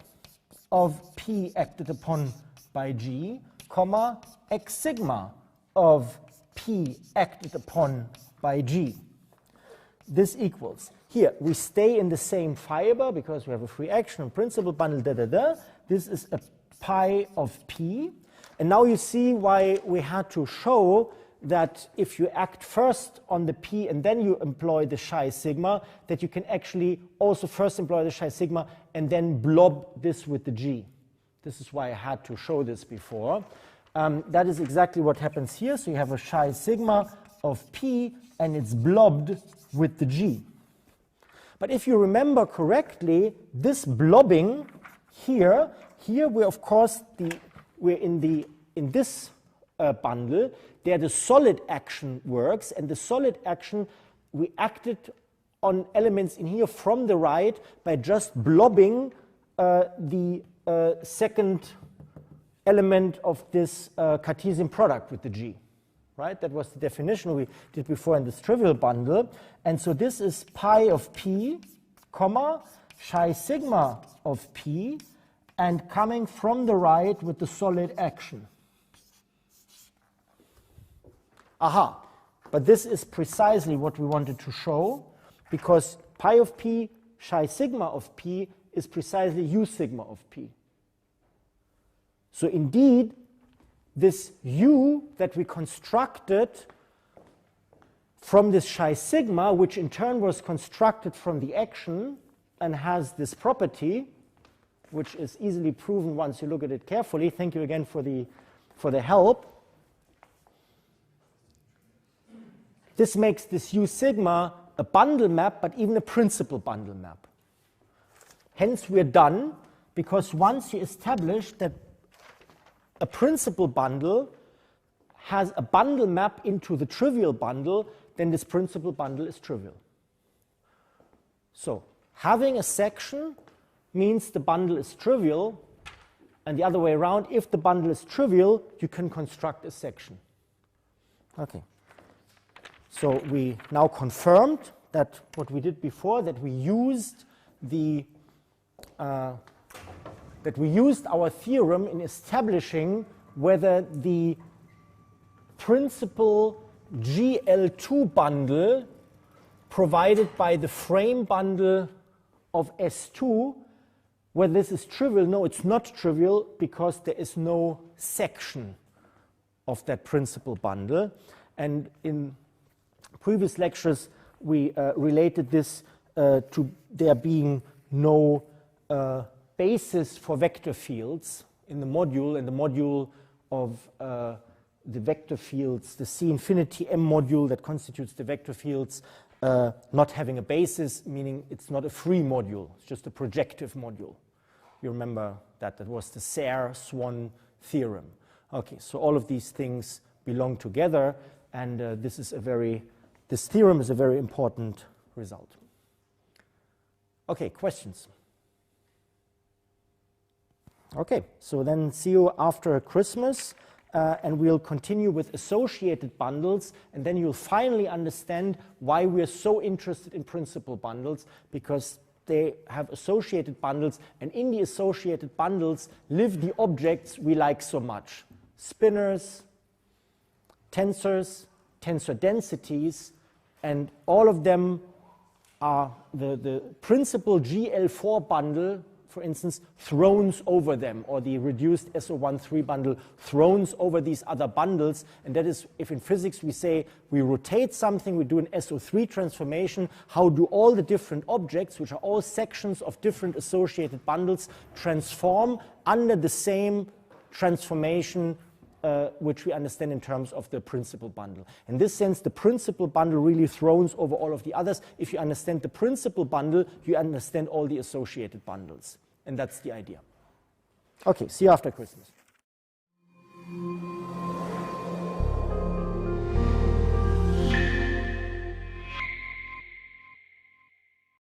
S1: of P acted upon by G, comma, x sigma of P acted upon by G. This equals, here, we stay in the same fiber because we have a free action and principal bundle, This is a pi of P. And now you see why we had to show that if you act first on the P and then you employ the chi sigma, that you can actually also first employ the chi sigma and then blob this with the G. This is why I had to show this before. That is exactly what happens here. So you have a chi sigma of P and it's blobbed with the G. But if you remember correctly, this blobbing here we're of course we're in this bundle. There the solid action works, and the solid action, we acted on elements in here from the right by just blobbing the second element of this Cartesian product with the G. Right? That was the definition we did before in this trivial bundle. And so this is pi of p, comma, chi sigma of p, and coming from the right with the solid action. Aha, but this is precisely what we wanted to show, because pi of p, chi sigma of p is precisely u sigma of p. So indeed, this u that we constructed from this chi sigma, which in turn was constructed from the action and has this property, which is easily proven once you look at it carefully. Thank you again for the help. This makes this u sigma a bundle map, but even a principal bundle map. Hence, we're done, because once you establish that a principal bundle has a bundle map into the trivial bundle, then this principal bundle is trivial. So having a section means the bundle is trivial, and the other way around, if the bundle is trivial, you can construct a section. Okay. So we now confirmed that what we did before, that we used our theorem in establishing whether the principal GL2 bundle provided by the frame bundle of S2, whether this is trivial. No, it's not trivial, because there is no section of that principal bundle. And in previous lectures, we related this to there being no basis for vector fields in the module of the vector fields, the C infinity M module that constitutes the vector fields, not having a basis, meaning it's not a free module, it's just a projective module. You remember that was the Serre-Swan theorem. Okay, so all of these things belong together, and this theorem is a very important result. Okay, questions? Okay, so then see you after Christmas, and we'll continue with associated bundles, and then you'll finally understand why we're so interested in principal bundles, because they have associated bundles, and in the associated bundles live the objects we like so much. Spinors, tensors, tensor densities, and all of them are the principal GL4 bundle, for instance, throws over them, or the reduced SO13 bundle throws over these other bundles. And that is, if in physics we say we rotate something, we do an SO3 transformation, how do all the different objects, which are all sections of different associated bundles, transform under the same transformation which we understand in terms of the principal bundle. In this sense, the principal bundle really throws over all of the others. If you understand the principal bundle, you understand all the associated bundles. And that's the idea. Okay, see you after Christmas.